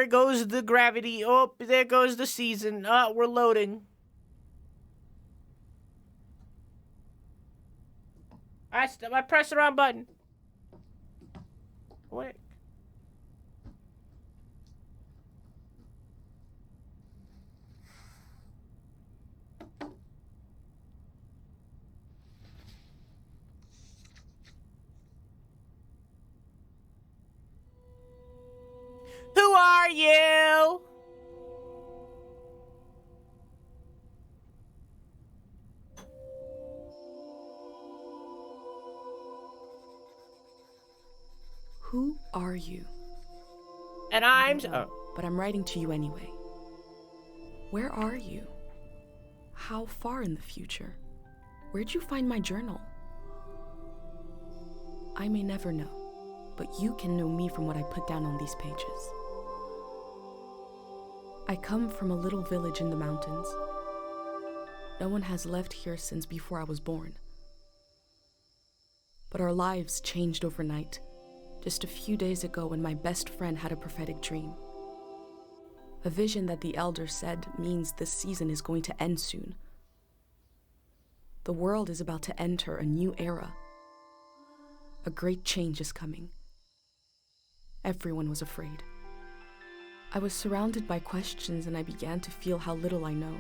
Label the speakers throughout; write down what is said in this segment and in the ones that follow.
Speaker 1: There goes the gravity. Oh, there goes the season. We're loading. I pressed the wrong button. Quick. Who are you?
Speaker 2: Who are you?
Speaker 1: And
Speaker 2: I don't know, but I'm writing to you anyway. Where are you? How far in the future? Where'd you find my journal? I may never know, but you can know me from what I put down on these pages. I come from a little village in the mountains. No one has left here since before I was born. But our lives changed overnight, just a few days ago when my best friend had a prophetic dream. A vision that the elder said means the season is going to end soon. The world is about to enter a new era. A great change is coming. Everyone was afraid. I was surrounded by questions and I began to feel how little I know.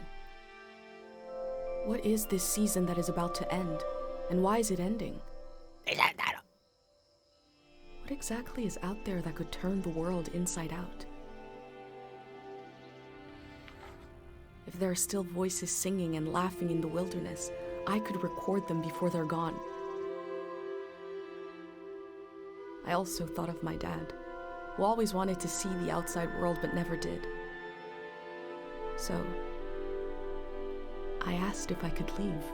Speaker 2: What is this season that is about to end? And why is it ending? What exactly is out there that could turn the world inside out? If there are still voices singing and laughing in the wilderness, I could record them before they're gone. I also thought of my dad, who always wanted to see the outside world but never did. So, I asked if I could leave.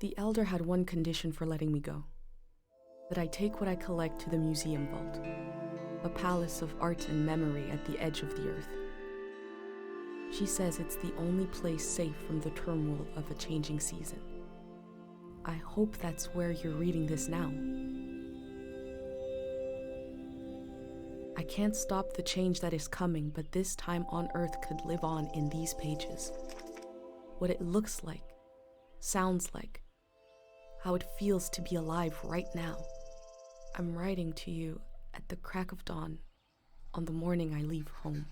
Speaker 2: The elder had one condition for letting me go: that I take what I collect to the museum vault, a palace of art and memory at the edge of the earth. She says it's the only place safe from the turmoil of a changing season. I hope that's where you're reading this now. I can't stop the change that is coming, but this time on Earth could live on in these pages. What it looks like, sounds like, how it feels to be alive right now. I'm writing to you at the crack of dawn on the morning I leave home.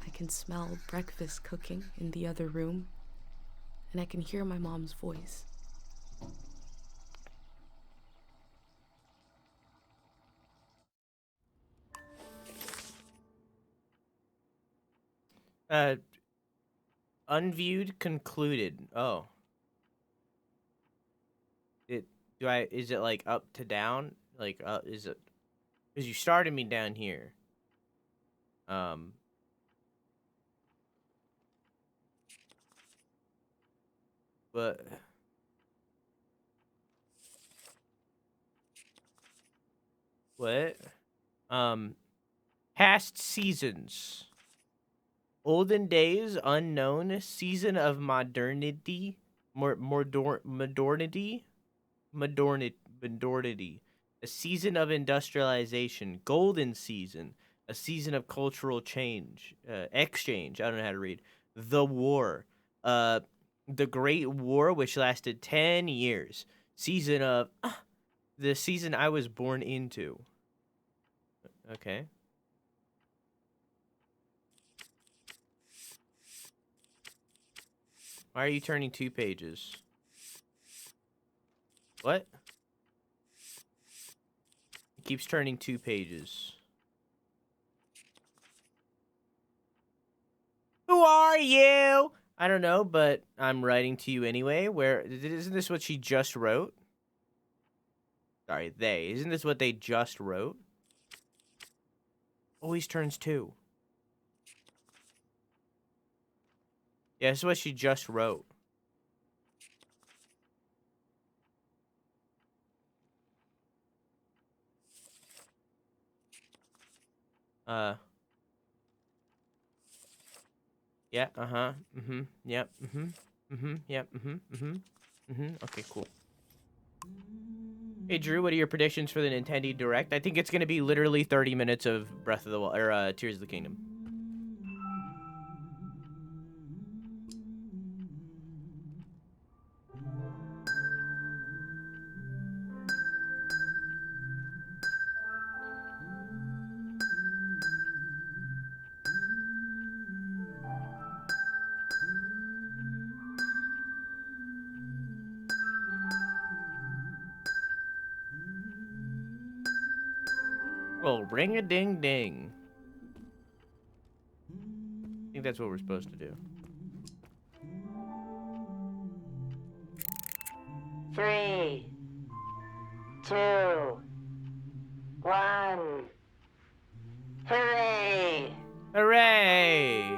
Speaker 2: I can smell breakfast cooking in the other room, and I can hear my mom's voice.
Speaker 1: Unviewed concluded. Oh. Is it like up to down? Like, is it, because you started me down here. But what? Past seasons. Olden days, unknown, season of modernity, modernity, a season of industrialization, golden season, a season of cultural change, exchange. I don't know how to read. The war, the Great War, which lasted 10 years. Season of the season I was born into. Okay. Why are you turning 2 pages? What? It keeps turning 2 pages. Who are you? I don't know, but I'm writing to you anyway. Where isn't this what she just wrote? Sorry, they. Isn't this what they just wrote? Always turns 2. Yeah, this is what she just wrote. Yeah, uh-huh. Yep, yep, okay, cool. Hey Drew, what are your predictions for the Nintendo Direct? I think it's gonna be literally 30 minutes of Breath of the Wild or Tears of the Kingdom. Well, ring a ding ding. I think that's what we're supposed to do.
Speaker 3: 3, 2, 1. Hooray!
Speaker 1: Hooray!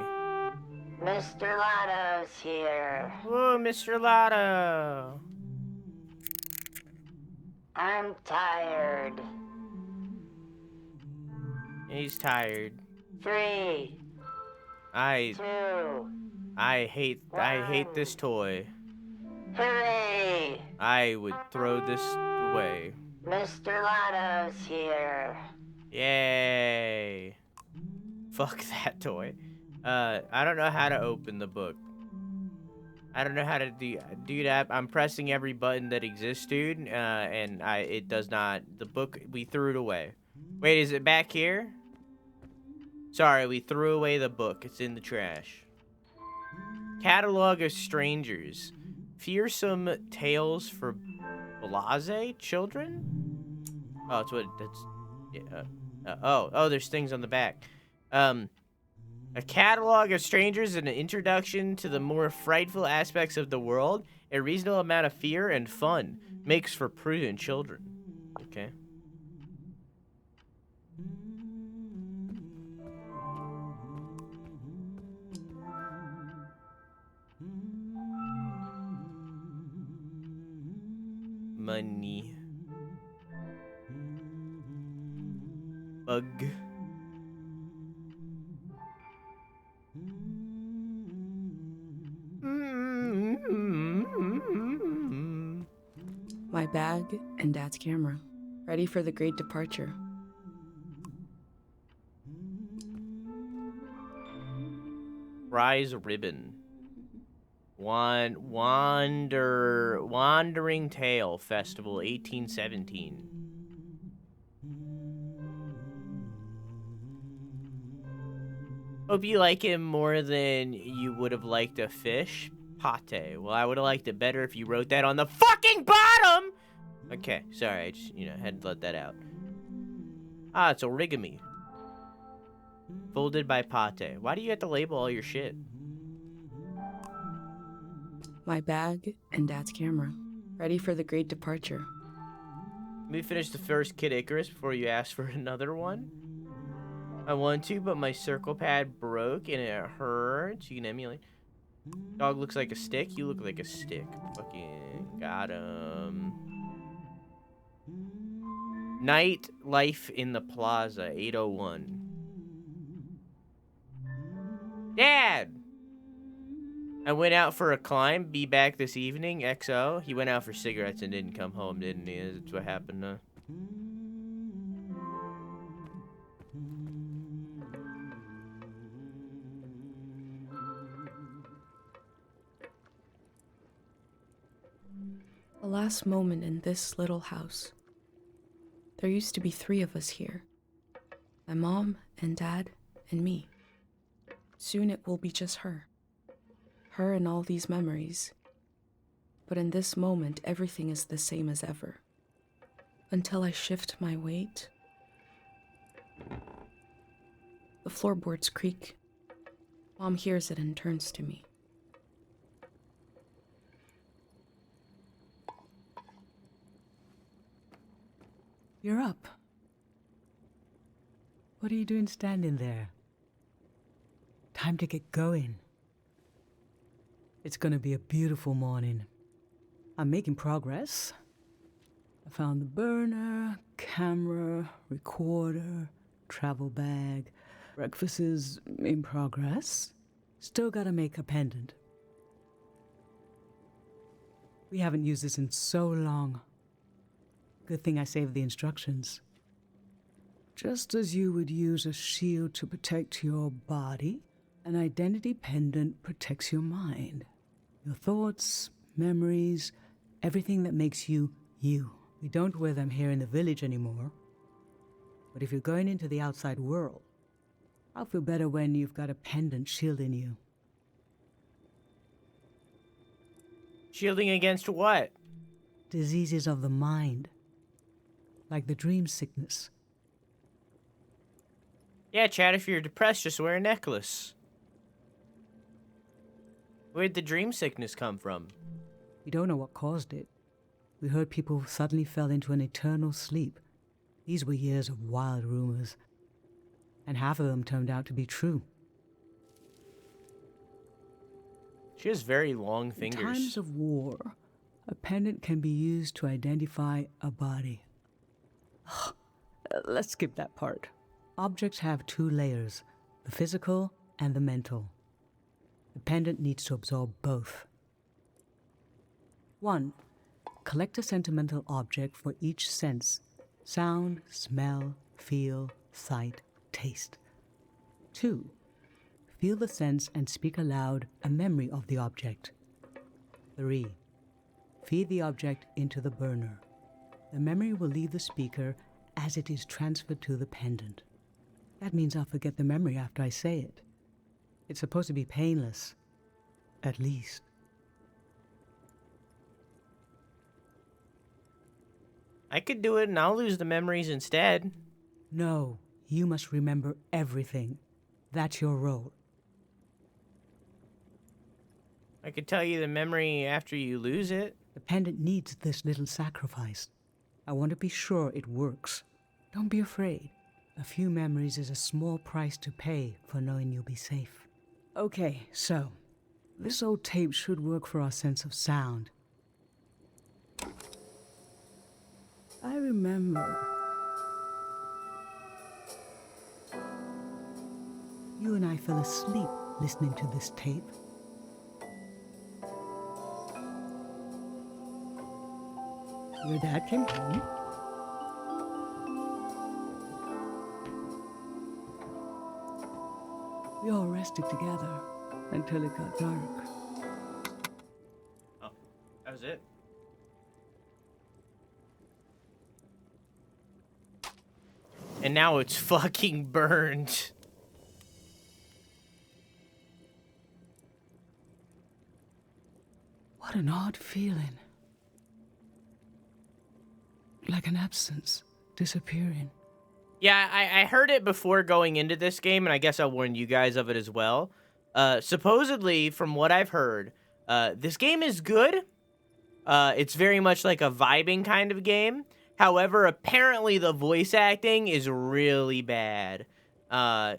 Speaker 3: Mr. Lotto's here.
Speaker 1: Whoa, Mr. Lotto!
Speaker 3: I'm tired.
Speaker 1: He's tired.
Speaker 3: 3,
Speaker 1: I
Speaker 3: 2,
Speaker 1: I hate this toy.
Speaker 3: hooray!
Speaker 1: I would throw this away.
Speaker 3: Mr. Lotto's here.
Speaker 1: Yay! Fuck that toy. I don't know how to open the book. I don't know how to do, dude. I'm pressing every button that exists, dude. And it does not. The book, we threw it away. Wait, is it back here? Sorry, we threw away the book. It's in the trash. Catalog of Strangers. Fearsome Tales for Blase Children? Oh, that's what, that's, yeah. Oh, there's things on the back. A catalog of strangers and an introduction to the more frightful aspects of the world. A reasonable amount of fear and fun makes for prudent children. Okay. Money. Bug.
Speaker 2: My bag and Dad's camera, ready for the great departure.
Speaker 1: Prize ribbon. Wandering Tale Festival 1817. Hope you like him more than you would have liked a fish. Pate. Well, I would have liked it better if you wrote that on the fucking bottom! Okay, sorry, I just, had to let that out. Ah, it's origami. Folded by Pate. Why do you have to label all your shit?
Speaker 2: My bag and Dad's camera, ready for the great departure.
Speaker 1: Let me finish the first Kid Icarus before you ask for another one. I want to, but my circle pad broke and it hurts. You can emulate. Dog looks like a stick. You look like a stick. Fucking got him. Night Life in the Plaza, 801. Dad! I went out for a climb. Be back this evening. XO. He went out for cigarettes and didn't come home, didn't he? That's what happened, huh?
Speaker 2: The last moment in this little house. There used to be 3 of us here. My mom and Dad and me. Soon it will be just her. Her and all these memories. But in this moment, everything is the same as ever. Until I shift my weight. The floorboards creak. Mom hears it and turns to me.
Speaker 4: You're up. What are you doing standing there? Time to get going. It's gonna be a beautiful morning. I'm making progress. I found the burner, camera, recorder, travel bag. Breakfast is in progress. Still gotta make a pendant. We haven't used this in so long. Good thing I saved the instructions. Just as you would use a shield to protect your body, an identity pendant protects your mind. Your thoughts, memories, everything that makes you, you. We don't wear them here in the village anymore. But if you're going into the outside world, I'll feel better when you've got a pendant shielding you.
Speaker 1: Shielding against what?
Speaker 4: Diseases of the mind, like the dream sickness.
Speaker 1: Yeah, Chad, if you're depressed, just wear a necklace. Where'd the dream sickness come from?
Speaker 4: We don't know what caused it. We heard people suddenly fell into an eternal sleep. These were years of wild rumors, and half of them turned out to be true.
Speaker 1: She has very long
Speaker 4: In
Speaker 1: fingers.
Speaker 4: times of war, a pendant can be used to identify a body. Let's skip that part. Objects have two layers, the physical and the mental. The pendant needs to absorb both. 1. Collect a sentimental object for each sense: sound, smell, feel, sight, taste. 2. Feel the sense and speak aloud a memory of the object. 3. Feed the object into the burner. The memory will leave the speaker as it is transferred to the pendant. That means I'll forget the memory after I say it. It's supposed to be painless, at least.
Speaker 1: I could do it and I'll lose the memories instead.
Speaker 4: No, you must remember everything. That's your role.
Speaker 1: I could tell you the memory after you lose it.
Speaker 4: The pendant needs this little sacrifice. I want to be sure it works. Don't be afraid. A few memories is a small price to pay for knowing you'll be safe. Okay, so this old tape should work for our sense of sound. I remember you and I fell asleep listening to this tape. Your dad came home. We all rested together until it got dark.
Speaker 1: Oh, that was it? And now it's fucking burned.
Speaker 4: What an odd feeling. Like an absence, disappearing.
Speaker 1: Yeah, I heard it before going into this game, and I guess I'll warn you guys of it as well. Supposedly, from what I've heard, this game is good. It's very much like a vibing kind of game. However, apparently the voice acting is really bad.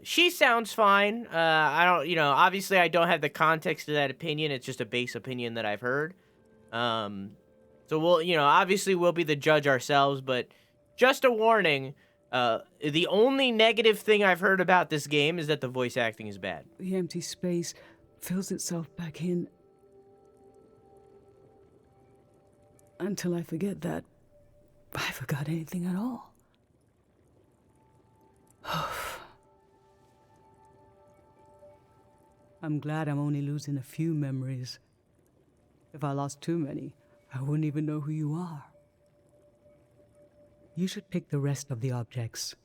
Speaker 1: She sounds fine. I don't, obviously I don't have the context of that opinion. It's just a base opinion that I've heard. So we'll, obviously we'll be the judge ourselves, but just a warning. The only negative thing I've heard about this game is that the voice acting is bad.
Speaker 4: The empty space fills itself back in until I forget that I forgot anything at all. I'm glad I'm only losing a few memories. If I lost too many, I wouldn't even know who you are. You should pick the rest of the objects.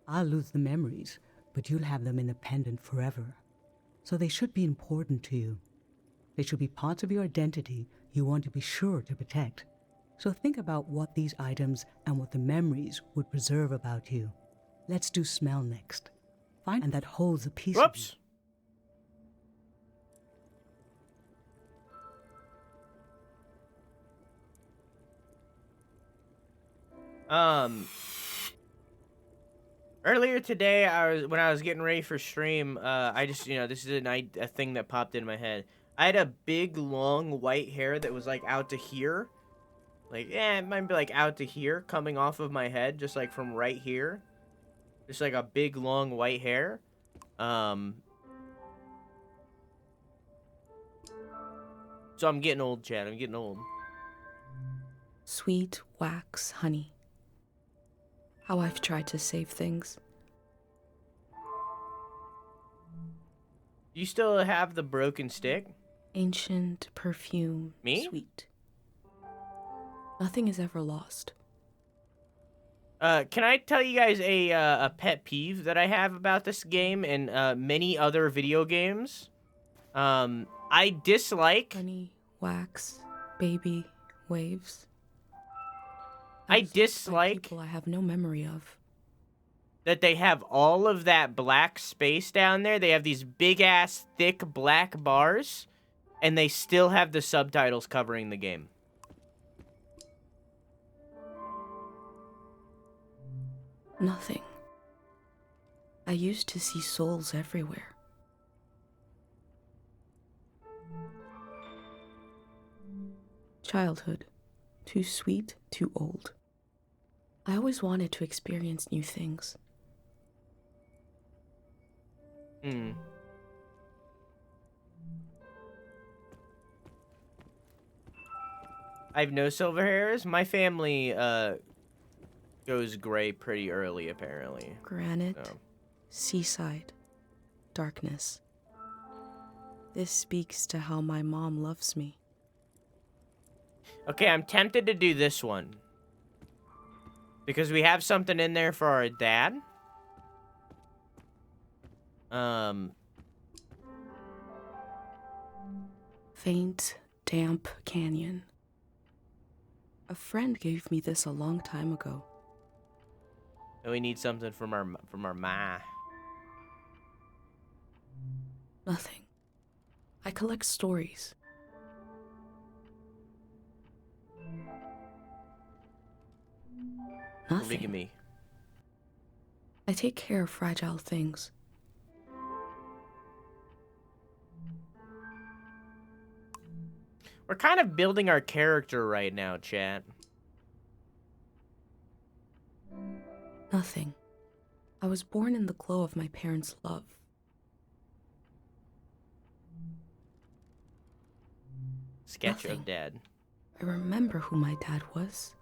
Speaker 4: I'll lose the memories, but you'll have them in the pendant forever. So they should be important to you. They should be parts of your identity you want to be sure to protect. So think about what these items and what the memories would preserve about you. Let's do smell next. Find one that holds a piece of you.
Speaker 1: Whoops. Earlier today, when I was getting ready for stream, I just, this is a thing that popped in my head. I had a big, long, white hair that was, like, out to here. Like, it might be, like, out to here, coming off of my head, just, like, from right here. Just, like, a big, long, white hair. So I'm getting old, Chad. I'm getting old.
Speaker 2: Sweet wax honey. How I've tried to save things.
Speaker 1: You still have the broken stick?
Speaker 2: Ancient perfume,
Speaker 1: Me?
Speaker 2: sweet. Nothing is ever lost.
Speaker 1: Can I tell you guys a pet peeve that I have about this game and many other video games? I dislike.
Speaker 2: Honey, wax, baby, waves.
Speaker 1: I
Speaker 2: Those by
Speaker 1: dislike
Speaker 2: people I have no memory of.
Speaker 1: that they have all of that black space down there. They have these big ass thick black bars, and they still have the subtitles covering the game.
Speaker 2: Nothing. I used to see souls everywhere. Childhood. Too sweet, too old. I always wanted to experience new things.
Speaker 1: I have no silver hairs. My family goes gray pretty early, apparently.
Speaker 2: Granite,
Speaker 1: So.
Speaker 2: seaside, darkness. This speaks to how my mom loves me.
Speaker 1: Okay, I'm tempted to do this one. Because we have something in there for our dad.
Speaker 2: Faint, damp canyon. A friend gave me this a long time ago.
Speaker 1: And we need something from our ma.
Speaker 2: Nothing. I collect stories. Nothing.
Speaker 1: Polygamy.
Speaker 2: I take care of fragile things.
Speaker 1: We're kind of building our character right now, chat.
Speaker 2: Nothing. I was born in the glow of my parents' love.
Speaker 1: Sketch
Speaker 2: Nothing.
Speaker 1: of dad.
Speaker 2: I remember who my dad was.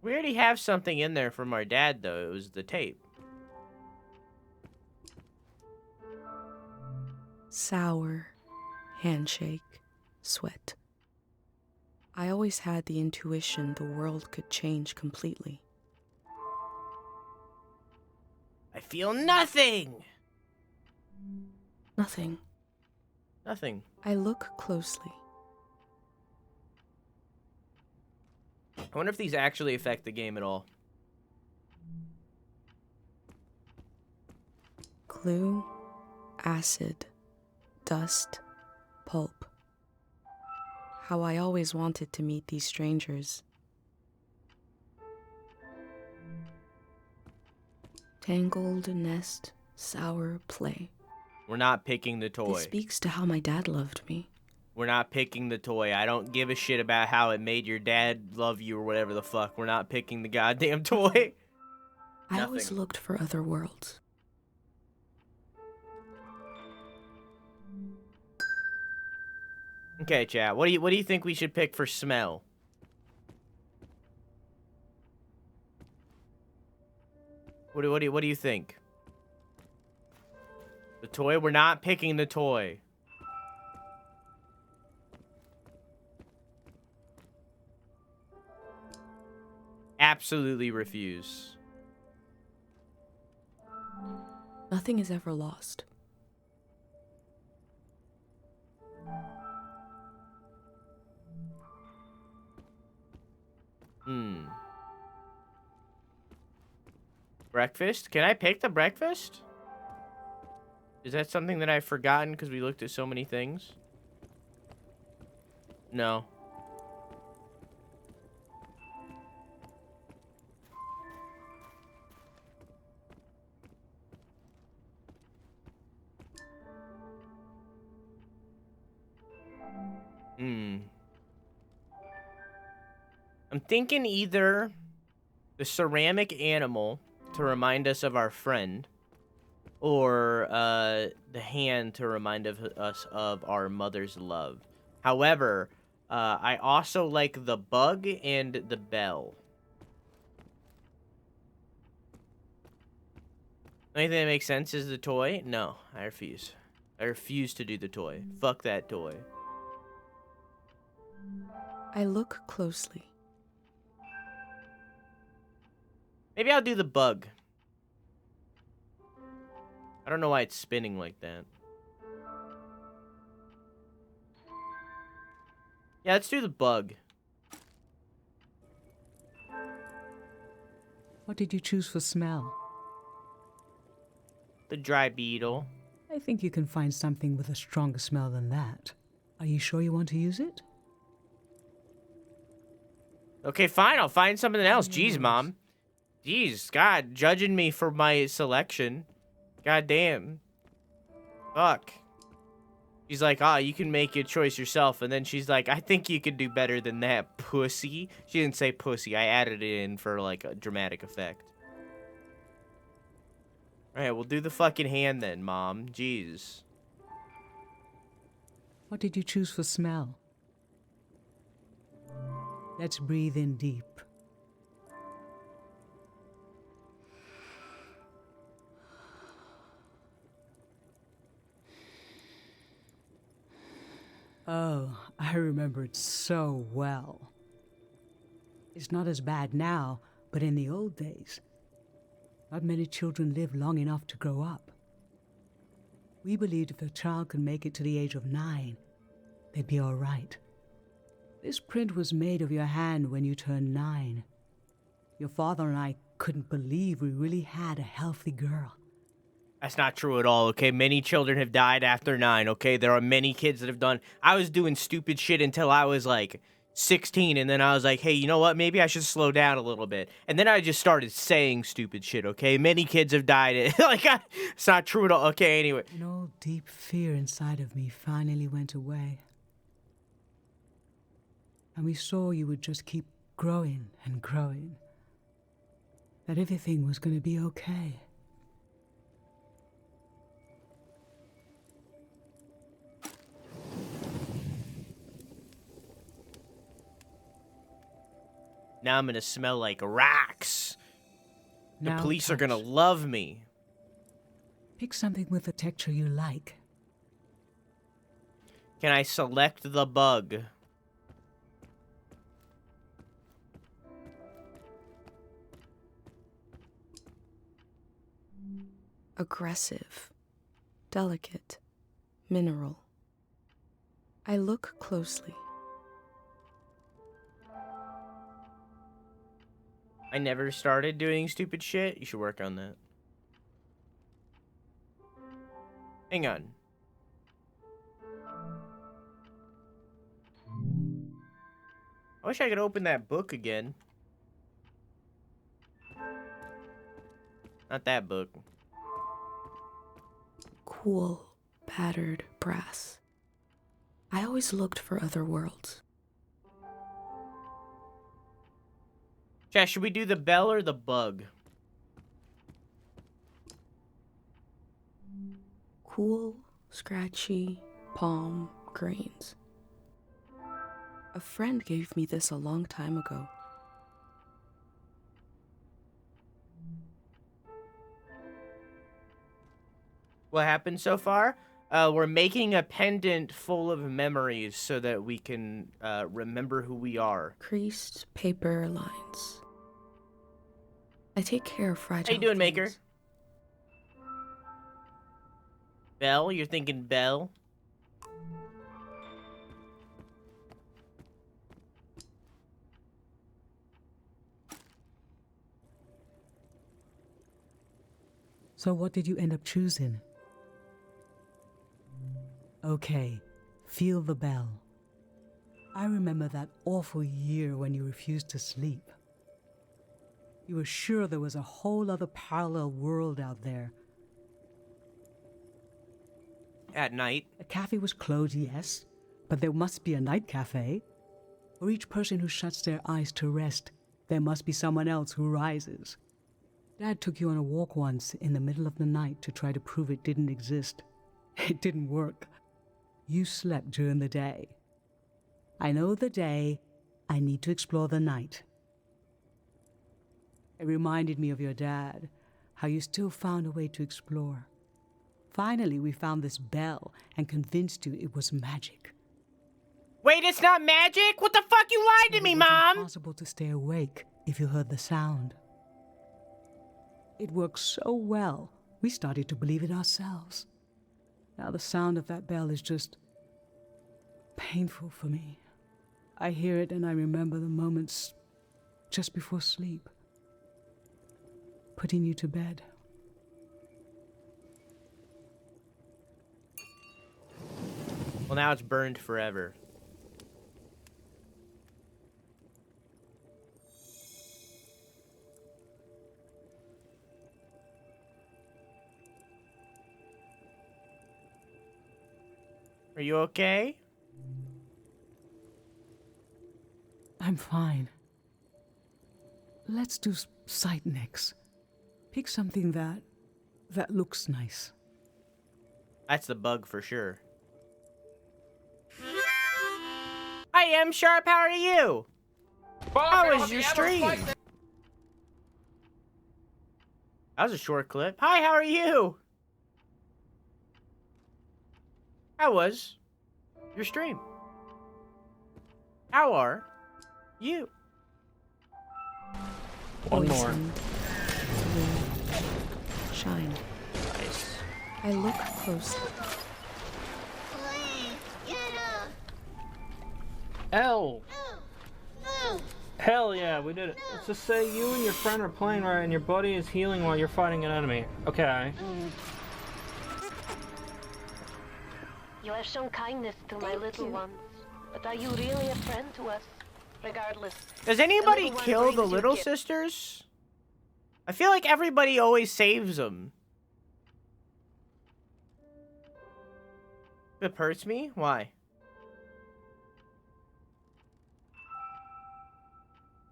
Speaker 1: We already have something in there from our dad, though. It was the tape.
Speaker 2: Sour, handshake, sweat. I always had the intuition the world could change completely.
Speaker 1: I feel nothing!
Speaker 2: Nothing.
Speaker 1: Nothing.
Speaker 2: I look closely.
Speaker 1: I wonder if these actually affect the game at all.
Speaker 2: Glue, acid, dust, pulp. How I always wanted to meet these strangers. Tangled nest, sour play.
Speaker 1: We're not picking the toy.
Speaker 2: This speaks to how my dad loved me.
Speaker 1: We're not picking the toy. I don't give a shit about how it made your dad love you or whatever the fuck. We're not picking the goddamn toy.
Speaker 2: I always
Speaker 1: Nothing.
Speaker 2: looked for other worlds.
Speaker 1: Okay, chat. What do you think we should pick for smell? What do you think? The toy? We're not picking the toy. Absolutely refuse.
Speaker 2: Nothing is ever lost.
Speaker 1: Breakfast? Can I pick the breakfast? Is that something that I've forgotten because we looked at so many things? No. I'm thinking either the ceramic animal to remind us of our friend, or the hand to remind us of our mother's love. However, I also like the bug and the bell. Only thing that makes sense is the toy. No, I refuse. I refuse to do the toy. Fuck that toy.
Speaker 2: I look closely.
Speaker 1: Maybe I'll do the bug. I don't know why it's spinning like that. Yeah, let's do the bug.
Speaker 4: What did you choose for smell?
Speaker 1: The dry beetle.
Speaker 4: I think you can find something with a stronger smell than that. Are you sure you want to use it?
Speaker 1: Okay, fine. I'll find something else. Jeez,
Speaker 4: Yes.
Speaker 1: Mom. Jeez, God, judging me for my selection. God damn. Fuck. She's like, you can make your choice yourself. And then she's like, I think you could do better than that, pussy. She didn't say pussy. I added it in for, like, a dramatic effect. Alright, we'll do the fucking hand then, Mom. Jeez.
Speaker 4: What did you choose for smell? Let's breathe in deep. Oh, I remember it so well. It's not as bad now, but in the old days, not many children lived long enough to grow up. We believed if a child could make it to the age of 9, they'd be all right. This print was made of your hand when you turned 9. Your father and I couldn't believe we really had a healthy girl.
Speaker 1: That's not true at all, okay? Many children have died after 9, okay? There are many kids that have done... I was doing stupid shit until I was, like, 16, and then I was like, hey, you know what? Maybe I should slow down a little bit. And then I just started saying stupid shit, okay? Many kids have died. It's not true at all. Okay, anyway.
Speaker 4: An old deep fear inside of me finally went away. And we saw you would just keep growing and growing. That everything was going to be okay.
Speaker 1: Now I'm gonna smell like rocks. The
Speaker 4: Now
Speaker 1: police are gonna
Speaker 4: touch.
Speaker 1: love me.
Speaker 4: Pick something with a texture you like.
Speaker 1: Can I select the bug?
Speaker 2: Aggressive, delicate, mineral. I look closely.
Speaker 1: I never started doing stupid shit. You should work on that. Hang on. I wish I could open that book again. Not that book.
Speaker 2: Cool, battered brass. I always looked for other worlds.
Speaker 1: Chat, should we do the bell or the bug?
Speaker 2: Cool, scratchy, palm grains. A friend gave me this a long time ago.
Speaker 1: What happened so far? We're making a pendant full of memories so that we can remember who we are.
Speaker 2: Creased paper lines. I take care of fragile
Speaker 1: How you doing, Maker?
Speaker 2: things.
Speaker 1: Bell? You're thinking bell?
Speaker 4: So what did you end up choosing? Okay, feel the bell. I remember that awful year when you refused to sleep. You were sure there was a whole other parallel world out there.
Speaker 1: At night.
Speaker 4: A cafe was closed, yes, but there must be a night cafe. For each person who shuts their eyes to rest, there must be someone else who rises. Dad took you on a walk once in the middle of the night to try to prove it didn't exist. It didn't work. You slept during the day. I know the day, I need to explore the night. It reminded me of your dad, how you still found a way to explore. Finally, we found this bell and convinced you it was magic.
Speaker 1: Wait, it's not magic? What the fuck? You lied to me,
Speaker 4: It was
Speaker 1: Mom!
Speaker 4: impossible to stay awake if you heard the sound. It worked so well, we started to believe it ourselves. Now the sound of that bell is just painful for me. I hear it and I remember the moments just before sleep, putting you to bed.
Speaker 1: Well, now it's burned forever. Are you okay?
Speaker 4: I'm fine. Let's do sight next. Pick something that looks nice.
Speaker 1: That's the bug for sure. Hi, M Sharp, how are you? How was your stream? That was a short clip. Hi, how are you? How was your stream? How are you?
Speaker 5: One more.
Speaker 2: Poison, blue, shine.
Speaker 1: Nice.
Speaker 2: I look closely.
Speaker 5: L. Hell yeah, we did it. Let's just say you and your friend are playing right and your buddy is healing while you're fighting an enemy. Okay.
Speaker 3: You have shown kindness to my little ones, but are you really a friend to us? Regardless.
Speaker 1: Does anybody
Speaker 3: little one
Speaker 1: kill the
Speaker 3: brings you
Speaker 1: little
Speaker 3: gift.
Speaker 1: sisters? I feel like everybody always saves them. It hurts me? Why?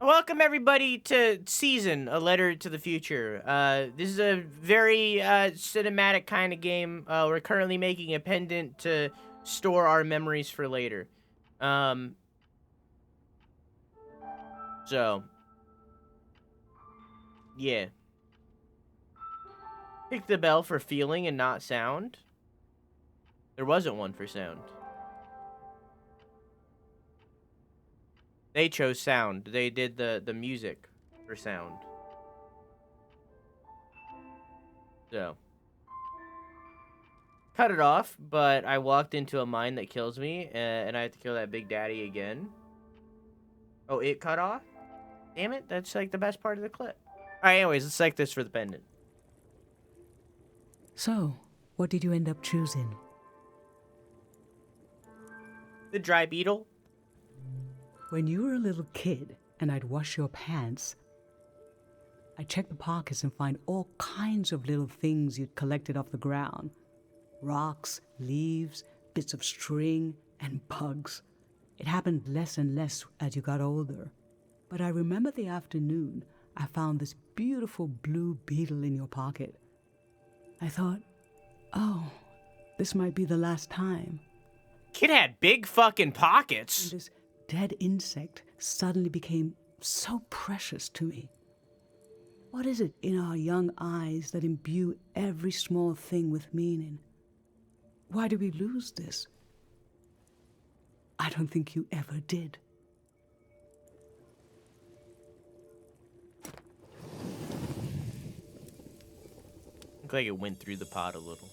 Speaker 1: Welcome everybody to Season, A Letter to the Future. This is a very cinematic kind of game. We're currently making a pendant to store our memories for later. So, yeah. Pick the bell for feeling and not sound. There wasn't one for sound. They chose sound. They did the music for sound. So. Cut it off, but I walked into a mine that kills me, and I have to kill that Big Daddy again. Oh, it cut off? Damn it, that's like the best part of the clip. Alright, anyways, let's like this for the pendant.
Speaker 4: So, what did you end up choosing?
Speaker 1: The dry beetle.
Speaker 4: When you were a little kid and I'd wash your pants, I'd check the pockets and find all kinds of little things you'd collected off the ground. Rocks, leaves, bits of string, and bugs. It happened less and less as you got older. But I remember the afternoon I found this beautiful blue beetle in your pocket. I thought, oh, this might be the last time.
Speaker 1: Kid had big fucking pockets.
Speaker 4: This dead insect suddenly became so precious to me. What is it in our young eyes that imbue every small thing with meaning? Why do we lose this? I don't think you ever did.
Speaker 1: Looked like it went through the pot a little.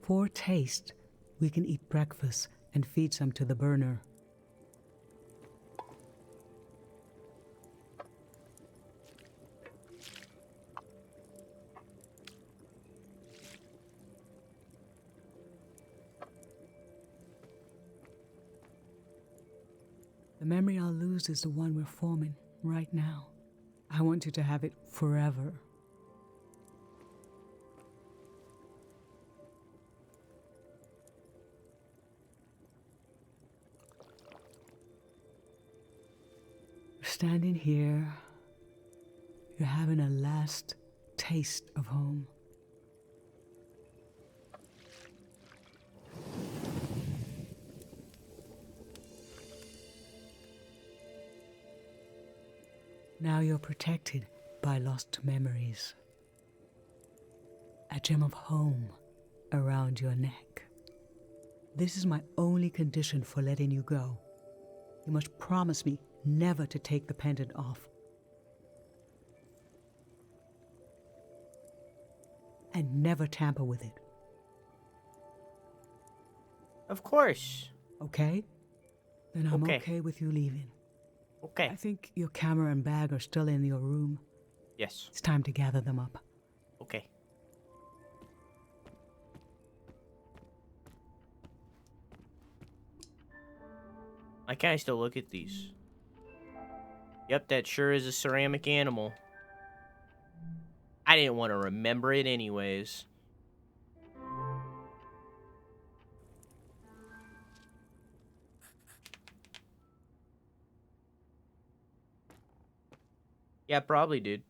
Speaker 4: For taste, we can eat breakfast and feed some to the burner. The memory I'll lose is the one we're forming right now. I want you to have it forever. You're standing here. You're having a last taste of home. Now you're protected by lost memories. A gem of home around your neck. This is my only condition for letting you go. You must promise me never to take the pendant off. And never tamper with it.
Speaker 1: Of course.
Speaker 4: Okay? Then I'm
Speaker 1: Okay.
Speaker 4: okay with you leaving.
Speaker 1: Okay.
Speaker 4: I think your camera and bag are still in your room.
Speaker 1: Yes.
Speaker 4: It's time to gather them up.
Speaker 1: Okay. I can still look at these. Yep, that sure is a ceramic animal. I didn't want to remember it anyways. Yeah, probably, dude.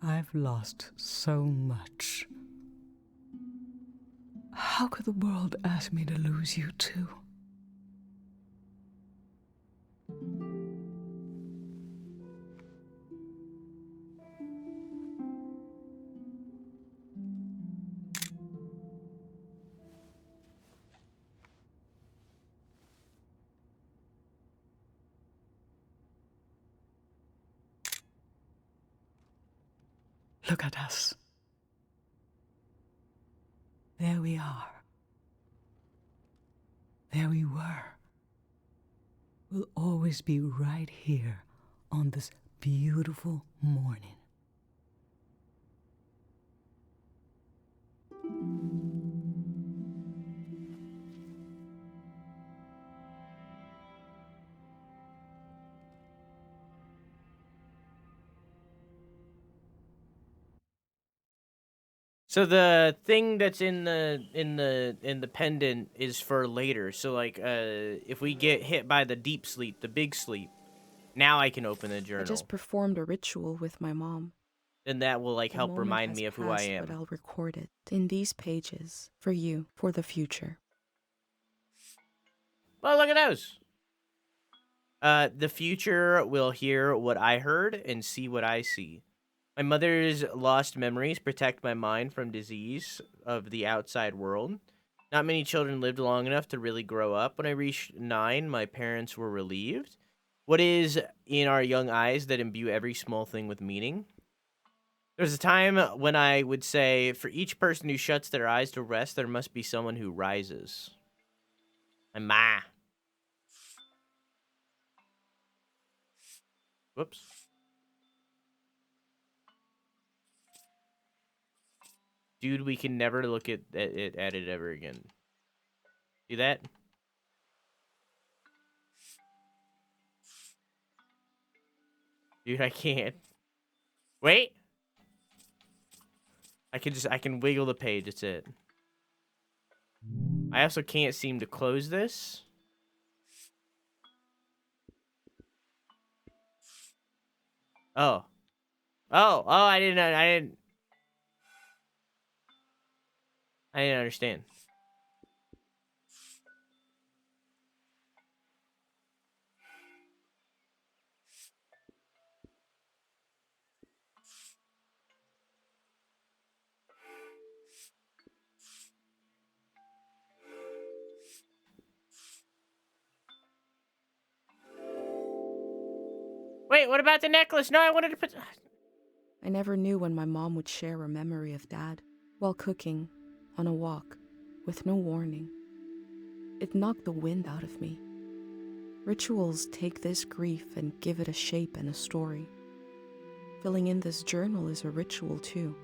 Speaker 4: I've lost so much. How could the world ask me to lose you too? Look at us. There we are. There we were. We'll always be right here on this beautiful morning.
Speaker 1: So the thing that's in the pendant is for later. So like if we get hit by the deep sleep, the big sleep, now I can open the
Speaker 2: I
Speaker 1: journal.
Speaker 2: just performed a ritual with my mom.
Speaker 1: Then that will like
Speaker 2: The
Speaker 1: help
Speaker 2: moment
Speaker 1: remind
Speaker 2: has
Speaker 1: me of who I
Speaker 2: passed,
Speaker 1: am.
Speaker 2: But I'll record it in these pages for you, for the future.
Speaker 1: Well, look at those. The future will hear what I heard and see what I see. My mother's lost memories protect my mind from disease of the outside world. Not many children lived long enough to really grow up. When I reached 9, my parents were relieved. What is in our young eyes that imbue every small thing with meaning? There's a time when I would say, for each person who shuts their eyes to rest, there must be someone who rises. My ma. Whoops. Dude, we can never look at it ever again. See that? Dude, I can't. Wait. I can wiggle the page, that's it. I also can't seem to close this. Oh. Oh, I didn't understand. Wait, what about the necklace? No, I wanted to put...
Speaker 2: I never knew when my mom would share a memory of Dad while cooking, on a walk, with no warning. It knocked the wind out of me. Rituals take this grief and give it a shape and a story. Filling in this journal is a ritual too,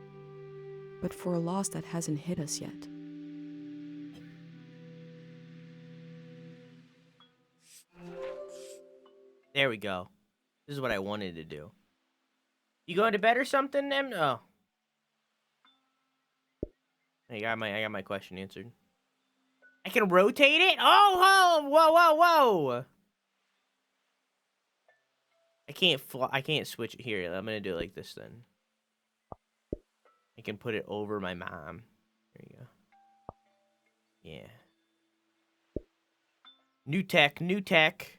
Speaker 2: but for a loss that hasn't hit us yet.
Speaker 1: There we go. This is what I wanted to do. You going to bed or something, Em? Oh. I got my question answered. I can rotate it? Oh, whoa. I can't switch it here. I'm gonna do it like this then. I can put it over my mom. There you go. Yeah. New tech, new tech.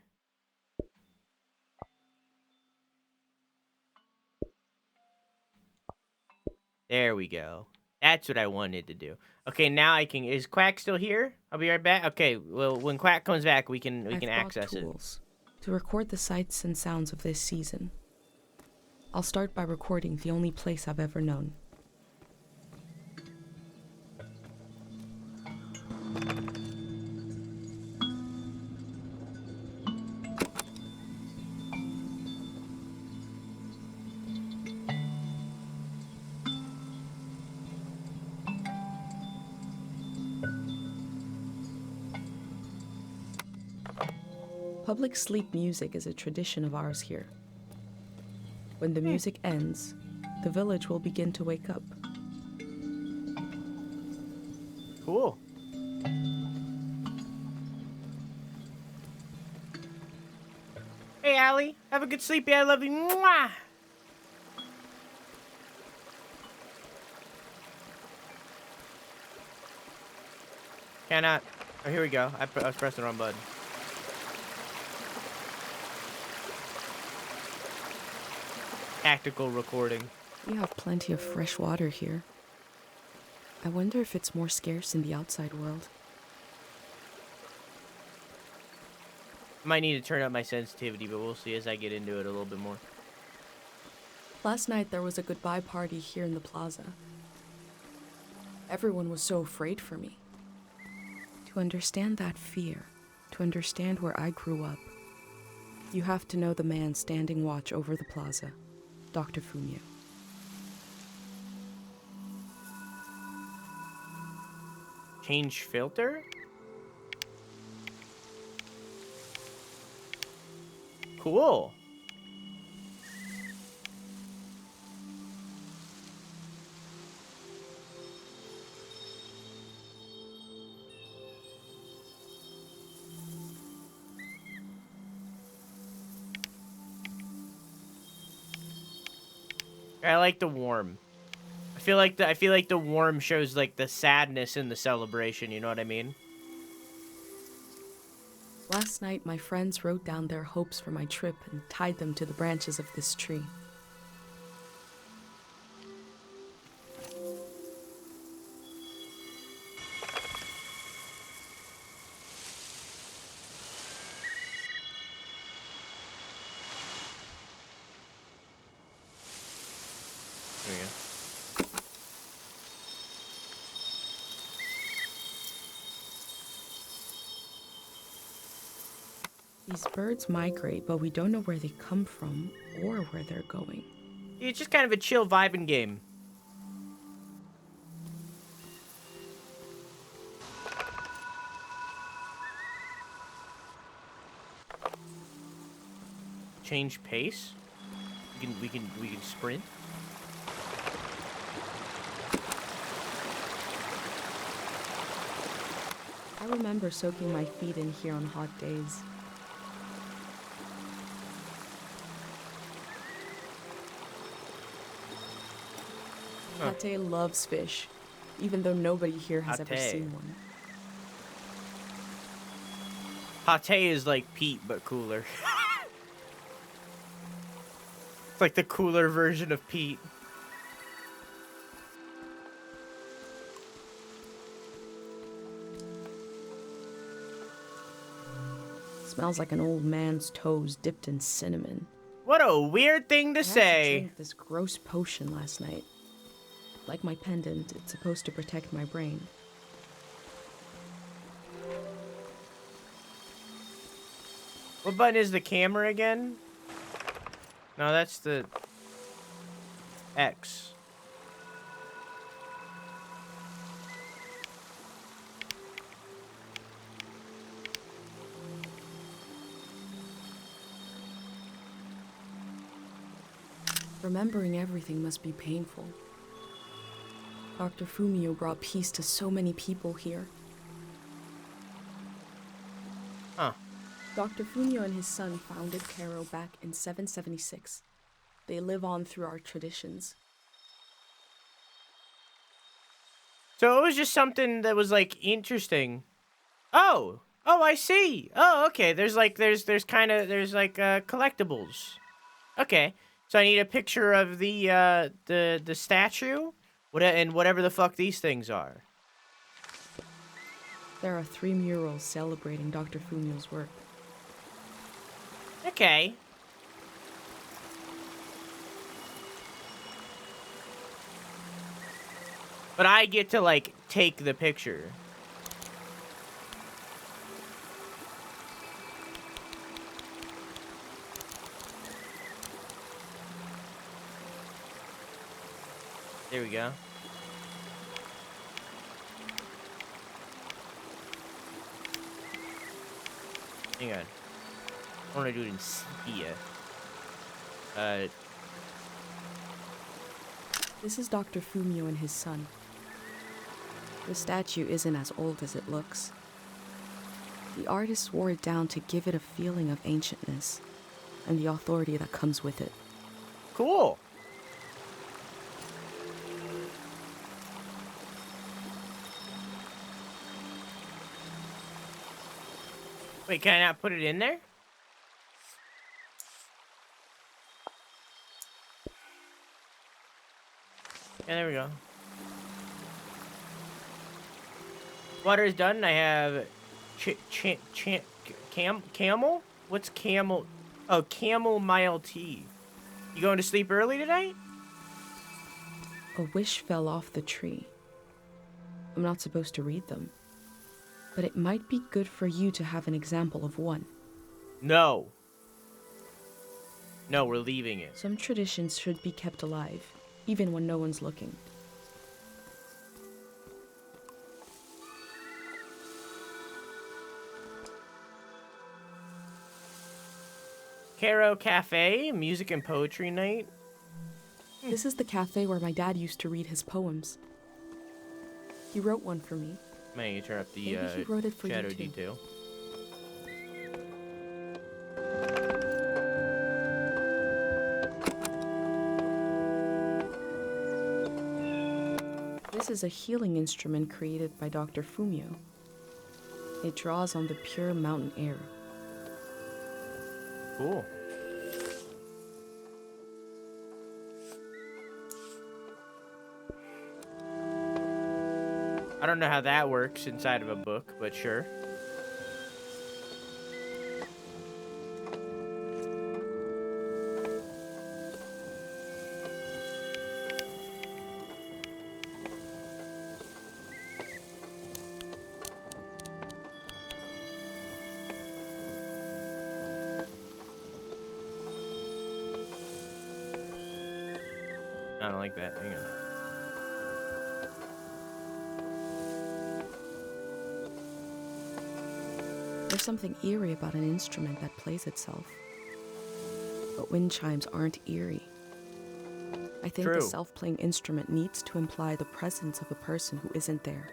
Speaker 1: There we go. That's what I wanted to do. Okay, now I can. Is Quack still here? I'll be right back. Okay, well, when Quack comes back, we can
Speaker 2: I've brought
Speaker 1: access it.
Speaker 2: tools to record the sights and sounds of this season. I'll start by recording the only place I've ever known. Public sleep music is a tradition of ours here. When the music ends, the village will begin to wake up.
Speaker 1: Cool. Hey, Allie. Have a good sleep. Yeah, I love you. Mwah! Cannot. Oh, here we go. I was pressing the wrong button. Tactical recording.
Speaker 2: We have plenty of fresh water here. I wonder if it's more scarce in the outside world.
Speaker 1: Might need to turn up my sensitivity, but we'll see as I get into it a little bit more.
Speaker 2: Last night there was a goodbye party here in the plaza. Everyone was so afraid for me. To understand that fear, to understand where I grew up, you have to know the man standing watch over the plaza, Dr. Fumio.
Speaker 1: Change filter? Cool. I like the warm. I feel like the warm shows like the sadness in the celebration, you know what I mean?
Speaker 2: Last night, my friends wrote down their hopes for my trip and tied them to the branches of this tree.
Speaker 1: There we go.
Speaker 2: These birds migrate, but we don't know where they come from or where they're going.
Speaker 1: It's just kind of a chill vibing game. Change pace. We can sprint.
Speaker 2: I remember soaking my feet in here on hot days. Pate loves fish, even though nobody here has ever
Speaker 1: Pate.
Speaker 2: seen one.
Speaker 1: Pate is like Pete, but cooler. It's like the cooler version of Pete.
Speaker 2: Smells like an old man's toes dipped in cinnamon.
Speaker 1: What a weird thing to
Speaker 2: I had to
Speaker 1: say.
Speaker 2: drink this gross potion last night. Like my pendant, it's supposed to protect my brain.
Speaker 1: What button is the camera again? No, that's the X.
Speaker 2: Remembering everything must be painful. Dr. Fumio brought peace to so many people here.
Speaker 1: Huh.
Speaker 2: Dr. Fumio and his son founded Cairo back in 776. They live on through our traditions.
Speaker 1: So it was just something that was like interesting. Oh, I see. Oh, okay. There's like there's like collectibles. Okay, so I need a picture of the statue, and whatever the fuck these things are.
Speaker 2: There are 3 murals celebrating Dr. Fumio's work.
Speaker 1: Okay. But I get to like take the picture. There we go. Hang on. I want to do it in sepia.
Speaker 2: This is Dr. Fumio and his son. The statue isn't as old as it looks. The artist wore it down to give it a feeling of ancientness and the authority that comes with it.
Speaker 1: Cool. Wait, can I not put it in there? Yeah, there we go. Water is done. I have camel? What's camel? Oh, chamomile tea. You going to sleep early tonight?
Speaker 2: A wish fell off the tree. I'm not supposed to read them, but it might be good for you to have an example of one.
Speaker 1: No. No, we're leaving it.
Speaker 2: Some traditions should be kept alive, even when no one's looking.
Speaker 1: Caro Cafe, music and poetry night.
Speaker 2: This is the cafe where my dad used to read his poems. He wrote one for me.
Speaker 1: Man, you turn up the
Speaker 2: Maybe he wrote it for you
Speaker 1: shadow
Speaker 2: too.
Speaker 1: detail.
Speaker 2: This is a healing instrument created by Dr. Fumio. It draws on the pure mountain air.
Speaker 1: Cool. I don't know how that works inside of a book, but sure. I don't like that. Hang on.
Speaker 2: There's something eerie about an instrument that plays itself. But wind chimes aren't eerie. I think the
Speaker 1: True.
Speaker 2: self-playing instrument needs to imply the presence of a person who isn't there,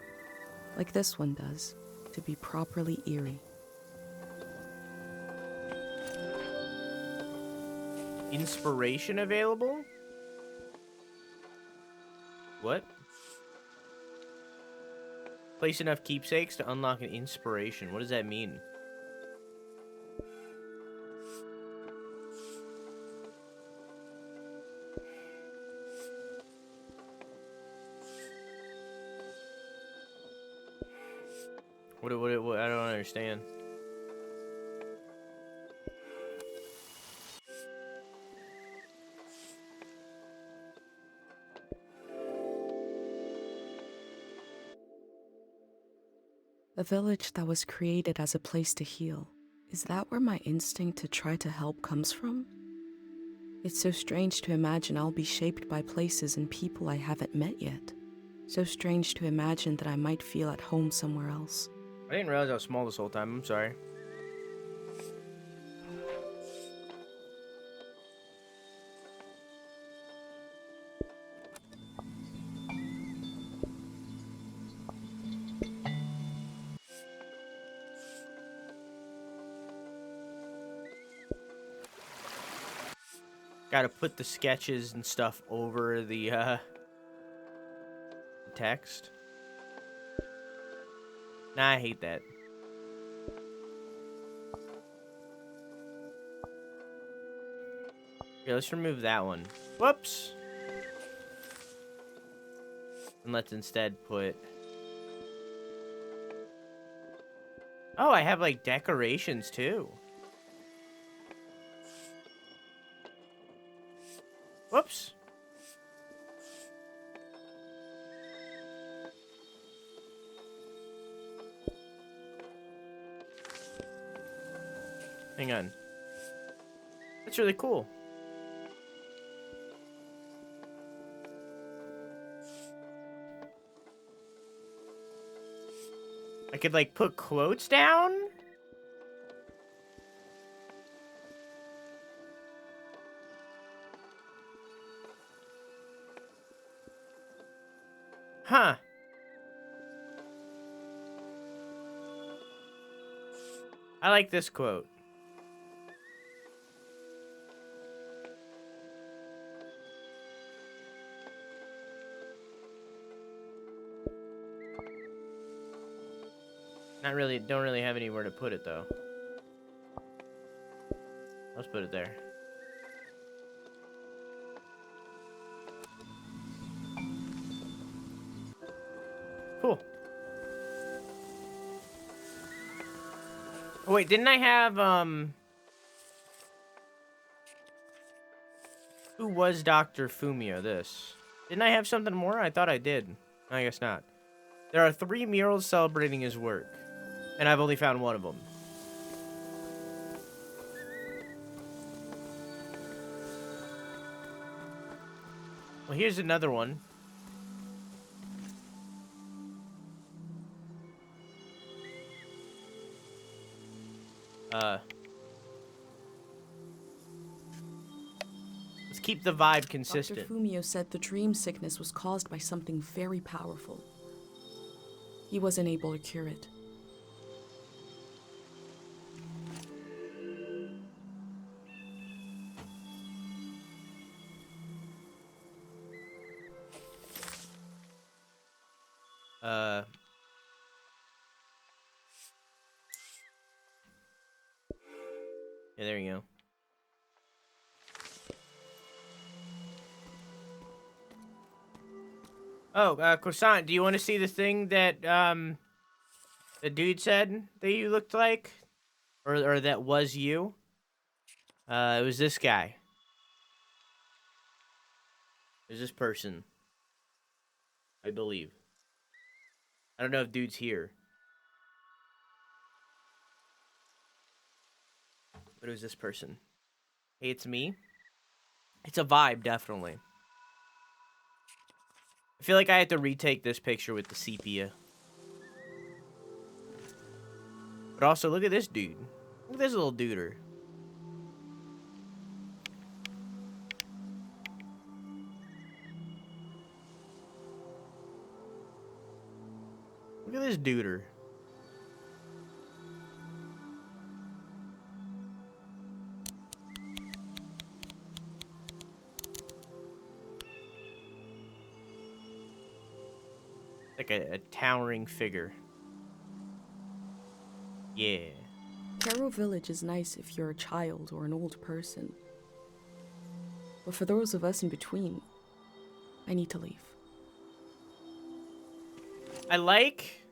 Speaker 2: like this one does, to be properly eerie.
Speaker 1: Inspiration available? What? Place enough keepsakes to unlock an inspiration. What does that mean? What I don't understand.
Speaker 2: A village that was created as a place to heal. Is that where my instinct to try to help comes from? It's so strange to imagine I'll be shaped by places and people I haven't met yet. So strange to imagine that I might feel at home somewhere else.
Speaker 1: I didn't realize I was small this whole time. I'm sorry. Gotta put the sketches and stuff over the text. Nah, I hate that. Here, let's remove that one. Whoops. And let's instead put... Oh, I have, like, decorations, too. Whoops. Hang on. That's really cool. I could, like, put quotes down? Huh. I like this quote. Not really, don't really have anywhere to put it, though. Let's put it there. Cool. Oh, wait, didn't I have, who was Dr. Fumio, this? Didn't I have something more? I thought I did. I guess not. There are 3 murals celebrating his work, and I've only found one of them. Well, here's another one. Let's keep the vibe consistent.
Speaker 2: Dr. Fumio said the dream sickness was caused by something very powerful. He wasn't able to cure it.
Speaker 1: Yeah, there you go. Oh, Croissant, do you want to see the thing that, the dude said that you looked like? Or that was you? It was this guy. It was this person. I believe. I don't know if dude's here. But it was this person. Hey, it's me. It's a vibe, definitely. I feel like I have to retake this picture with the sepia. But also, look at this dude. Look at this little duder. Look at this duder. Like a towering figure. Yeah.
Speaker 2: Caro Village is nice if you're a child or an old person. But for those of us in between, I need to leave.
Speaker 1: I like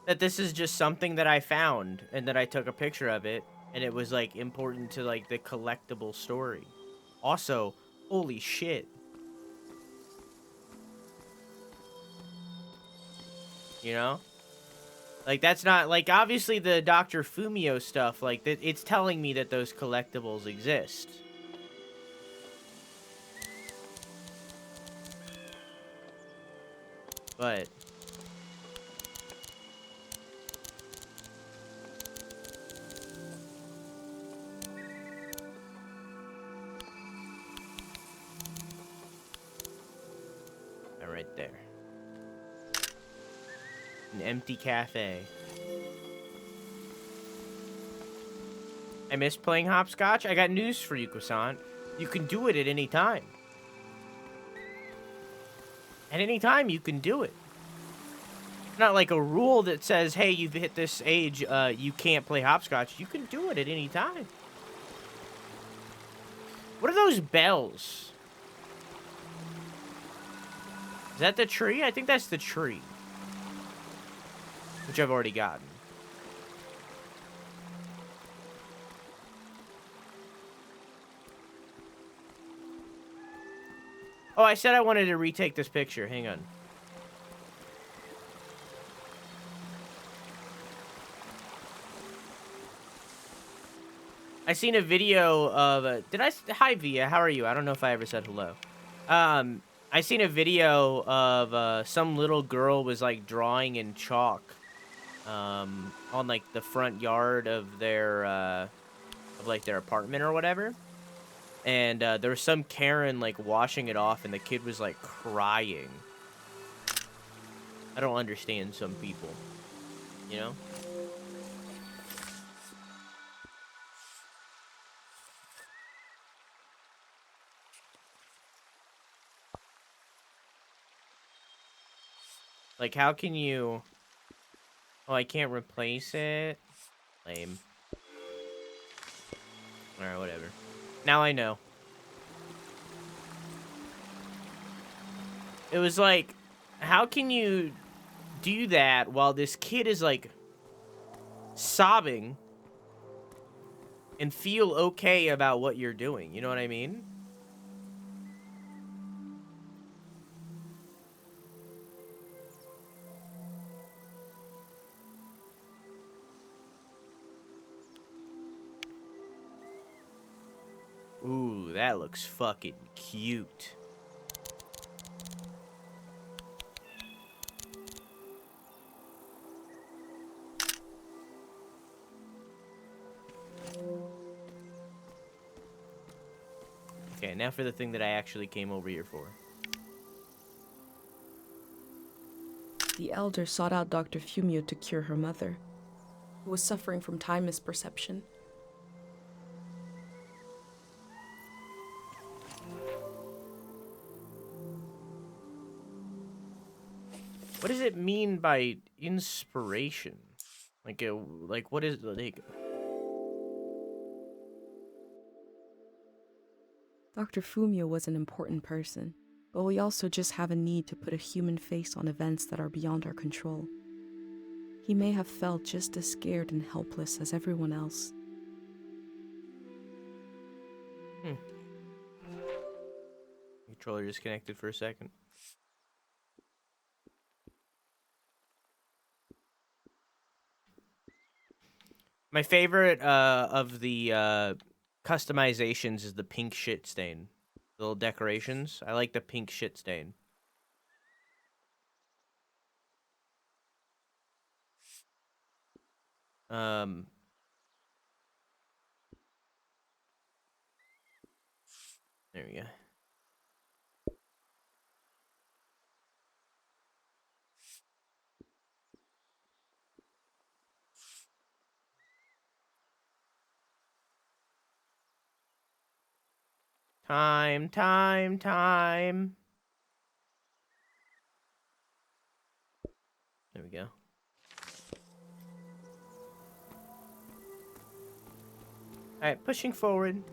Speaker 1: that this is just something that I found and that I took a picture of it and it was like important to like the collectible story. Also, holy shit. You know? Like, that's not, like, obviously the Dr. Fumio stuff, like, it's telling me that those collectibles exist. But... right there. An empty cafe. I miss playing hopscotch. I got news for you, Croissant. You can do it at any time. At any time, you can do it. Not like a rule that says, hey, you've hit this age, you can't play hopscotch. You can do it at any time. What are those bells? Is that the tree? I think that's the tree. Which I've already gotten. Oh, I said I wanted to retake this picture. Hang on. I seen a video of hi Via, how are you? I don't know if I ever said hello. I seen a video of some little girl was like drawing in chalk on like the front yard of their their apartment or whatever. And there was some Karen like washing it off and the kid was like crying. I don't understand some people, you know? Like, how can you... Oh, I can't replace it? Lame. Alright, whatever. Now I know. It was like, how can you do that while this kid is, like, sobbing and feel okay about what you're doing? You know what I mean? Ooh, that looks fucking cute. Okay, now for the thing that I actually came over here for.
Speaker 2: The elder sought out Dr. Fumio to cure her mother, who was suffering from time misperception.
Speaker 1: What does it mean by inspiration? Like, what is like?
Speaker 2: Dr. Fumio was an important person, but we also just have a need to put a human face on events that are beyond our control. He may have felt just as scared and helpless as everyone else.
Speaker 1: Controller disconnected for a second. My favorite of the customizations is the pink shit stain. The little decorations. I like the pink shit stain. There we go. Time. There we go. Alright, pushing forward.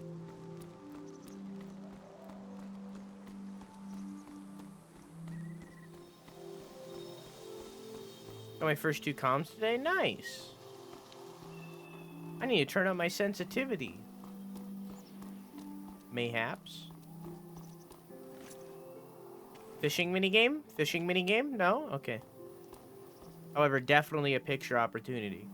Speaker 1: Got my first 2 comms today? Nice. I need to turn up my sensitivity. Mayhaps. Fishing minigame? Fishing minigame? No? Okay. However, definitely a picture opportunity.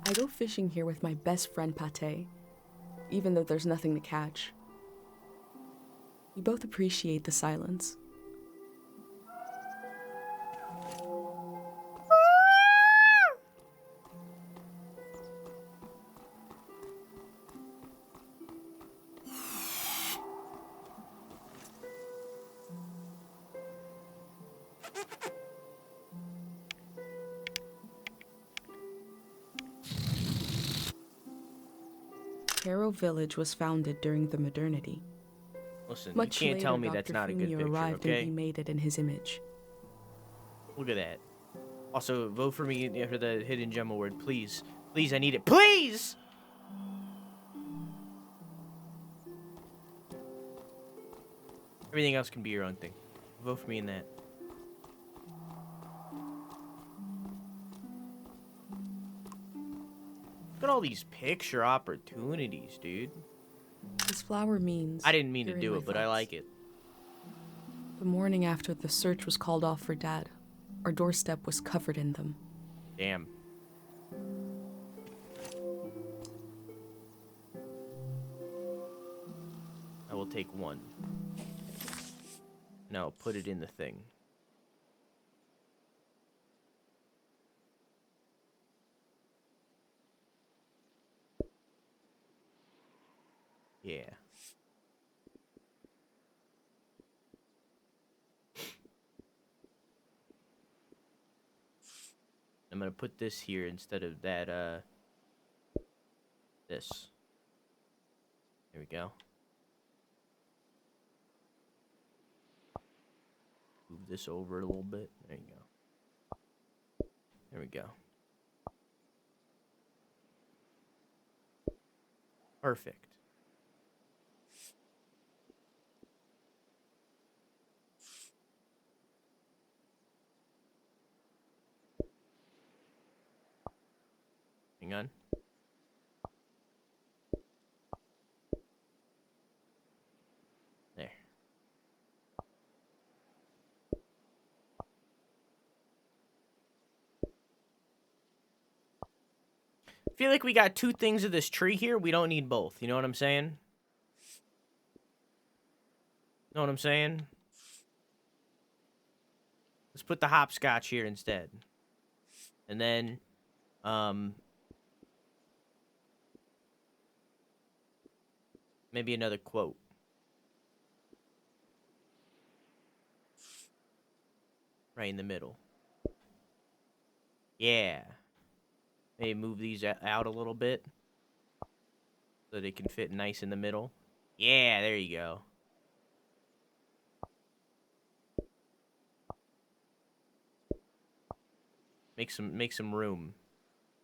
Speaker 2: I go fishing here with my best friend Pate, even though there's nothing to catch. We both appreciate the silence. Caro Village was founded during the modernity.
Speaker 1: Listen,
Speaker 2: Much
Speaker 1: you can't
Speaker 2: later,
Speaker 1: tell me
Speaker 2: Dr.
Speaker 1: that's not a good
Speaker 2: Fumio
Speaker 1: picture,
Speaker 2: arrived
Speaker 1: okay?
Speaker 2: and remade it in his image.
Speaker 1: Look at that. Also, vote for me for the Hidden Gem Award, please. Please, I need it. Please! Everything else can be your own thing. Vote for me in that. Look at all these picture opportunities, dude.
Speaker 2: This flower means...
Speaker 1: I didn't mean to
Speaker 2: you're in
Speaker 1: do
Speaker 2: my
Speaker 1: it, but I
Speaker 2: thoughts.
Speaker 1: like it.
Speaker 2: The morning after the search was called off for Dad, our doorstep was covered in them.
Speaker 1: Damn. I will take one. And I'll put it in the thing. Yeah. I'm gonna put this here instead of that, this. There we go. Move this over a little bit. There you go. There we go. Perfect. Hang on. There. I feel like we got two things of this tree here. We don't need both. You know what I'm saying? Know what I'm saying? Let's put the hopscotch here instead. And then, maybe another quote. Right in the middle. Yeah. Maybe move these out a little bit. So they can fit nice in the middle. Yeah, there you go. Make some room.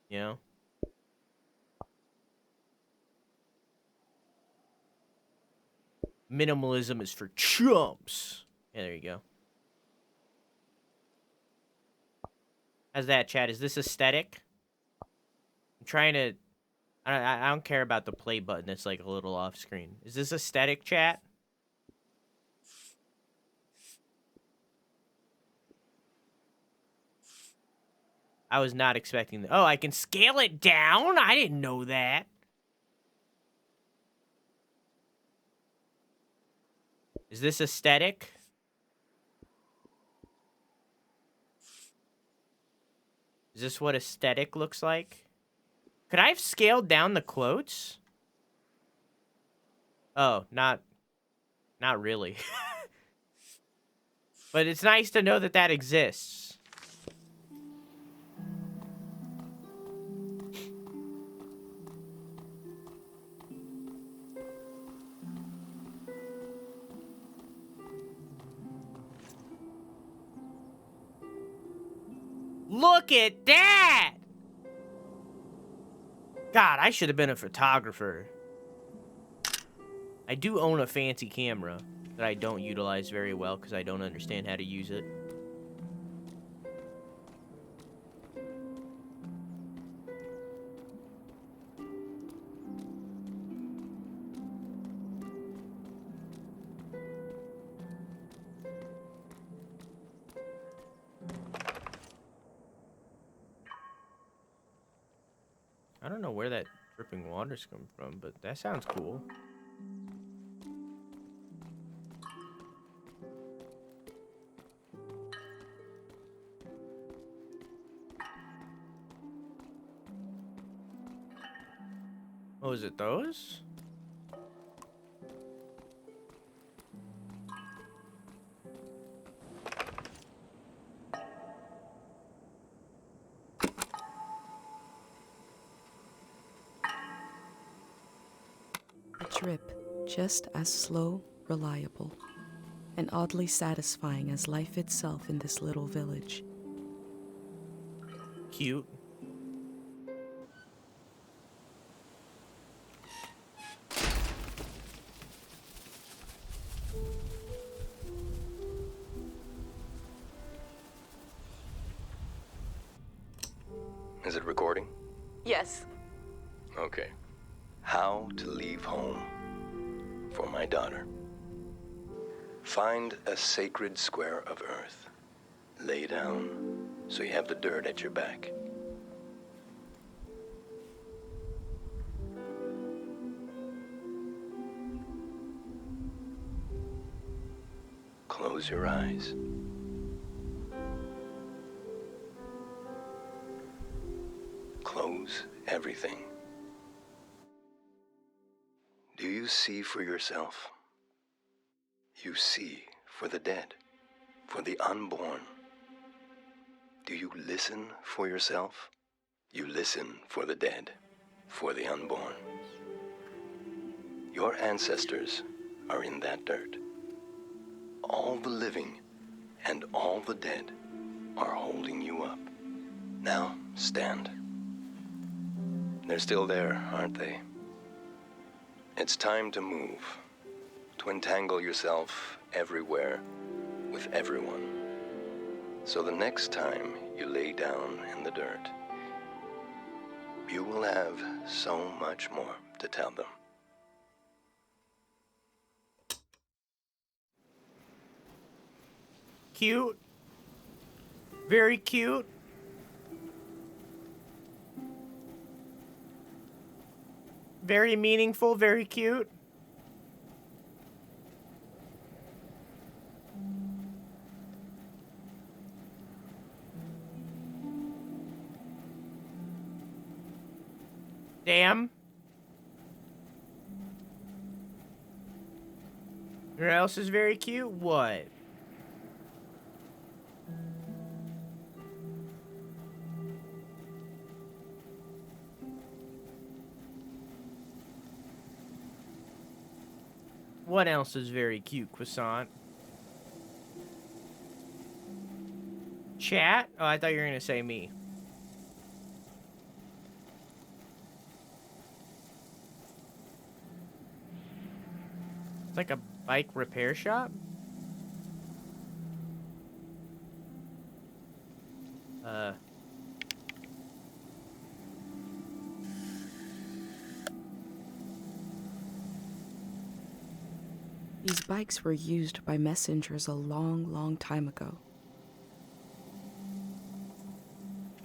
Speaker 1: You know? Minimalism is for chumps. Yeah, there you go. How's that, chat? Is this aesthetic? I'm trying to... I don't care about the play button that's like a little off screen. Is this aesthetic, chat? I was not expecting that. Oh, I can scale it down? I didn't know that. Is this aesthetic? Is this what aesthetic looks like? Could I have scaled down the quotes? Oh, not really. But it's nice to know that that exists. Look at that! God, I should have been a photographer. I do own a fancy camera that I don't utilize very well because I don't understand how to use it. I don't know where that dripping water's come from, but that sounds cool. Oh, is it those?
Speaker 2: trip just as slow, reliable, and oddly satisfying as life itself in this little village.
Speaker 1: Cute.
Speaker 6: Is it recording?
Speaker 2: Yes.
Speaker 6: Okay. How to leave home for my daughter. Find a sacred square of earth. Lay down so you have the dirt at your back. Close your eyes. Close everything. Do you see for yourself? You see for the dead, for the unborn. Do you listen for yourself? You listen for the dead, for the unborn. Your ancestors are in that dirt. All the living and all the dead are holding you up. Now, stand. They're still there, aren't they? It's time to move, to entangle yourself everywhere with everyone. So the next time you lay down in the dirt, you will have so much more to tell them.
Speaker 1: Cute. Very cute. Very meaningful, very cute. Damn. You know what else is very cute? What? What else is very cute, Croissant? Chat? Oh, I thought you were gonna say me. It's like a bike repair shop?
Speaker 2: These bikes were used by messengers a long, long time ago.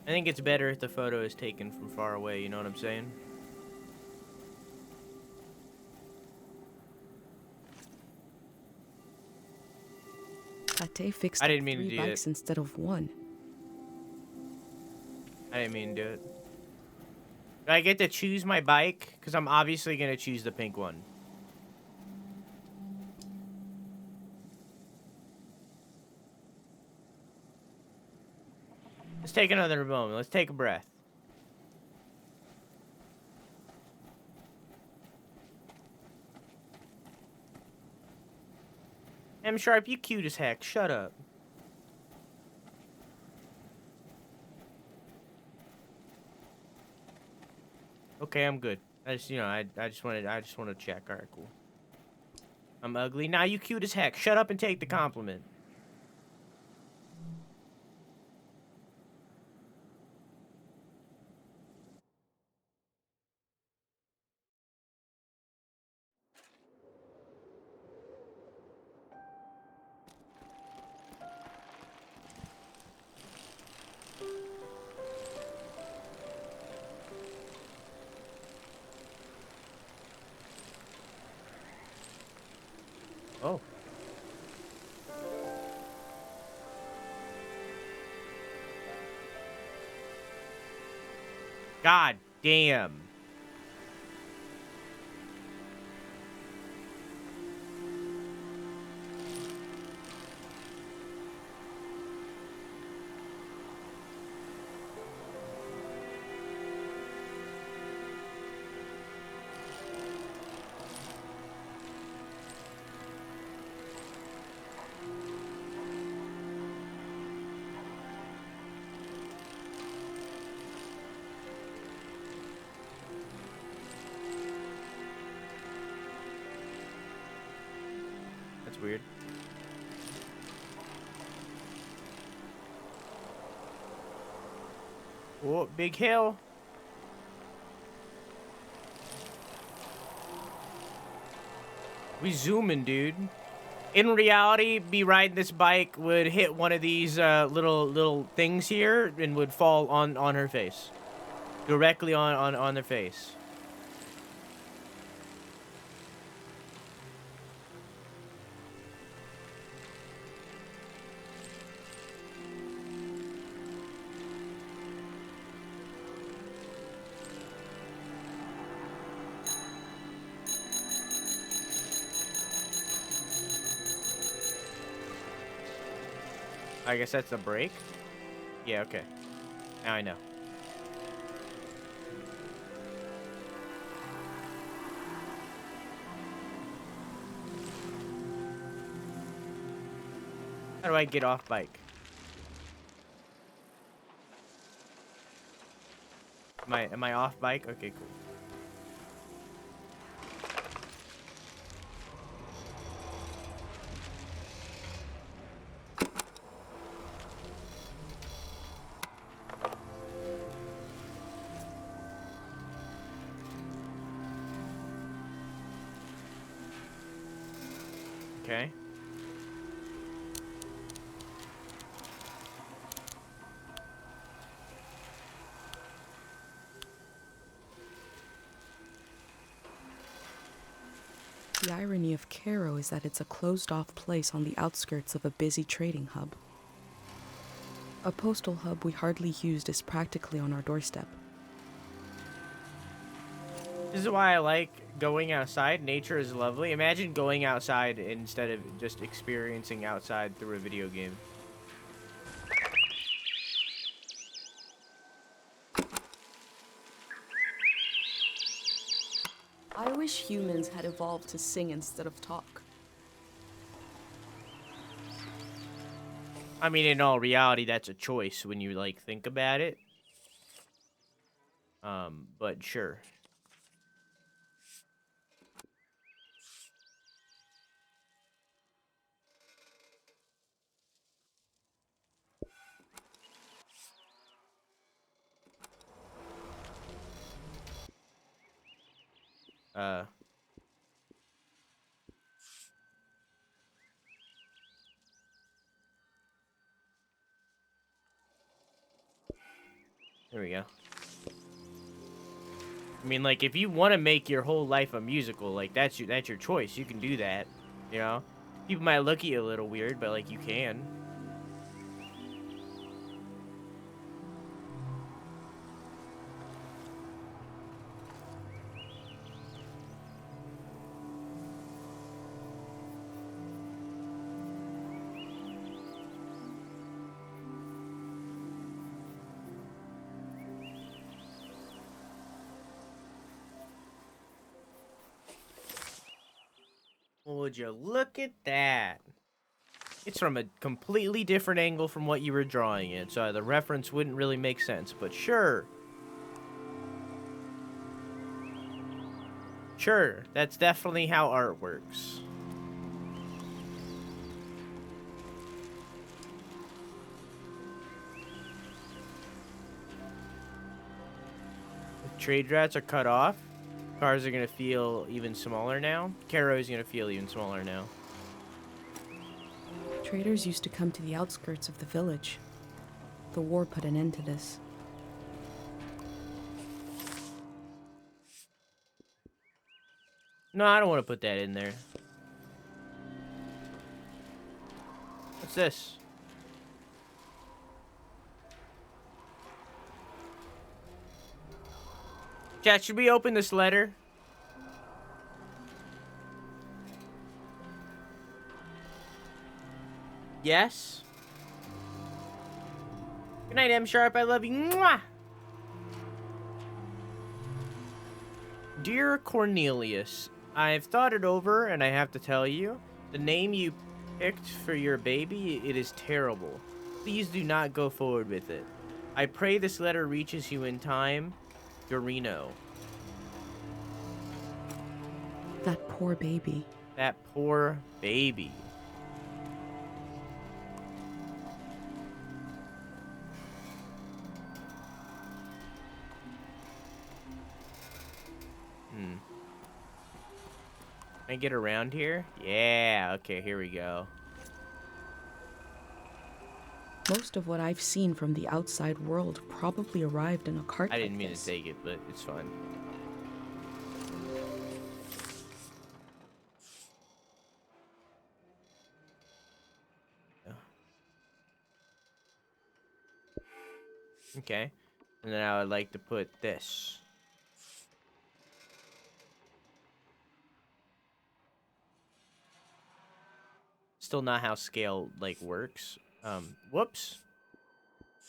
Speaker 1: I think it's better if the photo is taken from far away, you know what I'm saying?
Speaker 2: Tate fixed
Speaker 1: I didn't mean to
Speaker 2: 3
Speaker 1: do
Speaker 2: bikes
Speaker 1: it.
Speaker 2: instead of 1.
Speaker 1: I didn't mean to do it. Do I get to choose my bike? Because I'm obviously going to choose the pink one. Let's take another moment. Let's take a breath. M Sharp, you cute as heck. Shut up. Okay, I'm good. I just, I just want to check. All right, cool. I'm ugly. Nah, you cute as heck. Shut up and take the compliment. Oh. God damn. weird. Oh, big hill. We zooming, dude. In reality, me riding this bike would hit one of these little things here and would fall on her face. Directly on their face. I guess that's the break? Yeah, okay. Now I know. How do I get off bike? Am I off bike? Okay, cool. Okay.
Speaker 2: The irony of Cairo is that it's a closed-off place on the outskirts of a busy trading hub. A postal hub we hardly used is practically on our doorstep.
Speaker 1: This is why I like going outside. Nature is lovely. Imagine going outside instead of just experiencing outside through a video game.
Speaker 2: I wish humans had evolved to sing instead of talk.
Speaker 1: I mean, in all reality, that's a choice when you, like, think about it. But sure. There we go. I mean, like, if you want to make your whole life a musical, like, that's your choice. You can do that, you know? People might look at you a little weird, but, like, you can. Would you look at that? It's from a completely different angle from what you were drawing it, so the reference wouldn't really make sense, but sure. Sure, that's definitely how art works. If trade routes are cut off, cars are gonna feel even smaller now. Cairo is gonna feel even smaller now.
Speaker 2: Traders used to come to the outskirts of the village. The war put an end to this.
Speaker 1: No, I don't want to put that in there. What's this? Chat, should we open this letter? Yes? Good night, M Sharp. I love you. Mwah! Dear Cornelius, I've thought it over, and I have to tell you, the name you picked for your baby, it is terrible. Please do not go forward with it. I pray this letter reaches you in time. Dorino.
Speaker 2: That poor baby.
Speaker 1: That poor baby. Can I get around here? Yeah, okay, here we go.
Speaker 2: Most of what I've seen from the outside world probably arrived in a cart
Speaker 1: I didn't
Speaker 2: like
Speaker 1: mean
Speaker 2: this.
Speaker 1: to take it, but it's fine. Okay. And then I would like to put this. Still not how scale, like, works. Whoops.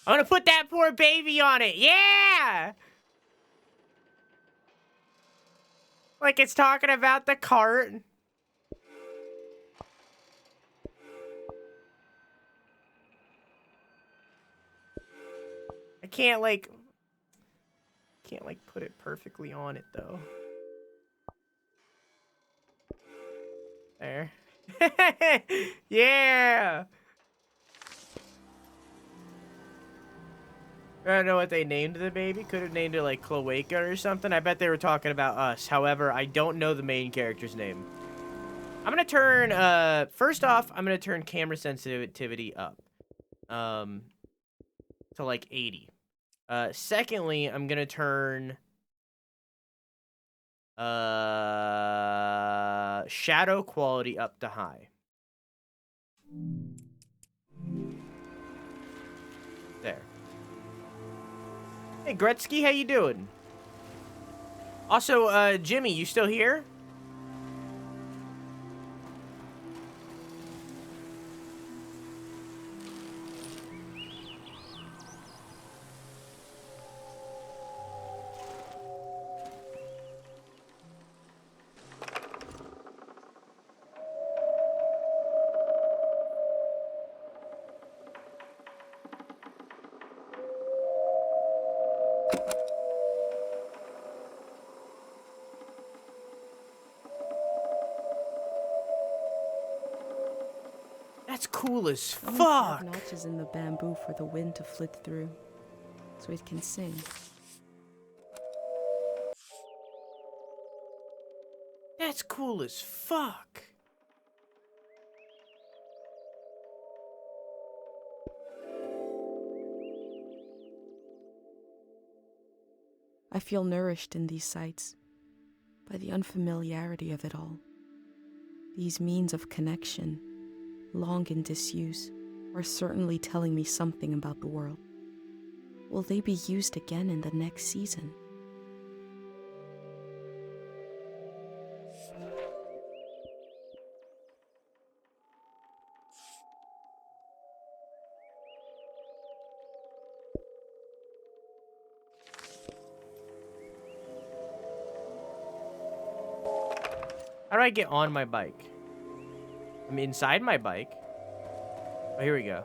Speaker 1: I'm gonna put that poor baby on it. Yeah! Like it's talking about the cart. I can't, like, put it perfectly on it, though. There. Yeah! I don't know what they named the baby. Could have named it, like, Cloaca or something. I bet they were talking about us. However, I don't know the main character's name. I'm gonna turn, first off, I'm gonna turn camera sensitivity up. To, like, 80. Secondly, I'm gonna turn... shadow quality up to high. There. Hey, Gretzky, how you doing? Also, Jimmy, you still here? That's cool as
Speaker 2: Someone carved
Speaker 1: fuck.
Speaker 2: notches in the bamboo for the wind to flit through, so it can sing.
Speaker 1: That's cool as fuck.
Speaker 2: I feel nourished in these sights by the unfamiliarity of it all. These means of connection, long in disuse, are certainly telling me something about the world. Will they be used again in the next season?
Speaker 1: How do I get on my bike? I'm inside my bike. Oh, here we go.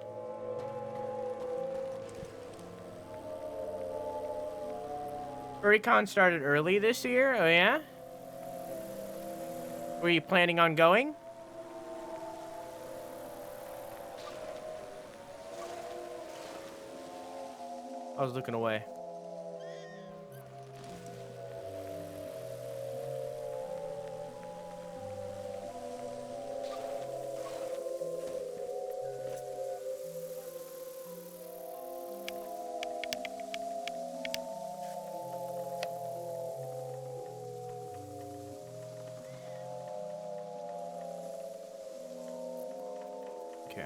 Speaker 1: FurryCon started early this year? Oh, yeah? Were you planning on going? I was looking away. Okay.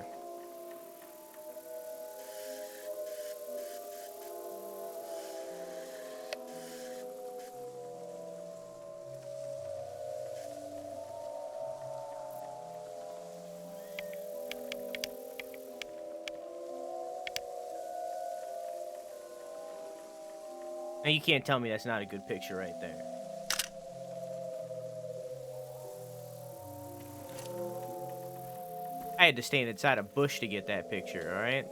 Speaker 1: Now you can't tell me that's not a good picture right there. I had to stand inside a bush to get that picture, alright?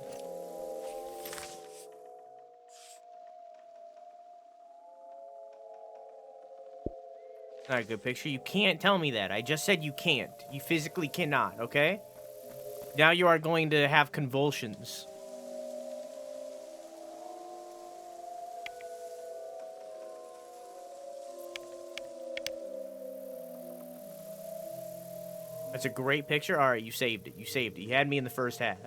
Speaker 1: Not a good picture. You can't tell me that. I just said you can't. You physically cannot, okay? Now you are going to have convulsions. That's a great picture. All right, you saved it. You saved it. You had me in the first half.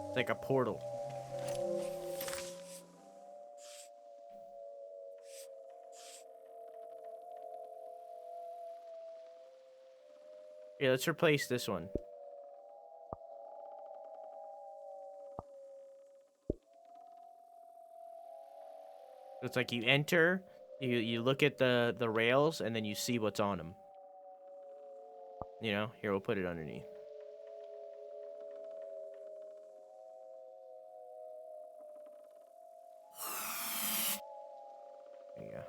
Speaker 1: It's like a portal. Yeah, let's replace this one. It's like you enter, you look at the rails, and then you see what's on them. You know, here, we'll put it underneath. There you go.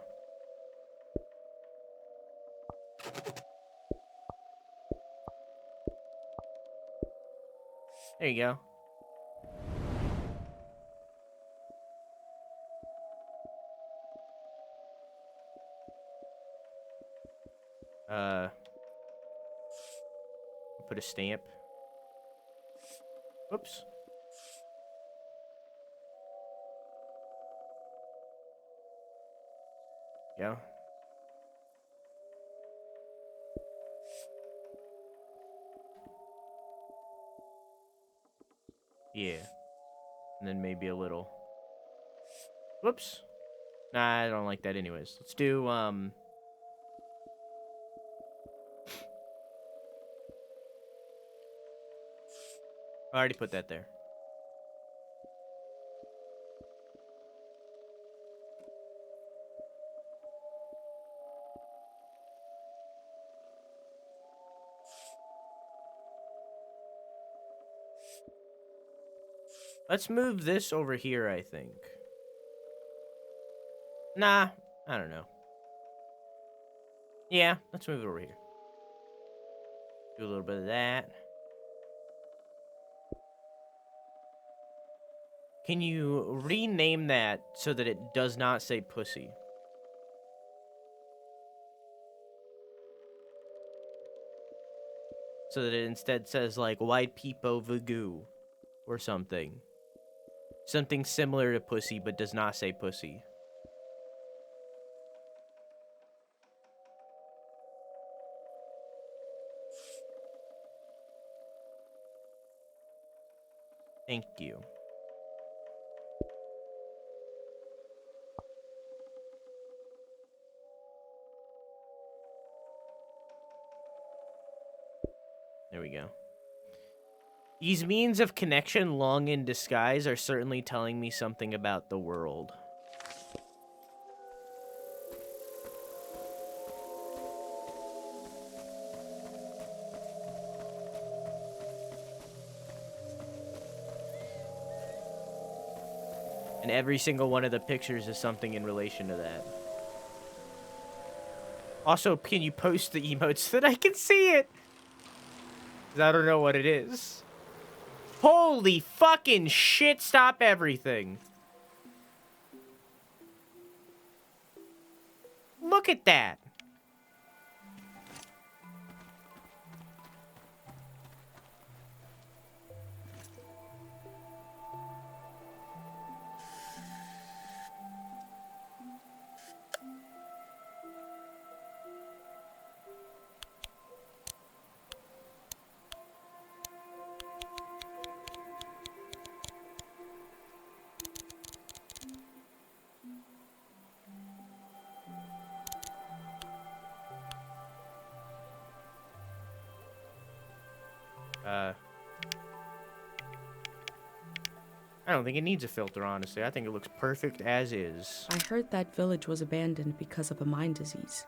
Speaker 1: There you go. Put a stamp. Whoops. Yeah. Yeah. And then maybe a little. Whoops. Nah, I don't like that anyways. Let's do, I already put that there. Let's move this over here, I think. Nah, I don't know. Yeah, let's move it over here. Do a little bit of that. Can you rename that so that it does not say pussy? So that it instead says, like, white people vagoo or something. Something similar to pussy, but does not say pussy. Thank you. There we go. These means of connection, long in disguise, are certainly telling me something about the world. And every single one of the pictures is something in relation to that. Also, can you post the emotes so that I can see it? 'Cause I don't know what it is. Holy fucking shit, stop everything. Look at that. I don't think it needs a filter, honestly. I think it looks perfect as is.
Speaker 2: I heard that village was abandoned because of a mind disease.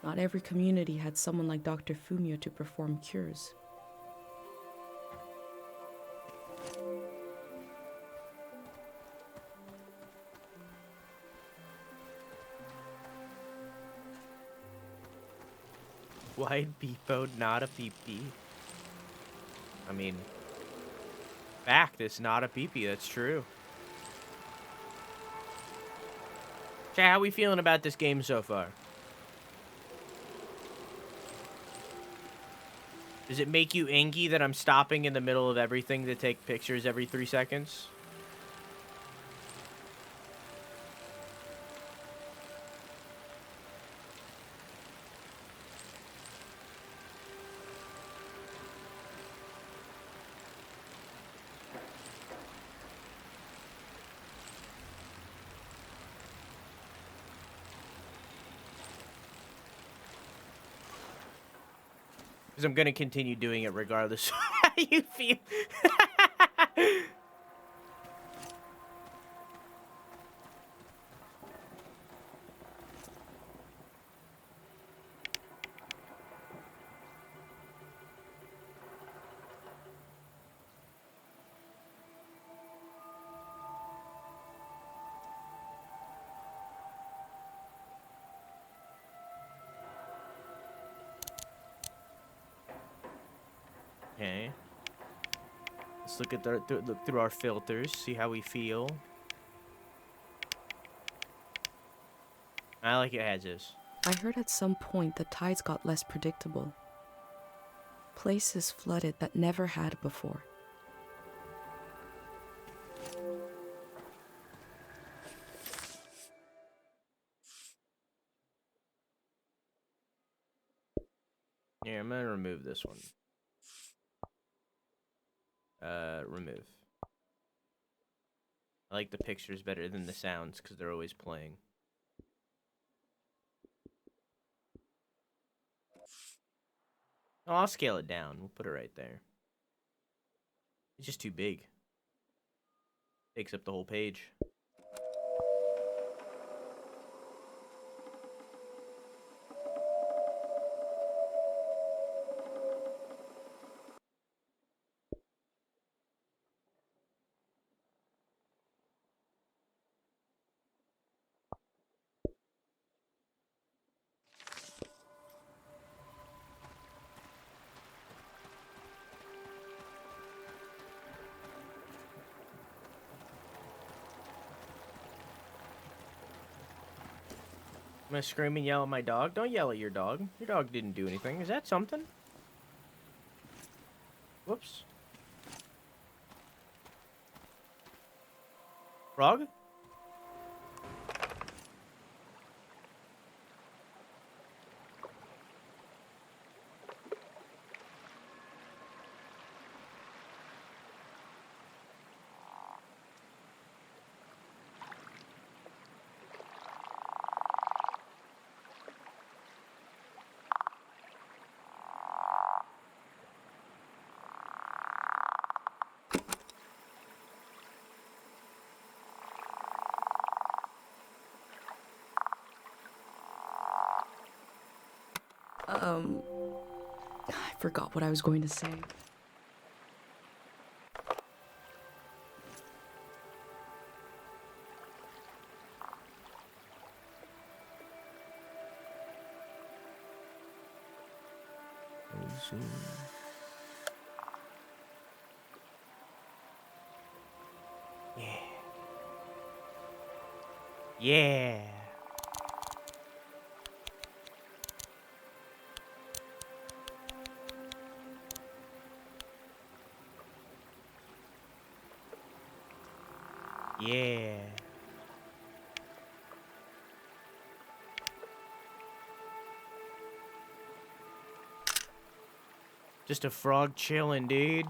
Speaker 2: Not every community had someone like Dr. Fumio to perform cures.
Speaker 1: Wide peepo, not a peepee. I mean, fact, it's not a peepee. That's true. Chat, how we feeling about this game so far? Does it make you angy that I'm stopping in the middle of everything to take pictures every 3 seconds? Because I'm going to continue doing it regardless of how you feel. Okay. Let's look at look through our filters, see how we feel. I like it as is.
Speaker 2: I heard at some point the tides got less predictable. Places flooded that never had before.
Speaker 1: Yeah, I'm gonna remove this one. Remove. I like the pictures better than the sounds because they're always playing. Oh, I'll scale it down. We'll put it right there. It's just too big. Takes up the whole page. I'm gonna scream and yell at my dog. Don't yell at your dog. Your dog didn't do anything. Is that something? Whoops. Frog?
Speaker 2: I forgot what I was going to say.
Speaker 1: Yeah. Yeah. Yeah. Just a frog chilling, dude.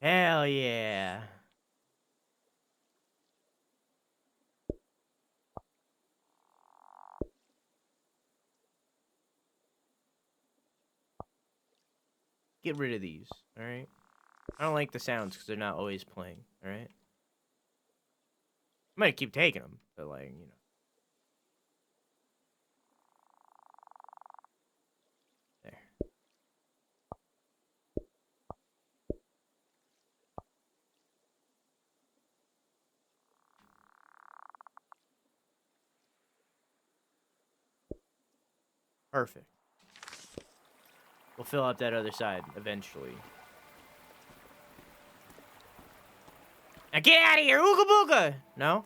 Speaker 1: Hell yeah. Get rid of these, alright? I don't like the sounds because they're not always playing, alright? I might keep taking them, but like, you know. There. Perfect. We'll fill out that other side eventually. Now get out of here, ooga booga! No?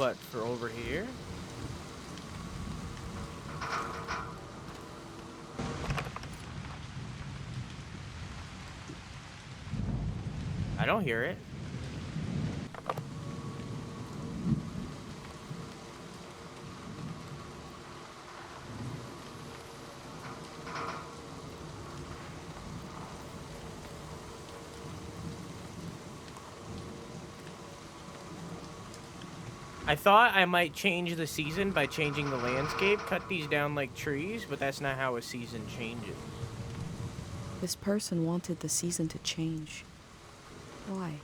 Speaker 1: What, for over here? I don't hear it. I thought I might change the season by changing the landscape, cut these down like trees, but that's not how a season changes.
Speaker 2: This person wanted the season to change. Why?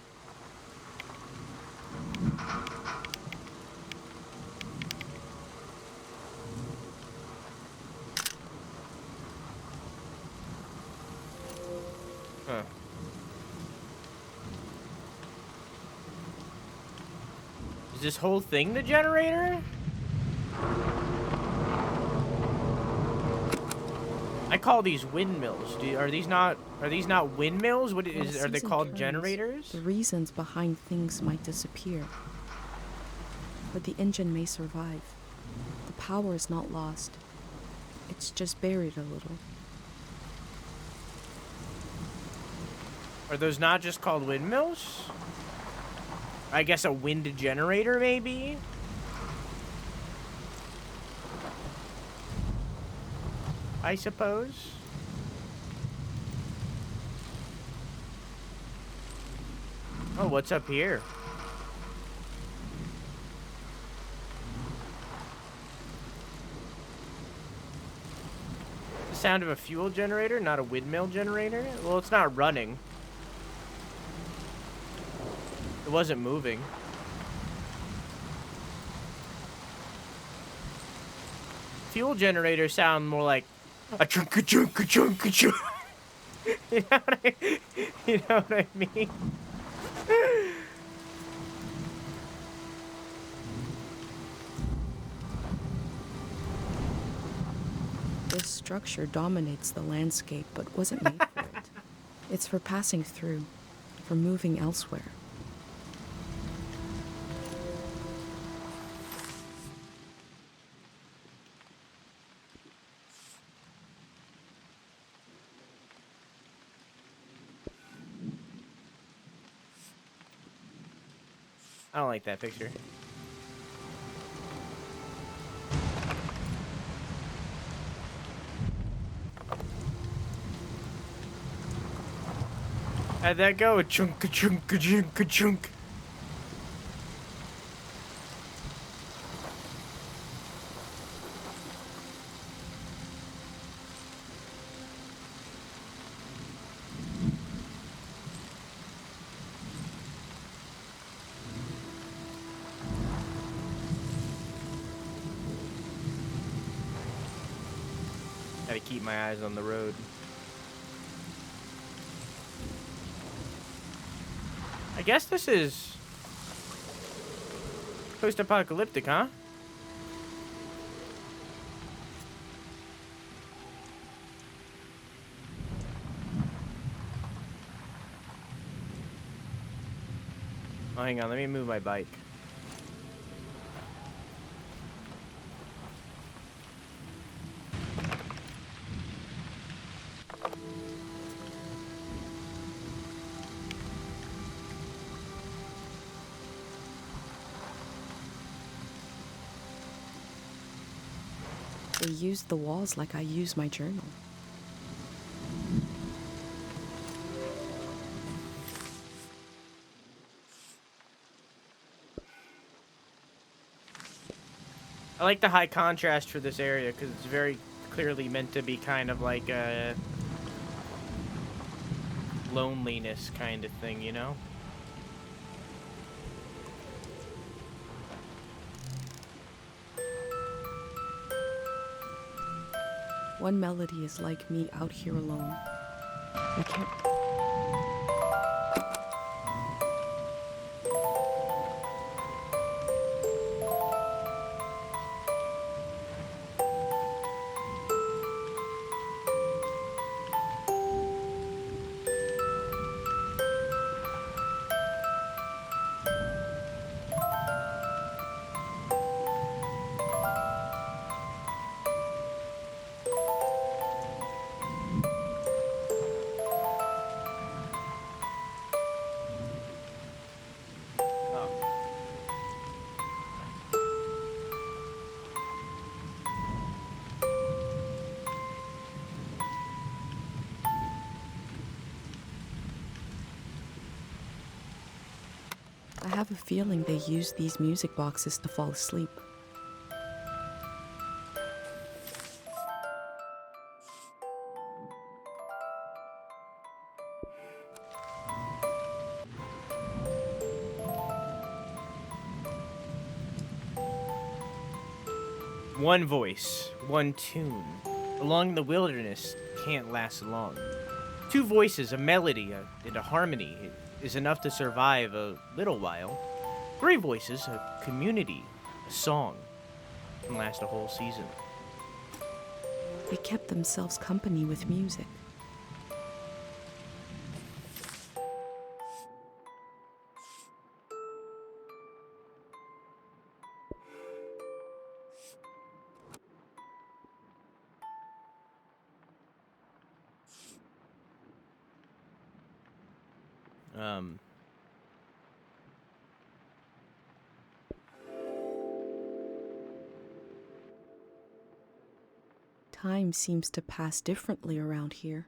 Speaker 1: Huh. Is this whole thing the generator? I call these windmills. Are these not windmills? What
Speaker 2: When a
Speaker 1: is? Are they
Speaker 2: season
Speaker 1: called
Speaker 2: turns,
Speaker 1: generators?
Speaker 2: The reasons behind things might disappear. But the engine may survive. The power is not lost. It's just buried a little.
Speaker 1: Are those not just called windmills? I guess a wind generator, maybe? I suppose. Oh, what's up here? The sound of a fuel generator, not a windmill generator? Well, it's not running. It wasn't moving. Fuel generators sound more like a chunk, a chunk, a chunk, a chunk. You know what I mean?
Speaker 2: This structure dominates the landscape but wasn't made for it. It's for passing through, for moving elsewhere.
Speaker 1: I don't like that picture. How'd that go? Chunk, a chunk, a chunk, a chunk. Gotta keep my eyes on the road. I guess this is post-apocalyptic, huh? Oh, hang on, let me move my bike.
Speaker 2: They used the walls like I use my journal.
Speaker 1: I like the high contrast for this area because it's very clearly meant to be kind of like a loneliness kind of thing, you know?
Speaker 2: One melody is like me out here alone. I can't. have a feeling they use these music boxes to fall asleep.
Speaker 1: One voice, one tune. Along the wilderness can't last long. Two voices, a melody, and a harmony is enough to survive a little while. Three voices, a community, a song, can last a whole season.
Speaker 2: They kept themselves company with music.
Speaker 1: Um,
Speaker 2: Time seems to pass differently around here.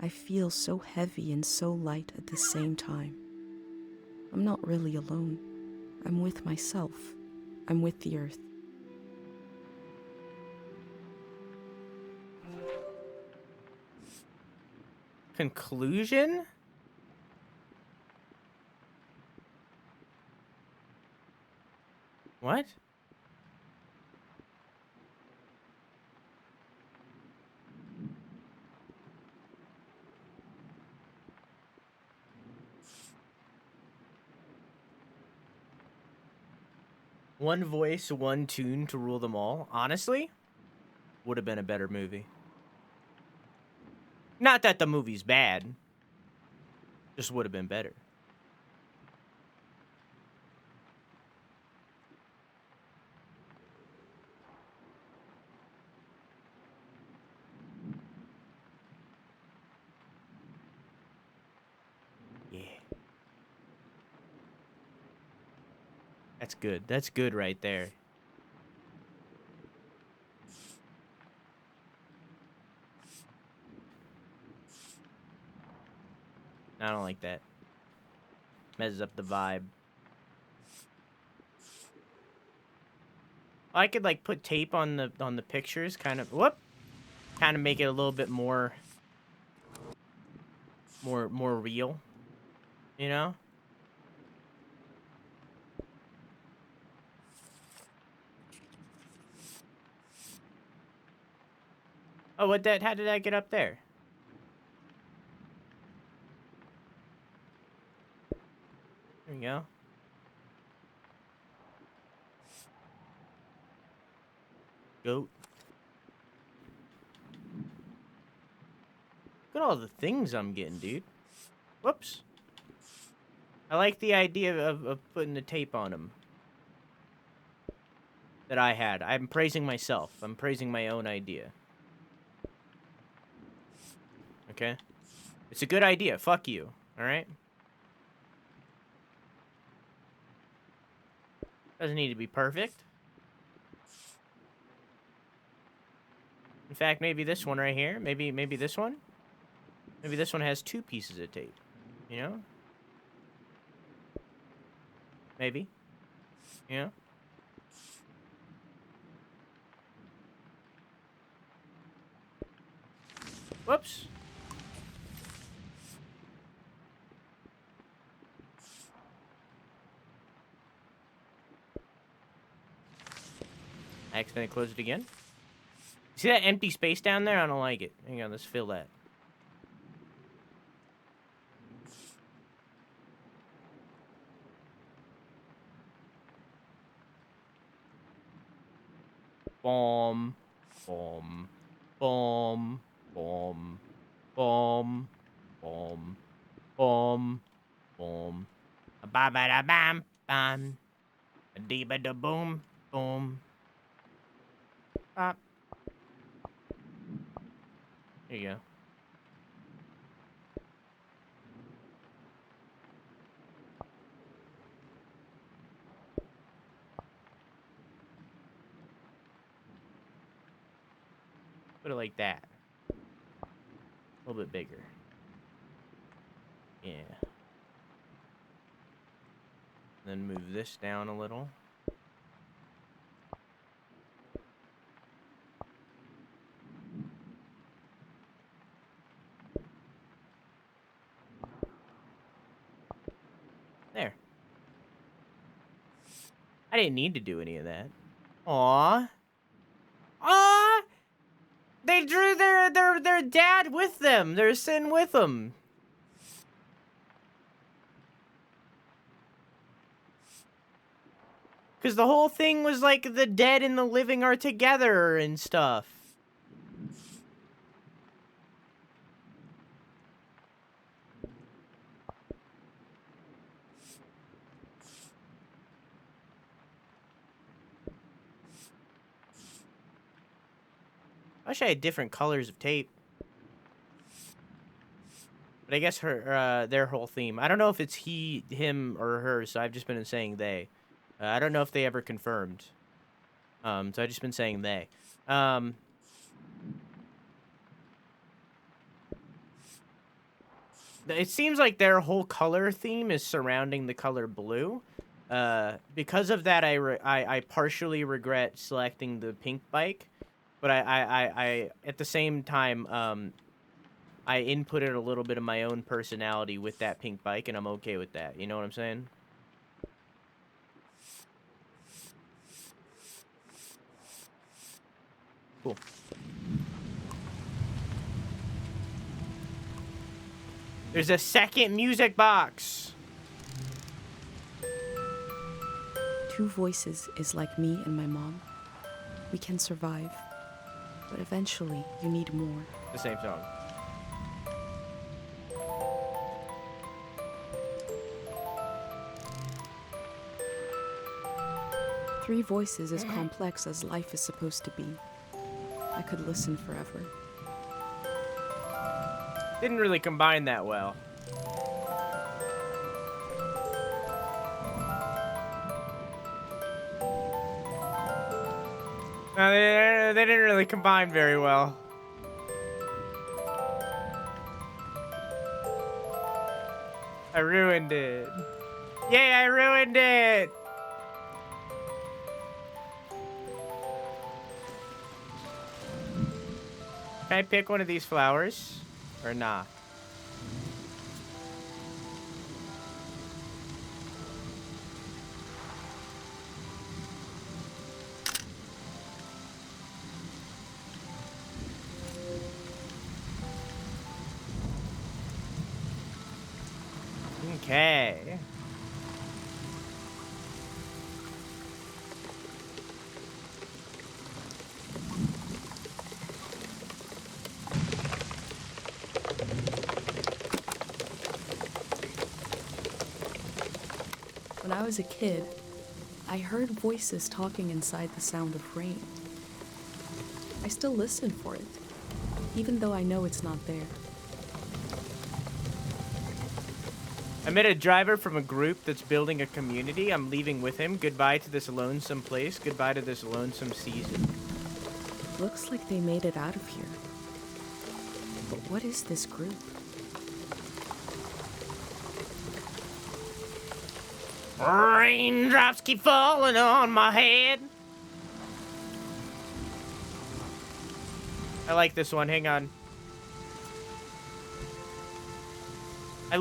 Speaker 2: I feel so heavy and so light at the same time. I'm not really alone. I'm with myself. I'm with the earth.
Speaker 1: Conclusion? What? One voice, one tune to rule them all. Honestly, would have been a better movie. Not that the movie's bad. Just would have been better. Yeah. That's good. That's good right there. I don't like that. Messes up the vibe. I could like put tape on the pictures, kind of kind of make it a little bit more real, you know? Oh, how did that get up there? There we go. Goat. Look at all the things I'm getting, dude. Whoops. I like the idea of putting the tape on them that I had. I'm praising myself. I'm praising my own idea. Okay? It's a good idea. Fuck you. Alright? Doesn't need to be perfect. In fact, maybe this one right here. Maybe this one. Maybe this one has 2 pieces of tape. You know? Maybe. You know? Whoops. I accidentally closed it again. See that empty space down there? I don't like it. Hang on, let's fill that. Boom. Boom. Boom. Boom. Boom. Boom. Boom. Boom. Ba ba da bam bam. A dee ba da boom. Boom. Bop. There you go. Put it like that. A little bit bigger. Yeah. Then move this down a little. There. I didn't need to do any of that. Aw. Aw! They drew their dad with them. Their Sunn with them. Because the whole thing was like the dead and the living are together and stuff. I wish I had different colors of tape. But I guess their whole theme. I don't know if it's he, him, or her, so I've just been saying they. I don't know if they ever confirmed. So I've just been saying they. It seems like their whole color theme is surrounding the color blue. Because of that, I partially regret selecting the pink bike. But I at the same time, I inputted a little bit of my own personality with that pink bike, and I'm okay with that. You know what I'm saying? Cool. There's a second music box.
Speaker 2: Two voices is like me and my mom. We can survive, but eventually you need more.
Speaker 1: The same song.
Speaker 2: Three voices is complex as life is supposed to be. I could listen forever.
Speaker 1: Didn't really combine that well. No, they didn't really combine very well. I ruined it. Yay, I ruined it! Can I pick one of these flowers? Or nah? Okay.
Speaker 2: When I was a kid, I heard voices talking inside the sound of rain. I still listen for it, even though I know it's not there.
Speaker 1: I met a driver from a group that's building a community. I'm leaving with him. Goodbye to this lonesome place. Goodbye to this lonesome season.
Speaker 2: Looks like they made it out of here. But what is this group?
Speaker 1: Raindrops keep falling on my head. I like this one. Hang on. I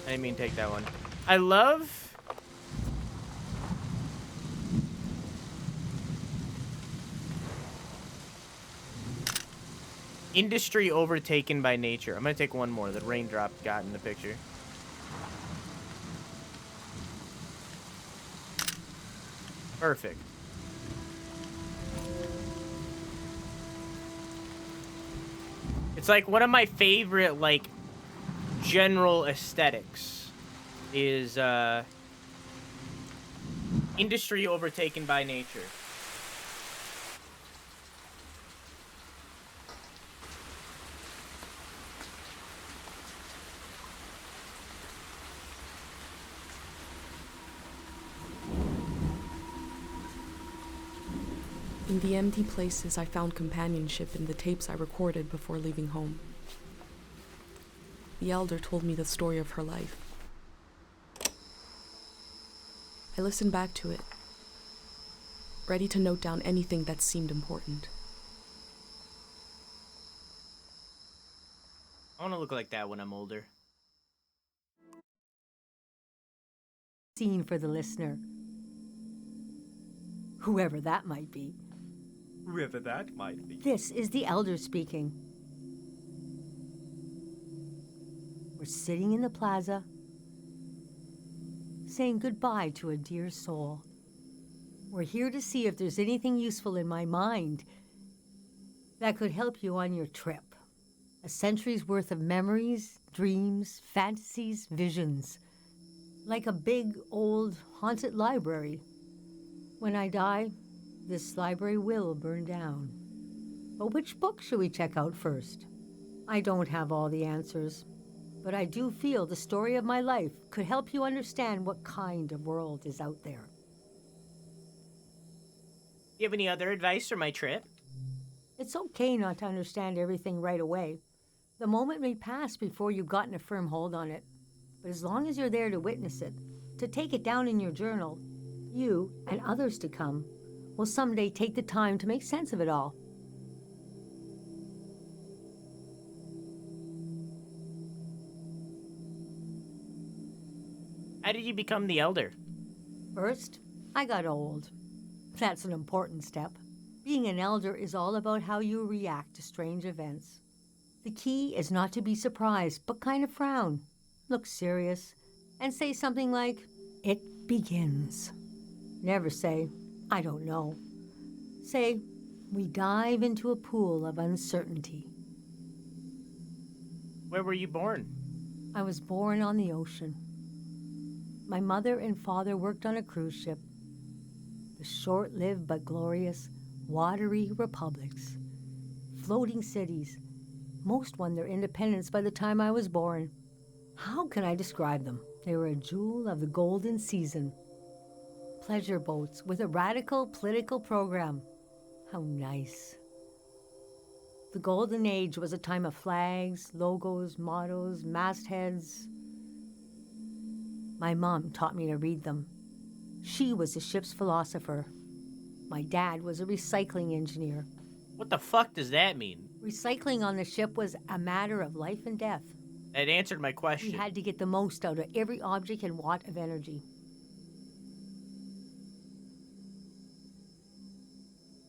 Speaker 1: didn't mean to take that one. I love... industry overtaken by nature. I'm gonna take one more. The raindrop got in the picture. Perfect. It's like one of my favorite, like, general aesthetics is industry overtaken by nature.
Speaker 2: In the empty places, I found companionship in the tapes I recorded before leaving home. The elder told me the story of her life. I listened back to it, ready to note down anything that seemed important.
Speaker 1: I want to look like that when I'm older.
Speaker 7: Scene for the listener. Whoever that might be.
Speaker 1: Whoever that might be.
Speaker 7: This is the elder speaking. We're sitting in the plaza, saying goodbye to a dear soul. We're here to see if there's anything useful in my mind that could help you on your trip. A century's worth of memories, dreams, fantasies, visions. Like a big, old, haunted library. When I die, this library will burn down. But which book should we check out first? I don't have all the answers, but I do feel the story of my life could help you understand what kind of world is out there.
Speaker 1: Do you have any other advice for my trip?
Speaker 7: It's okay not to understand everything right away. The moment may pass before you've gotten a firm hold on it. But as long as you're there to witness it, to take it down in your journal, you and others to come will someday take the time to make sense of it all.
Speaker 1: How did you become the elder?
Speaker 7: First, I got old. That's an important step. Being an elder is all about how you react to strange events. The key is not to be surprised, but kind of frown, look serious, and say something like, "It begins." Never say, "I don't know." Say, "We dive into a pool of uncertainty."
Speaker 1: Where were you born?
Speaker 7: I was born on the ocean. My mother and father worked on a cruise ship. The short-lived but glorious watery republics. Floating cities. Most won their independence by the time I was born. How can I describe them? They were a jewel of the golden season. Pleasure boats with a radical political program. How nice. The golden age was a time of flags, logos, mottos, mastheads. My mom taught me to read them. She was the ship's philosopher. My dad was a recycling engineer.
Speaker 1: What the fuck does that mean?
Speaker 7: Recycling on the ship was a matter of life and death.
Speaker 1: That answered my
Speaker 7: We
Speaker 1: question.
Speaker 7: had to get the most out of every object and watt of energy.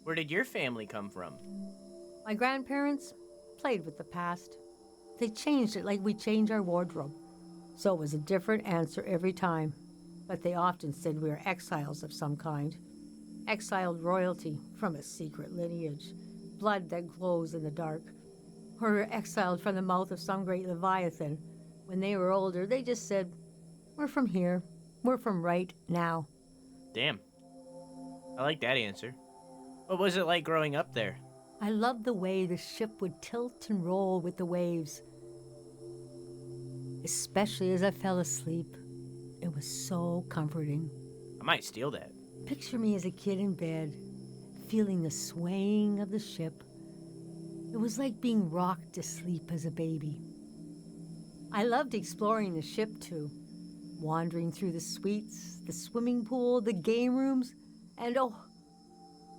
Speaker 1: Where did your family come from?
Speaker 7: My grandparents played with the past. They changed it like we change our wardrobe. So it was a different answer every time. But they often said we were exiles of some kind. Exiled royalty from a secret lineage. Blood that glows in the dark. Or we were exiled from the mouth of some great leviathan. When they were older, they just said, "We're from here. We're from right now."
Speaker 1: Damn. I like that answer. What was it like growing up there?
Speaker 7: I loved the way the ship would tilt and roll with the waves. Especially as I fell asleep. It was so comforting.
Speaker 1: I might steal that.
Speaker 7: Picture me as a kid in bed, feeling the swaying of the ship. It was like being rocked to sleep as a baby. I loved exploring the ship too, wandering through the suites, the swimming pool, the game rooms, and oh,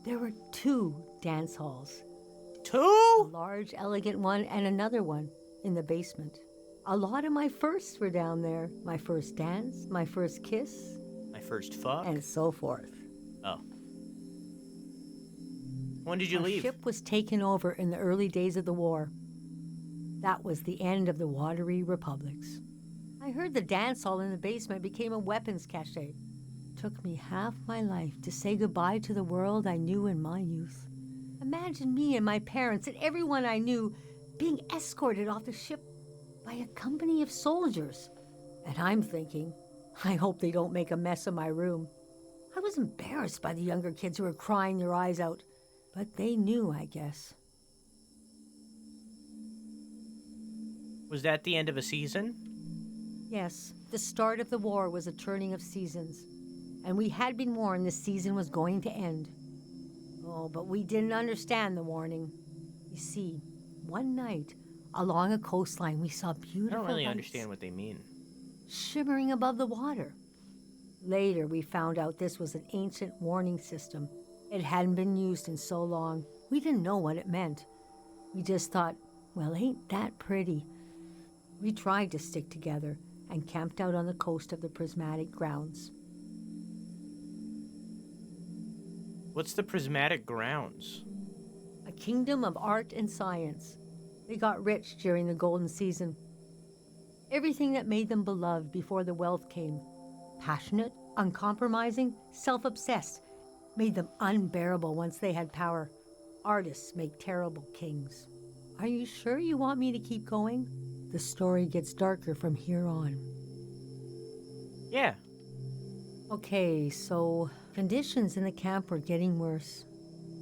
Speaker 7: there were 2 dance halls.
Speaker 1: 2?
Speaker 7: A large, elegant one and another one in the basement. A lot of my firsts were down there. My first dance, my first kiss,
Speaker 1: My first fuck?
Speaker 7: and so forth.
Speaker 1: Oh. When did you
Speaker 7: Our
Speaker 1: leave?
Speaker 7: ship was taken over in the early days of the war. That was the end of the watery republics. I heard the dance hall in the basement became a weapons cache. Took me half my life to say goodbye to the world I knew in my youth. Imagine me and my parents and everyone I knew being escorted off the ship by a company of soldiers. And I'm thinking, I hope they don't make a mess of my room. I was embarrassed by the younger kids who were crying their eyes out, but they knew, I guess.
Speaker 1: Was that the end of a season?
Speaker 7: Yes, the start of the war was a turning of seasons, and we had been warned the season was going to end. Oh, but we didn't understand the warning. You see, one night, along a coastline, we saw
Speaker 1: I
Speaker 7: beautiful
Speaker 1: don't really
Speaker 7: lights
Speaker 1: understand what they mean.
Speaker 7: shimmering above the water. Later, we found out this was an ancient warning system. It hadn't been used in so long. We didn't know what it meant. We just thought, well, ain't that pretty? We tried to stick together and camped out on the coast of the prismatic grounds.
Speaker 1: What's the prismatic grounds?
Speaker 7: A kingdom of art and science. They got rich during the golden season. Everything that made them beloved before the wealth came. Passionate, uncompromising, self-obsessed. Made them unbearable once they had power. Artists make terrible kings. Are you sure you want me to keep going? The story gets darker from here on.
Speaker 1: Yeah.
Speaker 7: Okay, so conditions in the camp were getting worse.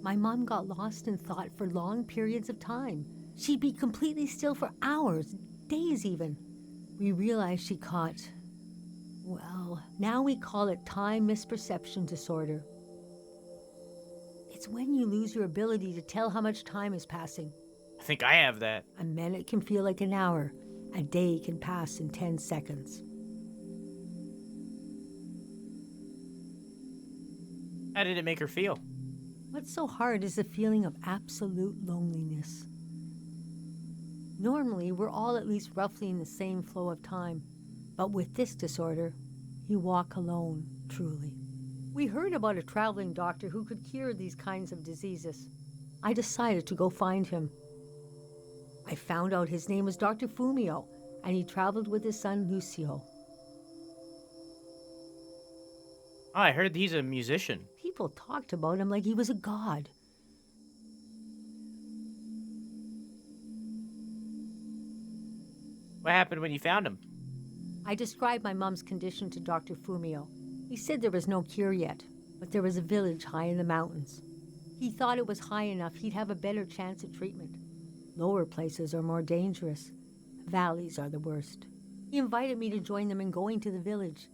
Speaker 7: My mom got lost in thought for long periods of time. She'd be completely still for hours, days even. We realized she caught, well, now we call it time misperception disorder. It's when you lose your ability to tell how much time is passing.
Speaker 1: I think I have that.
Speaker 7: A minute can feel like an hour. A day can pass in 10 seconds.
Speaker 1: How did it make her feel?
Speaker 7: What's so hard is the feeling of absolute loneliness. Normally, we're all at least roughly in the same flow of time. But with this disorder, you walk alone, truly. We heard about a traveling doctor who could cure these kinds of diseases. I decided to go find him. I found out his name was Dr. Fumio, and he traveled with his son Lucio.
Speaker 1: Oh, I heard he's a musician.
Speaker 7: People talked about him like he was a god.
Speaker 1: What happened when you found him?
Speaker 7: I described my mom's condition to Dr. Fumio. He said there was no cure yet, but there was a village high in the mountains. He thought it was high enough he'd have a better chance at treatment. Lower places are more dangerous. Valleys are the worst. He invited me to join them in going to the village.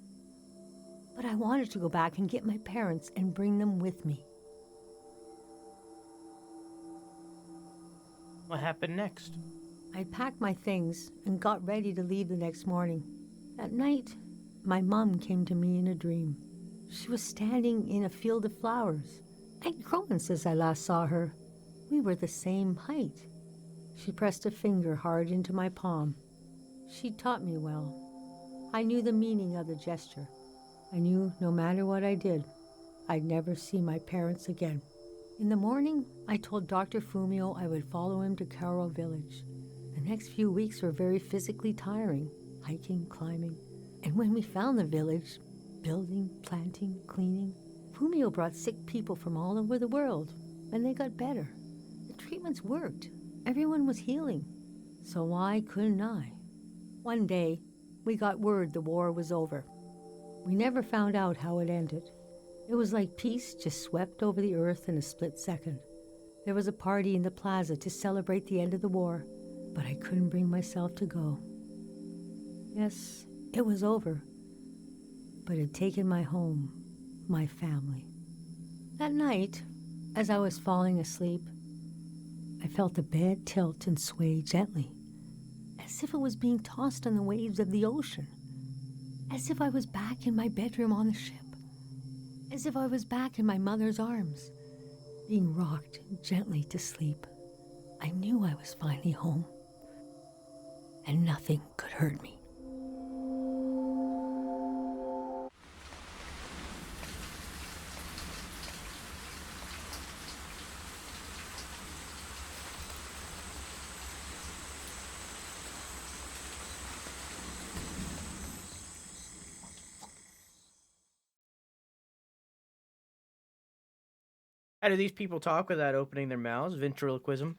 Speaker 7: But I wanted to go back and get my parents and bring them with me.
Speaker 1: What happened next?
Speaker 7: I packed my things and got ready to leave the next morning. At night, my mom came to me in a dream. She was standing in a field of flowers. I'd grown since I last saw her. We were the same height. She pressed a finger hard into my palm. She taught me well. I knew the meaning of the gesture. I knew no matter what I did, I'd never see my parents again. In the morning, I told Dr. Fumio I would follow him to Karo village. The next few weeks were very physically tiring, hiking, climbing. And when we found the village, building, planting, cleaning, Fumio brought sick people from all over the world, and they got better. The treatments worked. Everyone was healing. So why couldn't I? One day, we got word the war was over. We never found out how it ended. It was like peace just swept over the earth in a split second. There was a party in the plaza to celebrate the end of the war, but I couldn't bring myself to go. Yes, it was over, but it had taken my home, my family. That night, as I was falling asleep, I felt the bed tilt and sway gently, as if it was being tossed on the waves of the ocean, as if I was back in my bedroom on the ship, as if I was back in my mother's arms, being rocked gently to sleep. I knew I was finally home, and nothing could hurt me.
Speaker 1: How do these people talk without opening their mouths? Ventriloquism.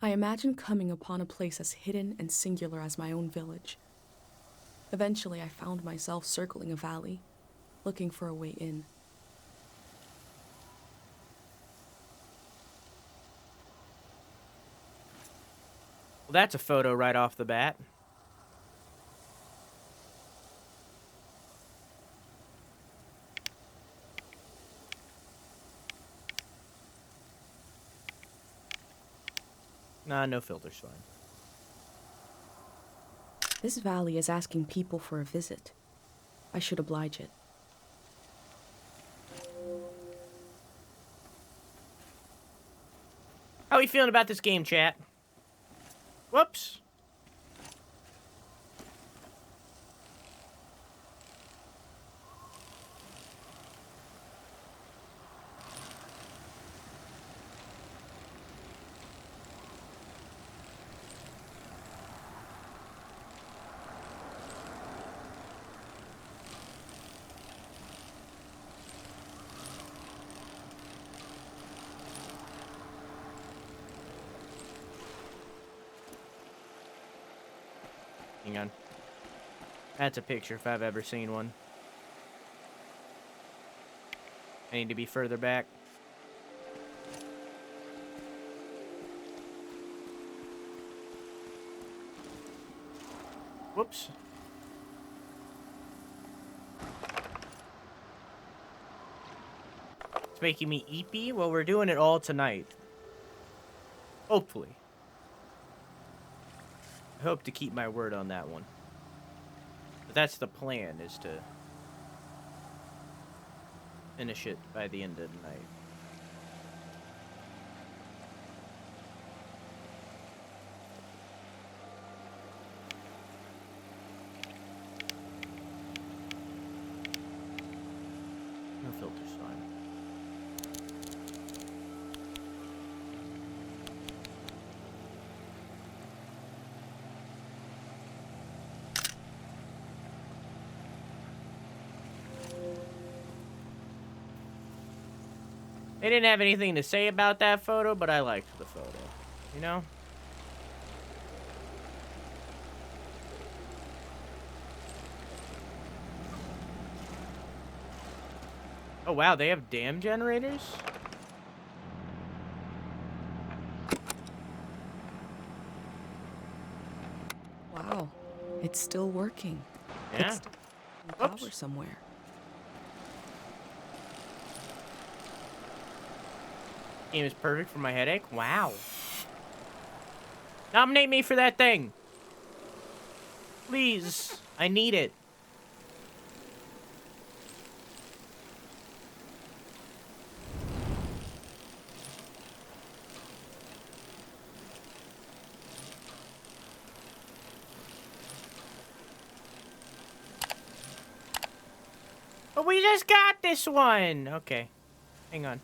Speaker 2: I imagined coming upon a place as hidden and singular as my own village. Eventually, I found myself circling a valley, looking for a way in.
Speaker 1: Well, that's a photo right off the bat. Nah, no filter's fine.
Speaker 2: This valley is asking people for a visit. I should oblige it.
Speaker 1: How are you feeling about this game, chat? Whoops. Hang on. That's a picture if I've ever seen one. I need to be further back. Whoops. It's making me eepy. Well, we're doing it all tonight. Hopefully. I hope to keep my word on that one. But that's the plan, is to finish it by the end of the night. No filters, fine. They didn't have anything to say about that photo, but I liked the photo. You know? Oh, wow, they have dam generators?
Speaker 2: Wow, it's still working.
Speaker 1: Yeah.
Speaker 2: It's still in power
Speaker 1: Whoops.
Speaker 2: somewhere.
Speaker 1: Game is perfect for my headache. Wow. Nominate me for that thing. Please. I need it. But we just got this one. Okay. Hang on.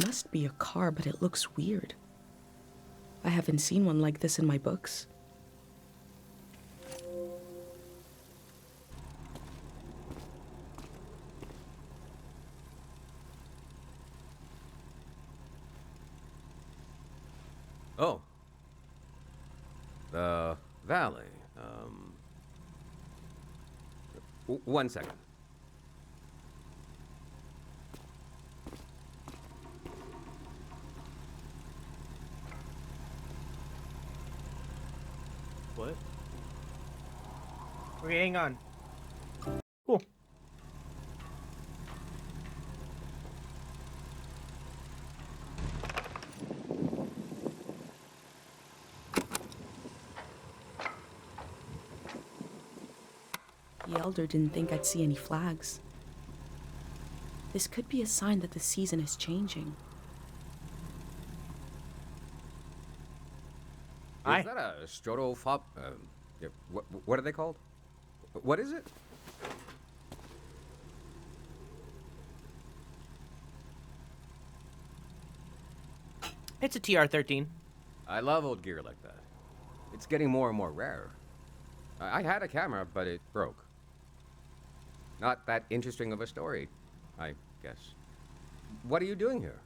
Speaker 2: Must be a car, but it looks weird. I haven't seen one like this in my books.
Speaker 8: Oh. The valley. One second.
Speaker 1: What? Okay, hang on. Cool.
Speaker 2: The elder didn't think I'd see any flags. This could be a sign that the season is changing.
Speaker 1: Hi.
Speaker 8: Is that a strotophob? What are they called? What is it?
Speaker 1: It's a TR-13.
Speaker 8: I love old gear like that. It's getting more and more rare. I had a camera, but it broke. Not that interesting of a story, I guess. What are you doing here?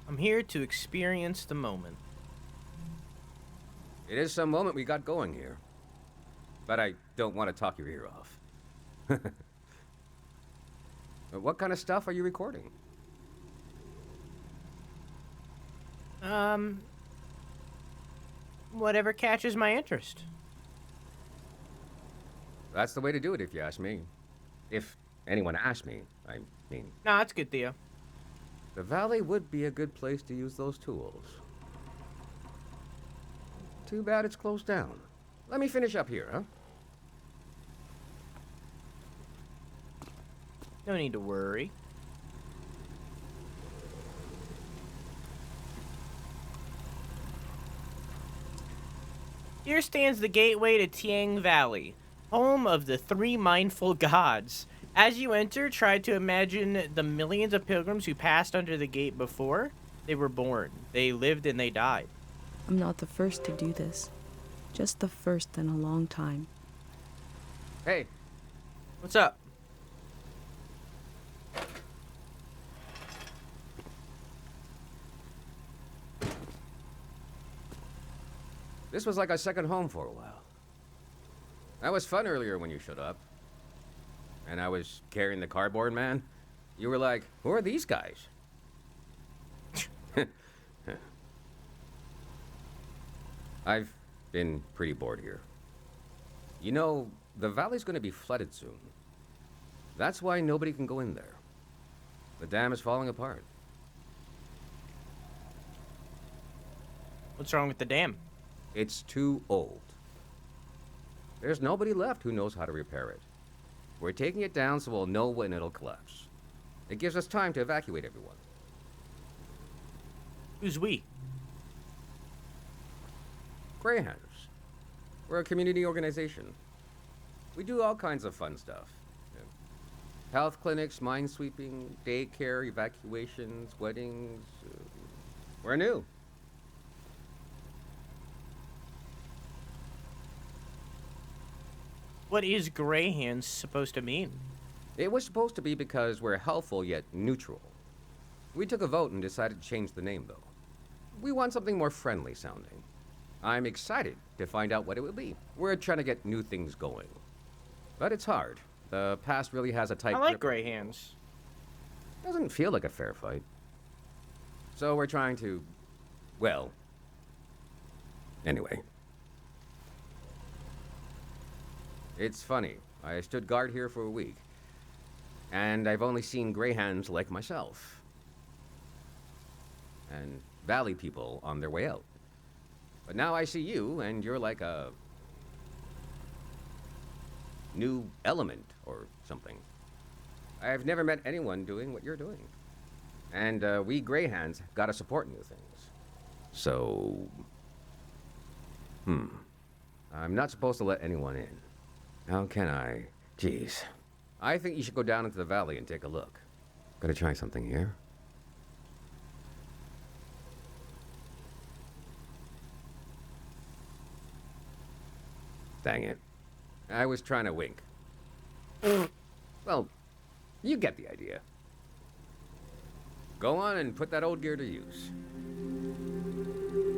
Speaker 1: I'm here to experience the moment.
Speaker 8: It is some moment we got going here. But I don't want to talk your ear off. What kind of stuff are you recording?
Speaker 1: Whatever catches my interest.
Speaker 8: That's the way to do it, if you ask me. If anyone asked me, I mean,
Speaker 1: Nah, that's good, Theo.
Speaker 8: the valley would be a good place to use those tools. Too bad it's closed down. Let me finish up here, huh?
Speaker 1: No need to worry. Here stands the gateway to Tiang Valley, home of the three mindful gods. As you enter, try to imagine the millions of pilgrims who passed under the gate before they were born. They lived and they died.
Speaker 2: I'm not the first to do this, just the first in a long time.
Speaker 8: Hey,
Speaker 1: What's up?
Speaker 8: this was like a second home for a while. That was fun earlier when you showed up. And I was carrying the cardboard man. You were like, who are these guys? I've been pretty bored here. You know, the valley's gonna be flooded soon. That's why nobody can go in there. The dam is falling apart.
Speaker 1: What's wrong with the dam?
Speaker 8: It's too old. There's nobody left who knows how to repair it. We're taking it down so we'll know when it'll collapse. It gives us time to evacuate everyone.
Speaker 1: Who's we?
Speaker 8: Greyhounders. We're a community organization. We do all kinds of fun stuff. Health clinics, mine sweeping, daycare, evacuations, weddings. We're new.
Speaker 1: What is Gray Hands supposed to mean?
Speaker 8: It was supposed to be because we're helpful yet neutral. We took a vote and decided to change the name, though. We want something more friendly sounding. I'm excited to find out what it will be. We're trying to get new things going. But it's hard. The past really has a tight
Speaker 1: I like
Speaker 8: grip.
Speaker 1: Gray Hands.
Speaker 8: Doesn't feel like a fair fight. So we're trying to... well... anyway. It's funny. I stood guard here for a week. And I've only seen greyhounds like myself. And valley people on their way out. But now I see you, and you're like a... new element or something. I've never met anyone doing what you're doing. And we greyhounds gotta support new things. So... I'm not supposed to let anyone in. How can I? Jeez. I think you should go down into the valley and take a look. Gonna try something here. Dang it. I was trying to wink. Well, you get the idea. Go on and put that old gear to use.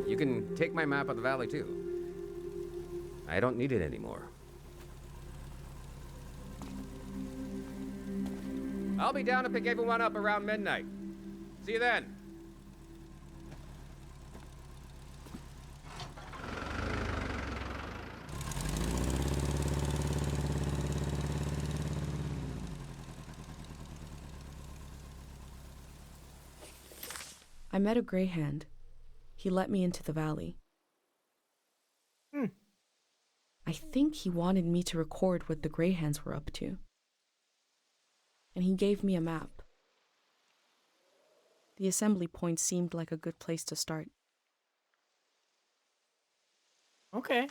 Speaker 8: You can take my map of the valley, too. I don't need it anymore. I'll be down to pick everyone up around midnight. See you then.
Speaker 2: I met a greyhound. He let me into the valley. I think he wanted me to record what the greyhounds were up to. And he gave me a map. The assembly point seemed like a good place to start.
Speaker 1: Okay.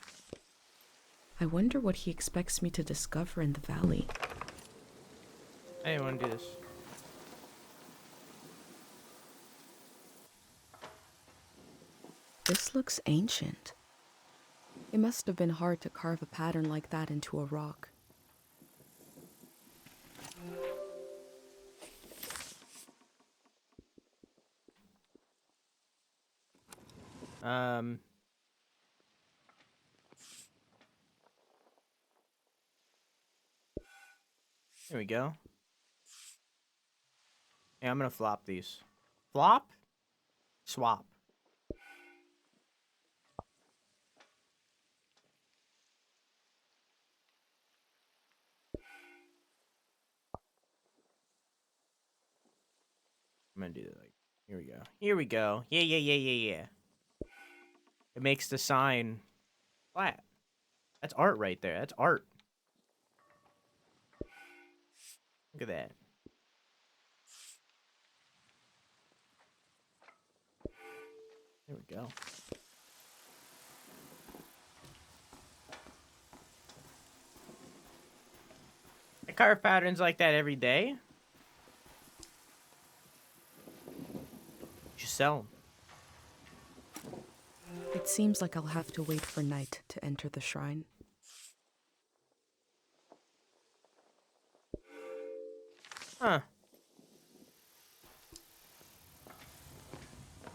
Speaker 2: I wonder what he expects me to discover in the valley.
Speaker 1: Hey, I want to do this.
Speaker 2: This looks ancient. It must have been hard to carve a pattern like that into a rock.
Speaker 1: Here we go. Yeah, I'm gonna flop these. Flop? Swap. I'm gonna do that. Like, here we go. Here we go. Yeah, yeah, yeah, yeah, yeah. It makes the sign flat. That's art right there. That's art. Look at that. There we go. I carve patterns like that every day. Just sell them.
Speaker 2: It seems like I'll have to wait for night to enter the shrine.
Speaker 1: Huh.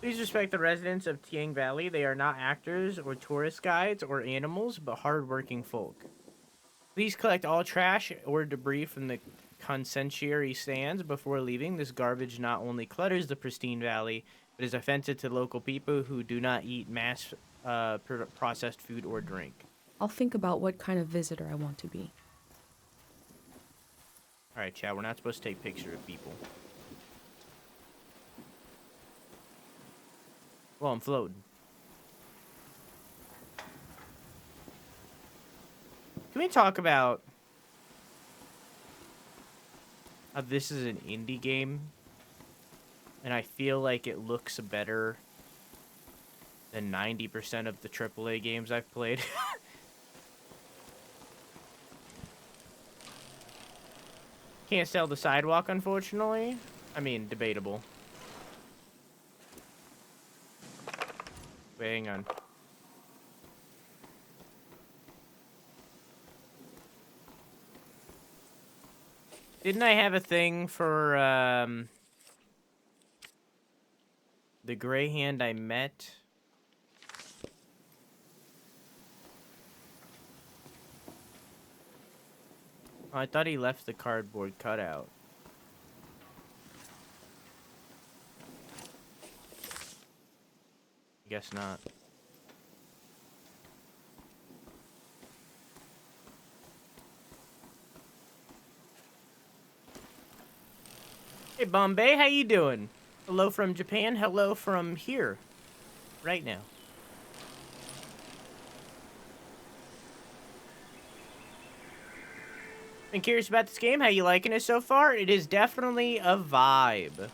Speaker 1: Please respect the residents of Tiang Valley. They are not actors or tourist guides or animals, but hardworking folk. Please collect all trash or debris from the concessionary stands before leaving. This garbage not only clutters the pristine valley, but is offensive to local people who do not eat mass processed food or drink.
Speaker 2: I'll think about what kind of visitor I want to be.
Speaker 1: All right, Chad, we're not supposed to take pictures of people. Well, I'm floating. Can we talk about how this is an indie game? And I feel like it looks better than 90% of the AAA games I've played. Can't sell the sidewalk, unfortunately. I mean, debatable. Wait, hang on. Didn't I have a thing for, the gray hand I met? Oh, I thought he left the cardboard cutout. Guess not. Hey, Bombay, how you doing? Hello from Japan, hello from here. Right now. Been curious about this game. How you liking it so far? It is definitely a vibe.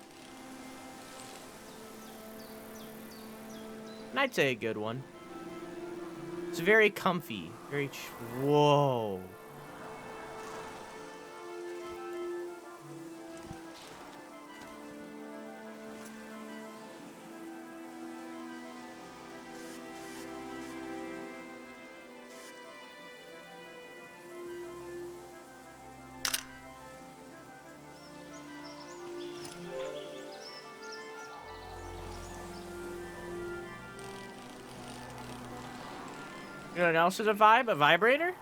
Speaker 1: And I'd say a good one. It's very comfy. Very whoa. You know what else is a vibe? A vibrator?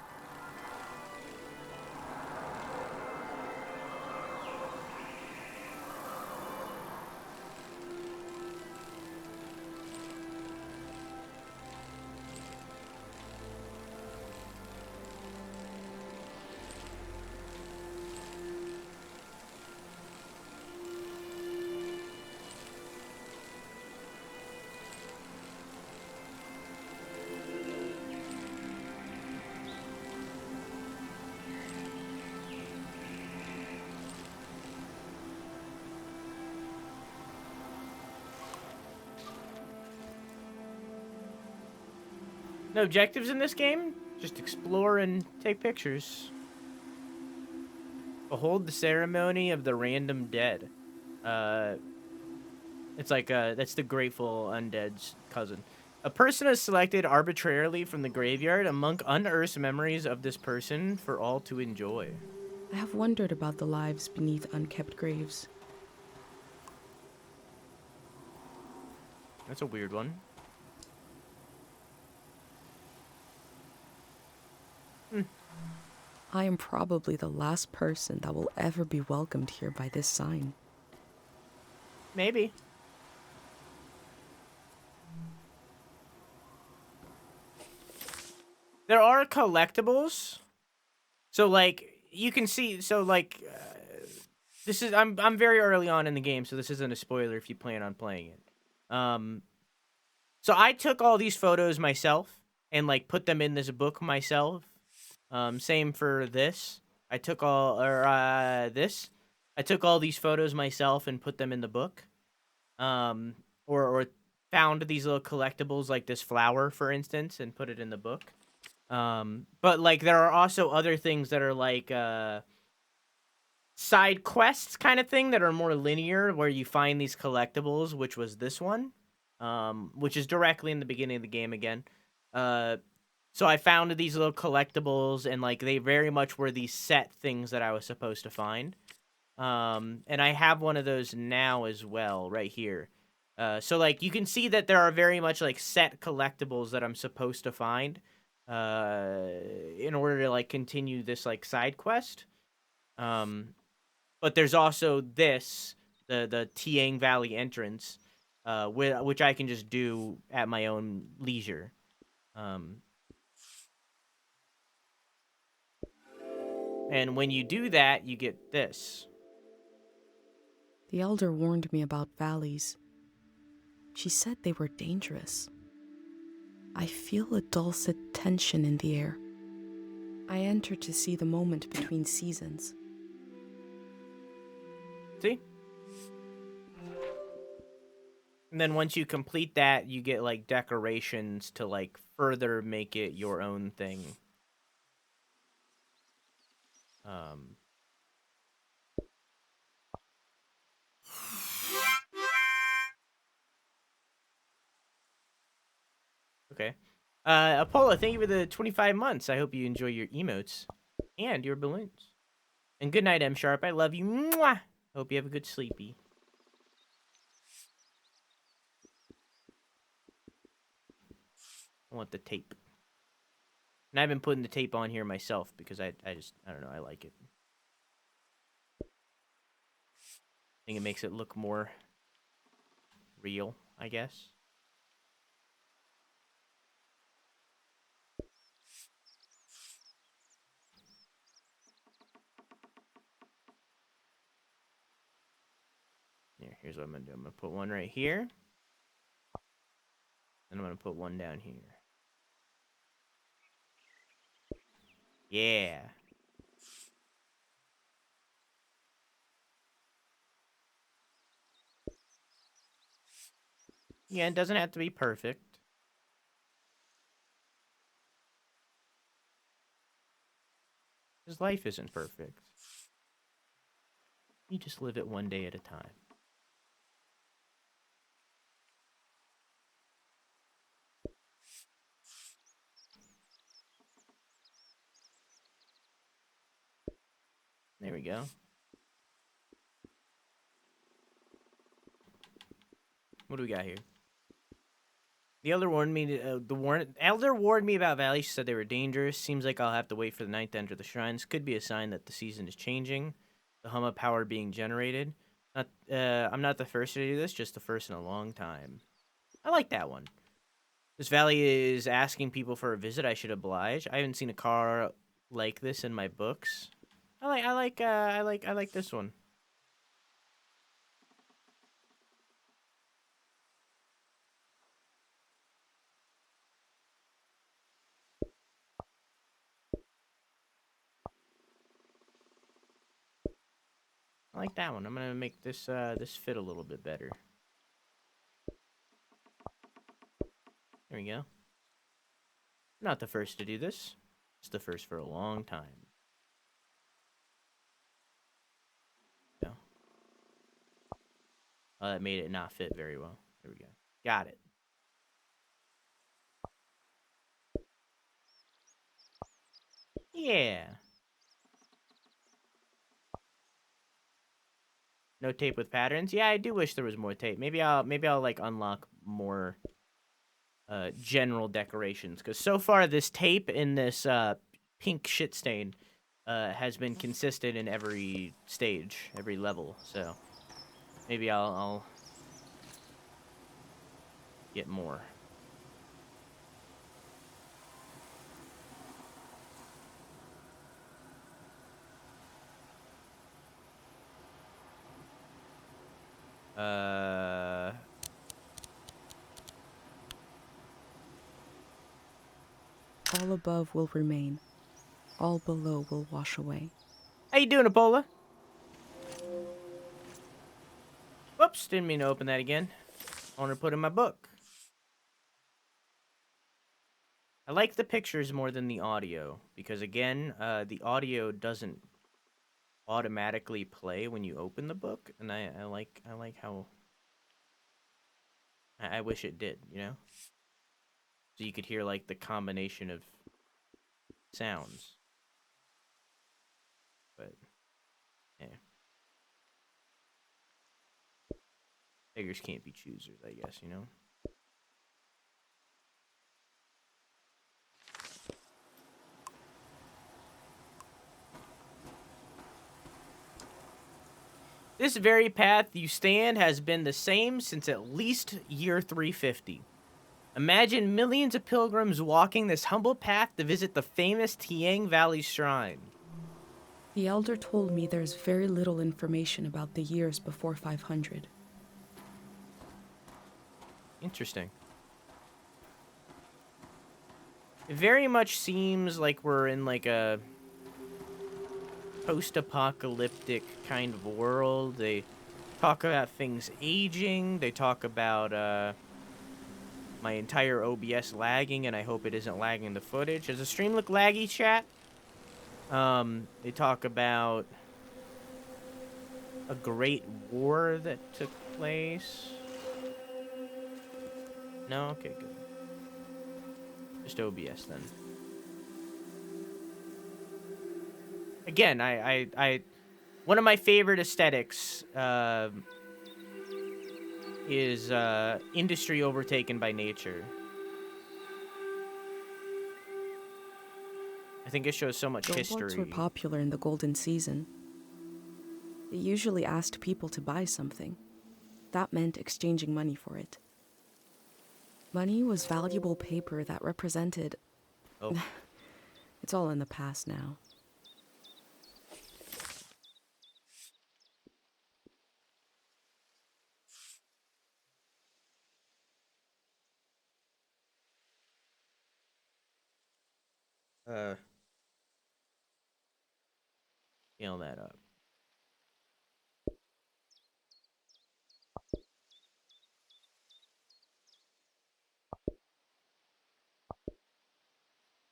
Speaker 1: No objectives in this game? Just explore and take pictures. Behold the ceremony of the random dead. It's like, that's the Grateful Undead's cousin. A person is selected arbitrarily from the graveyard. A monk unearths memories of this person for all to enjoy.
Speaker 2: I have wondered about the lives beneath unkept graves.
Speaker 1: That's a weird one.
Speaker 2: I am probably the last person that will ever be welcomed here by this sign.
Speaker 1: Maybe. There are collectibles. So, like, you can see, so, like, this is I'm very early on in the game, so this isn't a spoiler if you plan on playing it. So I took all these photos myself and like put them in this book myself. Same for this. I took all this. I took all these photos myself and put them in the book. Or found these little collectibles like this flower, for instance, and put it in the book. But like there are also other things that are like side quests kind of thing that are more linear, where you find these collectibles, which was this one, which is directly in the beginning of the game again. So I found these little collectibles, and like they very much were these set things that I was supposed to find. And I have one of those now as well, right here. So like you can see that there are very much like set collectibles that I'm supposed to find, in order to like continue this like side quest. But there's also this, the Tiang Valley entrance, which I can just do at my own leisure. And when you do that, you get this.
Speaker 2: The elder warned me about valleys. She said they were dangerous. I feel a dulcet tension in the air. I enter to see the moment between seasons.
Speaker 1: See? And then once you complete that, you get like decorations to like further make it your own thing. Okay. Apollo, thank you for the 25 months. I hope you enjoy your emotes and your balloons. And good night, M Sharp. I love you. Mwah! Hope you have a good sleepy. I want the tape. And I've been putting the tape on here myself because I don't know, I like it. I think it makes it look more real, I guess. Here's what I'm gonna do. I'm gonna put one right here. And I'm gonna put one down here. Yeah. Yeah, it doesn't have to be perfect. Because life isn't perfect. You just live it one day at a time. There we go. What do we got here? The elder warned me. Elder warned me about valleys. She said they were dangerous. Seems like I'll have to wait for the night to enter the shrines. Could be a sign that the season is changing. The hum of power being generated. I'm not the first to do this. Just the first in a long time. I like that one. This valley is asking people for a visit. I should oblige. I haven't seen a car like this in my books. I like this one. I like that one. I'm gonna make this this fit a little bit better. There we go. Not the first to do this. It's the first for a long time. Yeah. Oh, that made it not fit very well. There we go. Got it. Yeah. No tape with patterns. Yeah, I do wish there was more tape. Maybe I'll like unlock more general decorations, because so far this tape in this pink shit stain has been consistent in every stage, every level. So maybe I'll get more.
Speaker 2: All above will remain. All below will wash away.
Speaker 1: How you doing, Apola? Whoops, didn't mean to open that again. I want to put in my book. I like the pictures more than the audio because, again, the audio doesn't automatically play when you open the book, and I like how I wish it did, you know, so you could hear like the combination of sounds. But yeah, beggars can't be choosers, I guess, you know. This very path you stand has been the same since at least year 350. Imagine millions of pilgrims walking this humble path to visit the famous Tiang Valley Shrine.
Speaker 2: The elder told me there's very little information about the years before 500.
Speaker 1: Interesting. It very much seems like we're in like a post-apocalyptic kind of world. They talk about things aging. They talk about my entire OBS lagging, and I hope it isn't lagging the footage. Does the stream look laggy, chat? They talk about a great war that took place. No? Okay, good. Just OBS then. Again, I one of my favorite aesthetics is industry overtaken by nature. I think it shows so much
Speaker 2: Billboards
Speaker 1: history.
Speaker 2: were popular in the golden season. They usually asked people to buy something. That meant exchanging money for it. Money was valuable paper that represented...
Speaker 1: Oh.
Speaker 2: It's all in the past now.
Speaker 1: Scale that up.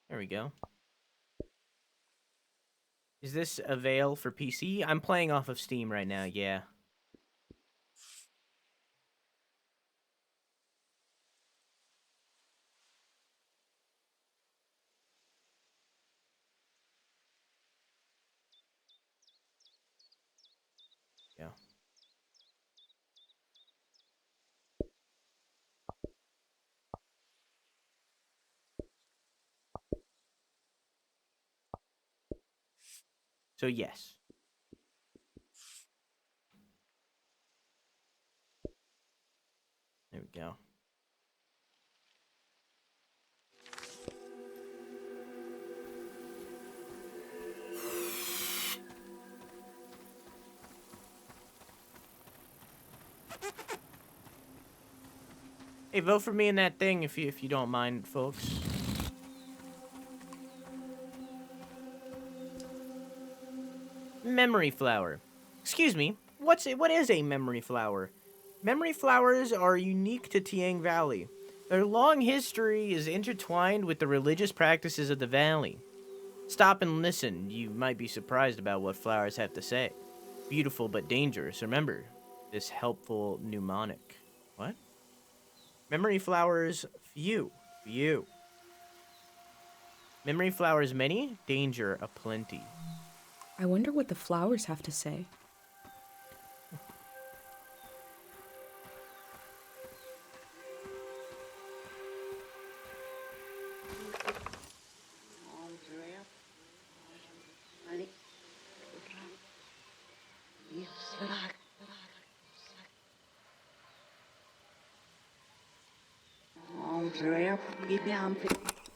Speaker 1: There we go. Is this avail for PC? I'm playing off of Steam right now, yeah. Yeah. So yes. There we go. Hey, vote for me in that thing if you don't mind, folks. Memory flower. Excuse me. What is a memory flower? Memory flowers are unique to Tiang Valley. Their long history is intertwined with the religious practices of the valley. Stop and listen. You might be surprised about what flowers have to say. Beautiful but dangerous. Remember this helpful mnemonic. What? Memory flowers few. Few. Memory flowers many, danger aplenty.
Speaker 2: I wonder what the flowers have to say.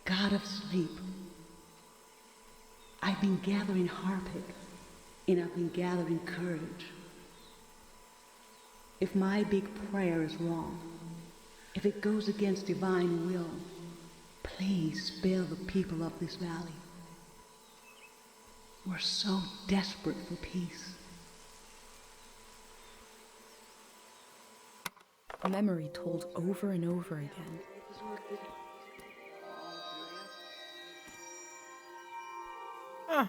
Speaker 9: God of sleep. I've been gathering harpic, and I've been gathering courage. If my big prayer is wrong, if it goes against divine will, Please spare the people of this valley. We're so desperate for peace.
Speaker 2: A memory told over and over again.
Speaker 1: Huh.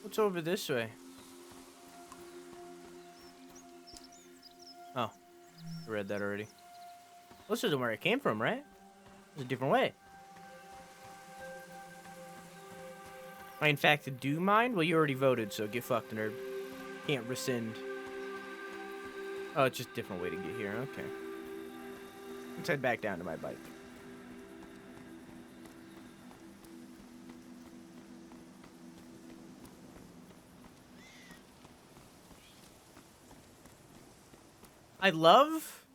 Speaker 1: What's over this way? Oh, I read that already. This isn't where I came from, right? It's a different way. I, in fact, do mind? Well, you already voted, so get fucked, nerd. Can't rescind. Oh, it's just a different way to get here. Okay. Let's head back down to my bike. I love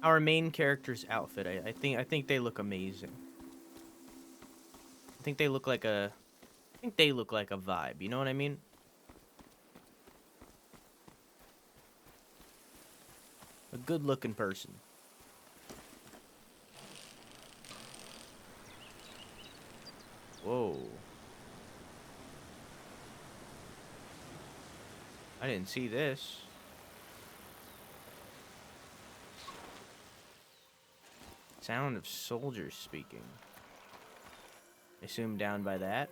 Speaker 1: our main character's outfit. I think they look amazing. I think they look like a vibe, you know what I mean? A good-looking person. Whoa. I didn't see this. Sound of soldiers speaking. I assume down by that.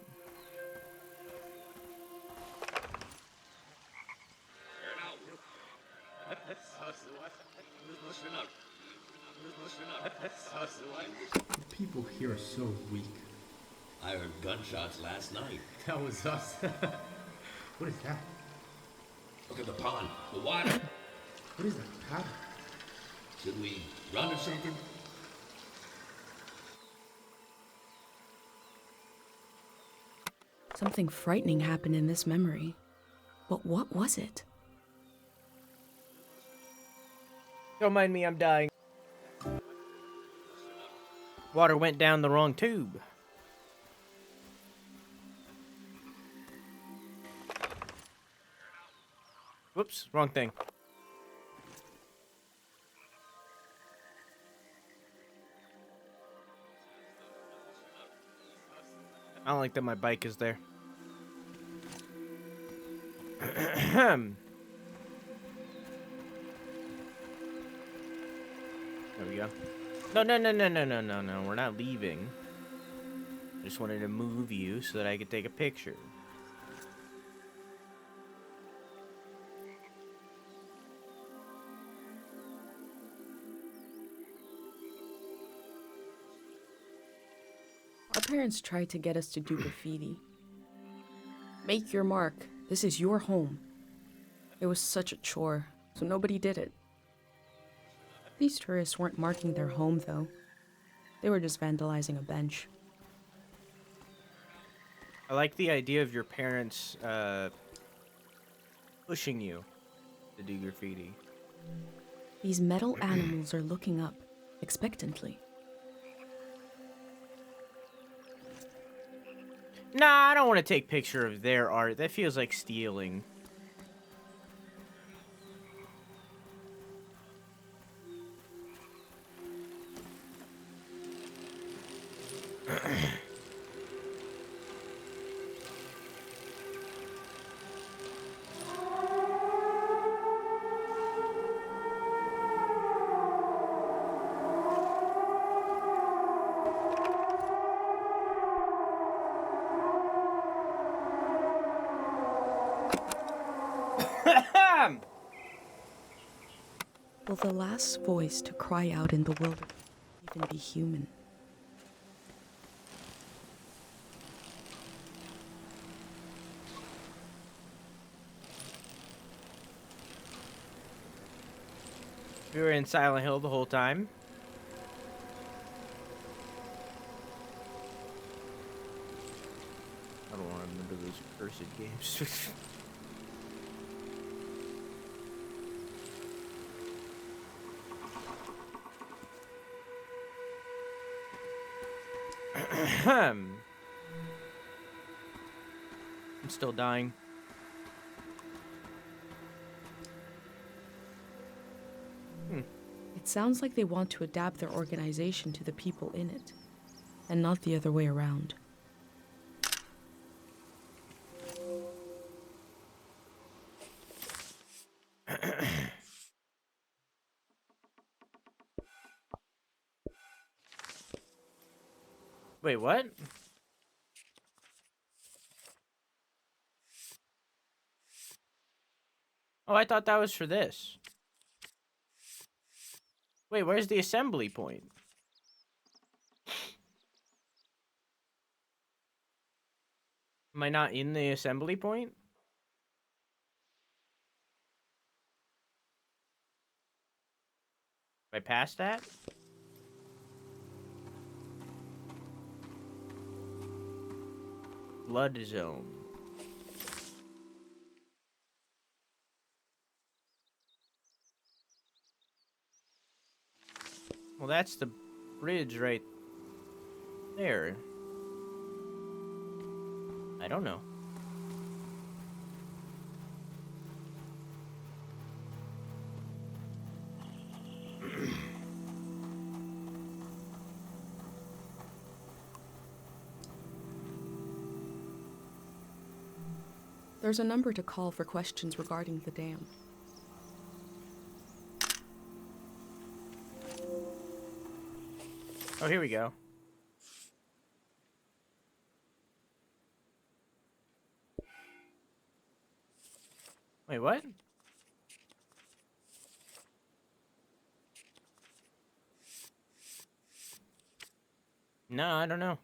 Speaker 10: The people here are so weak.
Speaker 11: I heard gunshots last night.
Speaker 10: That was us. What is that?
Speaker 11: Look at the pond, the water.
Speaker 10: What is that pattern?
Speaker 11: Should we run or something?
Speaker 2: Something frightening happened in this memory. But what was it?
Speaker 1: Don't mind me, I'm dying. Water went down the wrong tube. Whoops, wrong thing. I don't like that my bike is there. There we go. No, we're not leaving. I just wanted to move you so that I could take a picture.
Speaker 2: Our parents tried to get us to do graffiti. Make your mark. This is your home. It was such a chore, so nobody did it. These tourists weren't marking their home, though. They were just vandalizing a bench.
Speaker 1: I like the idea of your parents pushing you to do graffiti.
Speaker 2: These metal animals are looking up, expectantly.
Speaker 1: Nah, I don't want to take picture of their art. That feels like stealing.
Speaker 2: Will the last voice to cry out in the wilderness even be human?
Speaker 1: We were in Silent Hill the whole time. I don't want to remember those cursed games. I'm still dying.
Speaker 2: It sounds like they want to adapt their organization to the people in it, and not the other way around.
Speaker 1: Wait, what? Oh, I thought that was for this. Wait, where's the assembly point? Am I not in the assembly point? Am I past that? Blood zone. Well, that's the bridge right there. I don't know.
Speaker 2: There's a number to call for questions regarding the dam.
Speaker 1: Oh, here we go. Wait, what? No, I don't know.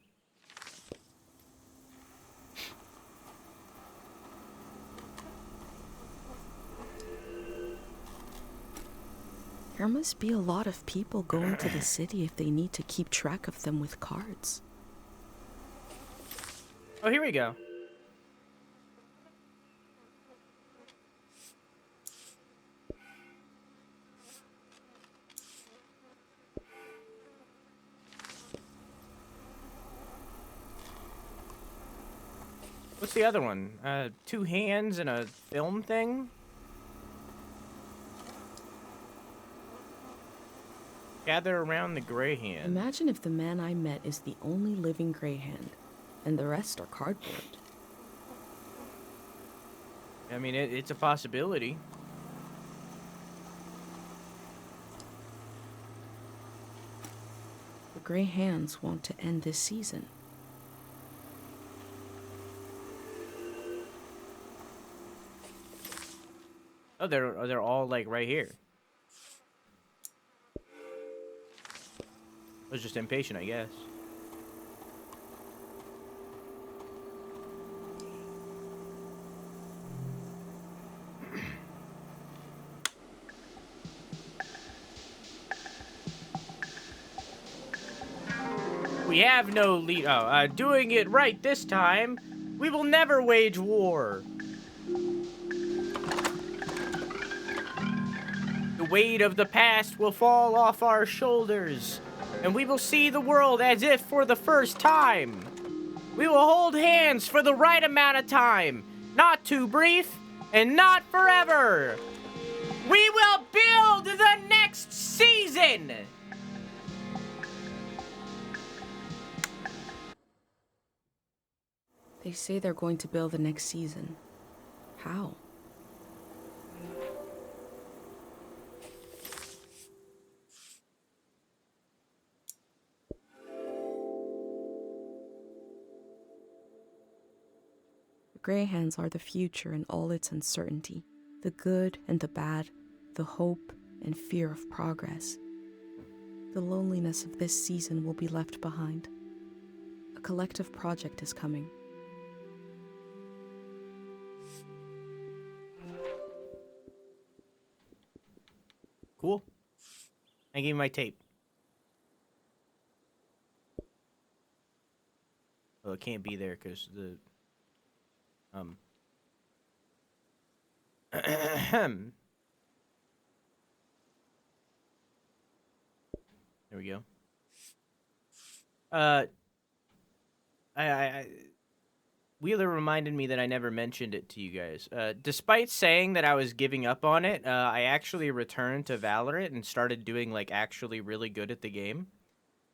Speaker 2: There must be a lot of people going to the city if they need to keep track of them with cards.
Speaker 1: Oh, here we go. What's the other one? 2 hands and a film thing? Gather around the gray hand.
Speaker 2: Imagine if the man I met is the only living gray hand, and the rest are cardboard.
Speaker 1: I mean, it's a possibility.
Speaker 2: The gray hands want to end this season.
Speaker 1: Oh, they're all like right here. I was just impatient, I guess. We have no lead. Oh, doing it right this time. We will never wage war. The weight of the past will fall off our shoulders, and we will see the world as if for the first time. We will hold hands for the right amount of time, not too brief and not forever. We will build the next season.
Speaker 2: They say they're going to build the next season. How? The gray hands are the future in all its uncertainty, the good and the bad, the hope and fear of progress. The loneliness of this season will be left behind. A collective project is coming.
Speaker 1: Cool. I gave you my tape. Well, it can't be there because the there we go. I Wheeler reminded me that I never mentioned it to you guys. Despite saying that I was giving up on it, I actually returned to Valorant and started doing, like, actually really good at the game.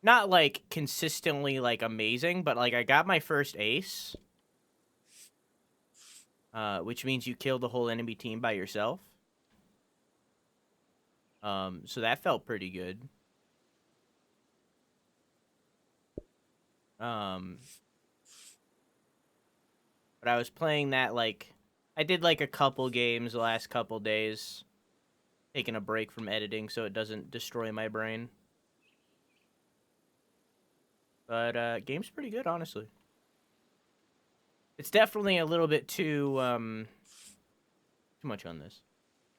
Speaker 1: Not, like, consistently, like, amazing, but, like, I got my first ace. Which means you kill the whole enemy team by yourself. So that felt pretty good. But I was playing that, like, I did, like, a couple games the last couple days, taking a break from editing so it doesn't destroy my brain. But, game's pretty good, honestly. It's definitely a little bit too much on this.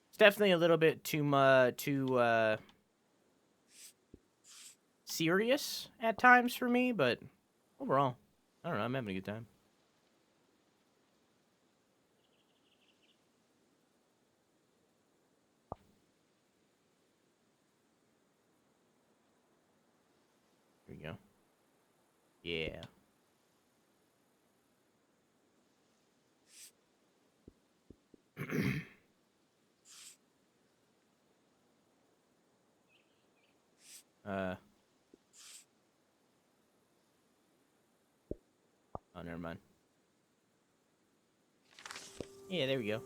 Speaker 1: It's definitely a little bit too serious at times for me, but overall, I don't know, I'm having a good time. Here we go. Yeah. Oh, never mind. Yeah, there we go.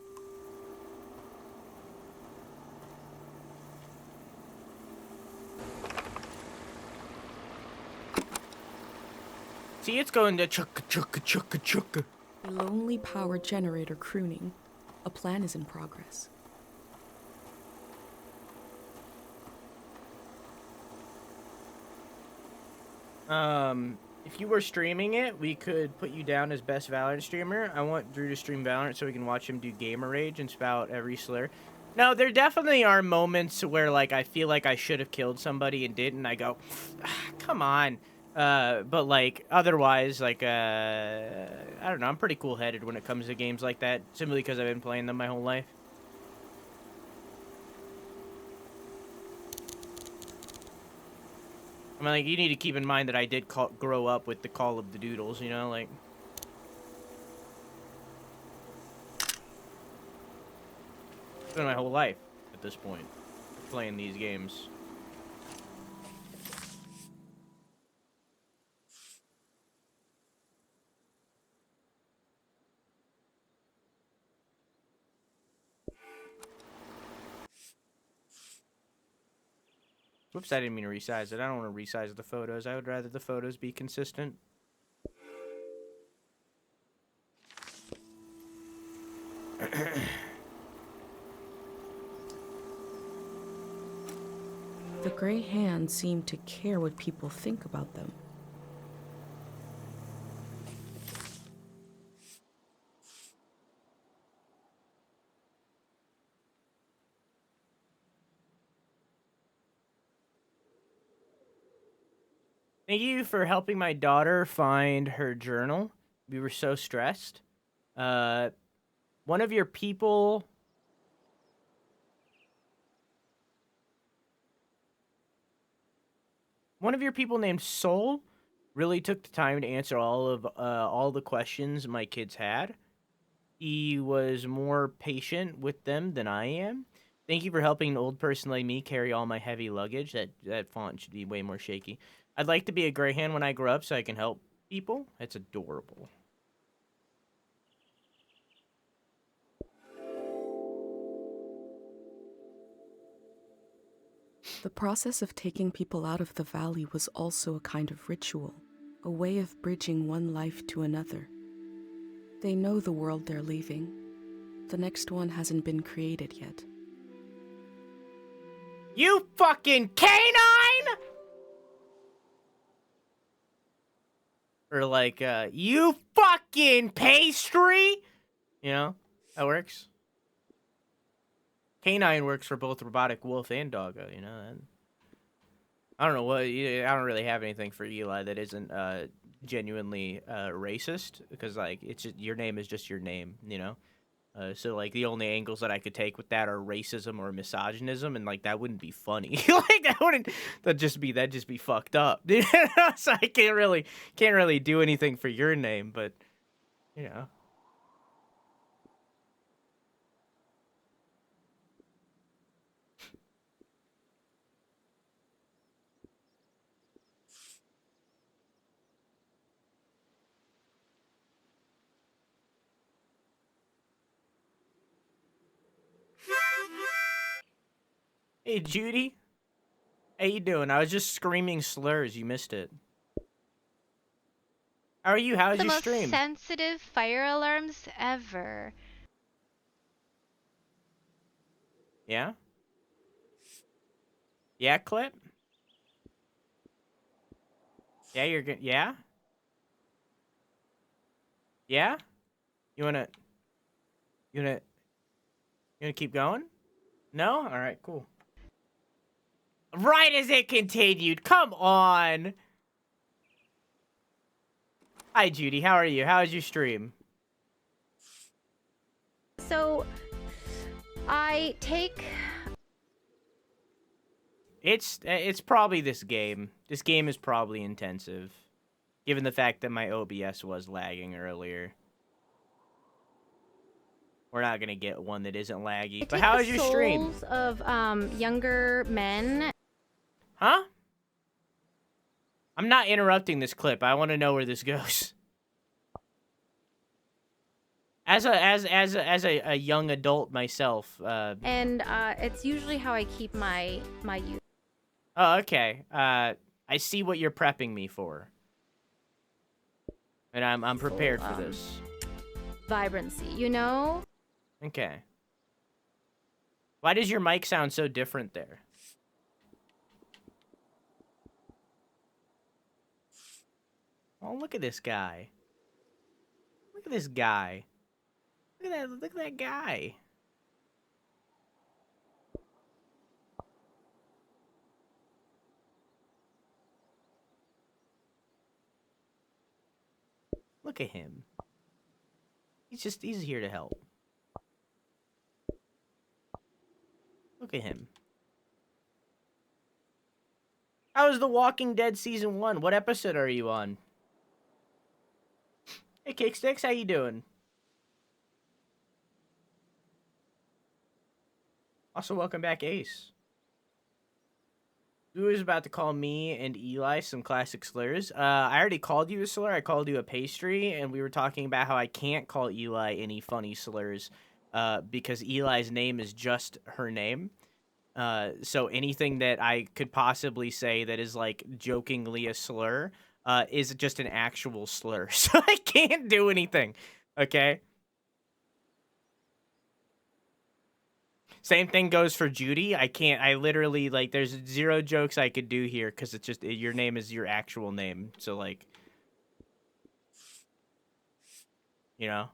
Speaker 1: See, it's going to chugga chugga chugga chugga.
Speaker 2: A lonely power generator crooning. A plan is in progress.
Speaker 1: If you were streaming it, we could put you down as best Valorant streamer. I want Drew to stream Valorant so we can watch him do gamer rage and spout every slur. No, there definitely are moments where, like, I feel like I should have killed somebody and didn't. I go, come on. But, like, otherwise, like, I don't know. I'm pretty cool-headed when it comes to games like that, simply because I've been playing them my whole life. I mean, like, you need to keep in mind that I did grow up with the Call of the Doodles, you know, like... It's been my whole life, at this point, playing these games. Whoops, I didn't mean to resize it. I don't want to resize the photos. I would rather the photos be consistent.
Speaker 2: The gray hands seem to care what people think about them.
Speaker 1: Thank you for helping my daughter find her journal. We were so stressed. One of your people... One of your people named Soul really took the time to answer all the questions my kids had. He was more patient with them than I am. Thank you for helping an old person like me carry all my heavy luggage. That font should be way more shaky. I'd like to be a Greyhound when I grow up so I can help people. That's adorable.
Speaker 2: The process of taking people out of the valley was also a kind of ritual, a way of bridging one life to another. They know the world they're leaving. The next one hasn't been created yet.
Speaker 1: You fucking canine! Or like, you fucking pastry! You know, that works. Canine works for both robotic wolf and doggo, you know. And I don't know what, I don't really have anything for Eli that isn't genuinely racist, because like it's just, your name is just your name, you know. So like the only angles that I could take with that are racism or misogynism, and like that wouldn't be funny. Like that'd just be fucked up. So I can't really do anything for your name, but You know. Hey, Judy. How you doing? I was just screaming slurs. You missed it. How are you? How's
Speaker 3: The
Speaker 1: your
Speaker 3: most
Speaker 1: stream?
Speaker 3: sensitive fire alarms ever.
Speaker 1: Yeah? Yeah, Clip? Yeah, you're good. Yeah? Yeah? You wanna... You wanna... You wanna keep going? No? Alright, cool. Right as it continued. Come on! Hi, Judy. How are you? How's your stream?
Speaker 3: So, I take...
Speaker 1: It's probably this game. This game is probably intensive. Given the fact that my OBS was lagging earlier. We're not gonna get one that isn't laggy. But how is your stream?
Speaker 3: souls of younger men.
Speaker 1: Huh? I'm not interrupting this clip. I want to know where this goes. As a young adult myself.
Speaker 3: And it's usually how I keep my youth.
Speaker 1: Oh, okay. I see what you're prepping me for. And I'm prepared for this.
Speaker 3: Vibrancy, you know?
Speaker 1: Okay. Why does your mic sound so different there? Oh, look at this guy. Look at this guy. Look at that guy. Look at him. He's here to help. Look at him. How is The Walking Dead Season 1? What episode are you on? Hey, Kicksticks, how you doing? Also, welcome back, Ace. Who is about to call me and Eli some classic slurs? I already called you a slur. I called you a pastry, and we were talking about how I can't call Eli any funny slurs because Eli's name is just her name. So anything that I could possibly say that is like jokingly a slur is just an actual slur. So I can't do anything. Okay. Same thing goes for Judy. I literally, like, there's zero jokes I could do here because it's just, your name is your actual name. So, like, you know?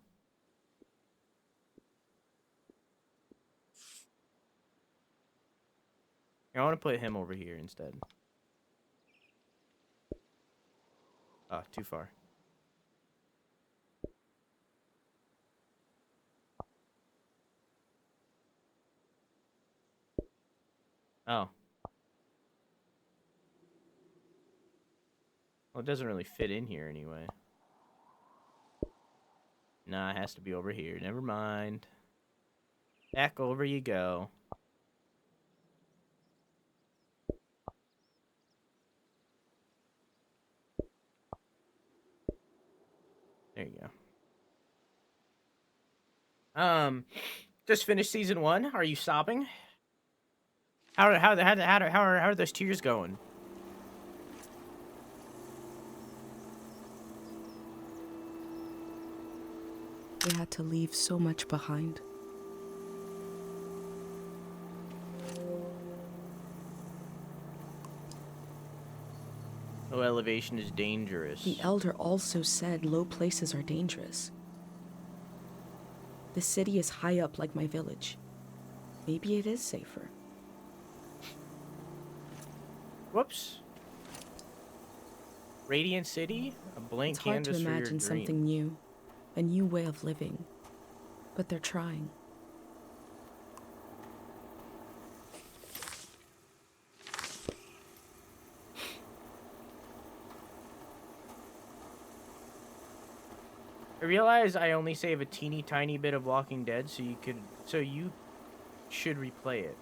Speaker 1: I want to put him over here instead. Oh, too far. Oh. Well, it doesn't really fit in here anyway. Nah, it has to be over here. Never mind. Back over you go. There you go. Just finished season 1. Are you sobbing? How are those tears going?
Speaker 2: We had to leave so much behind.
Speaker 1: Low elevation is dangerous.
Speaker 2: The elder also said low places are dangerous. The city is high up like my village. Maybe it is safer.
Speaker 1: Whoops. Radiant City? A blank
Speaker 2: It's hard
Speaker 1: canvas
Speaker 2: to
Speaker 1: for your
Speaker 2: imagine
Speaker 1: dream.
Speaker 2: something new, a new way of living. But they're trying.
Speaker 1: I realize I only save a teeny tiny bit of Walking Dead, so you should replay it.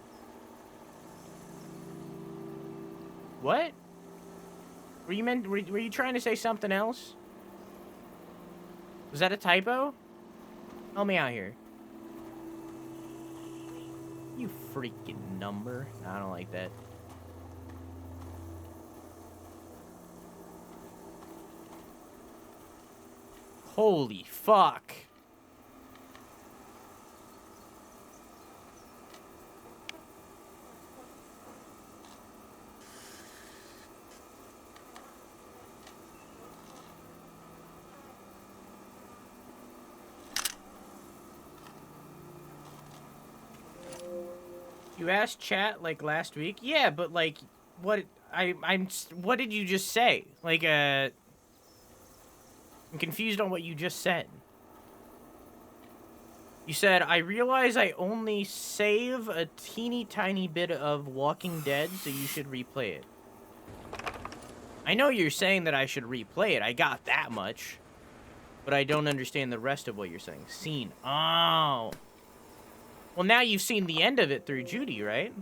Speaker 1: What? Were you trying to say something else? Was that a typo? Help me out here. You freaking number. Nah, I don't like that. Holy fuck. You asked chat like last week? Yeah, but like what what did you just say? Like I'm confused on what you just said. You said, I realize I only save a teeny tiny bit of Walking Dead, so you should replay it. I know you're saying that I should replay it. I got that much. But I don't understand the rest of what you're saying. Scene. Oh. Well, now you've seen the end of it through Judy, right?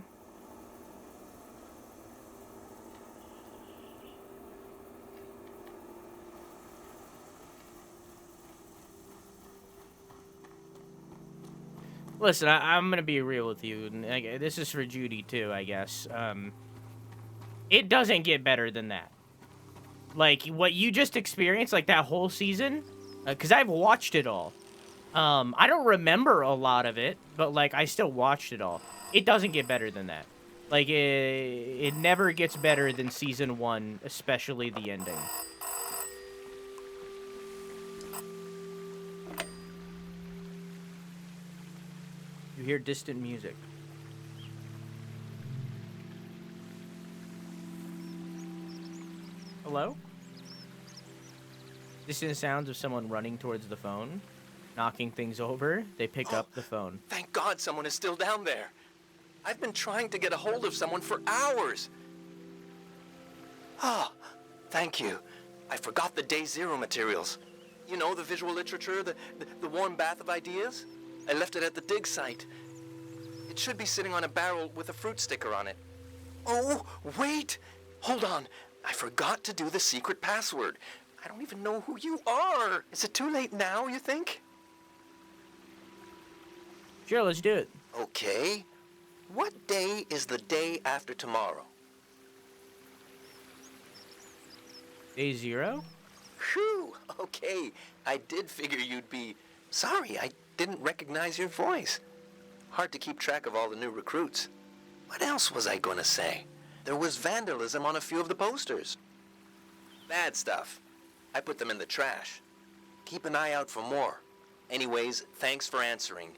Speaker 1: Listen, I'm gonna be real with you. And this is for Judy too, I guess. It doesn't get better than that. Like what you just experienced, like that whole season, because I've watched it all. I don't remember a lot of it, but like I still watched it all. It doesn't get better than that. Like it never gets better than season 1, especially the ending. You hear distant music. Hello? Distant sounds of someone running towards the phone, knocking things over. They pick up the phone.
Speaker 6: Thank God someone is still down there. I've been trying to get a hold of someone for hours. Ah, thank you. I forgot the Day Zero materials. You know, the visual literature, the warm bath of ideas? I left it at the dig site. It should be sitting on a barrel with a fruit sticker on it. Oh, wait! Hold on. I forgot to do the secret password. I don't even know who you are. Is it too late now, you think?
Speaker 1: Sure, let's do it.
Speaker 6: Okay. What day is the day after tomorrow?
Speaker 1: Day 0?
Speaker 6: Phew, okay. I did figure you'd be... Sorry, I didn't recognize your voice. Hard to keep track of all the new recruits. What else was I gonna say? There was vandalism on a few of the posters. Bad stuff. I put them in the trash. Keep an eye out for more. Anyways, thanks for answering.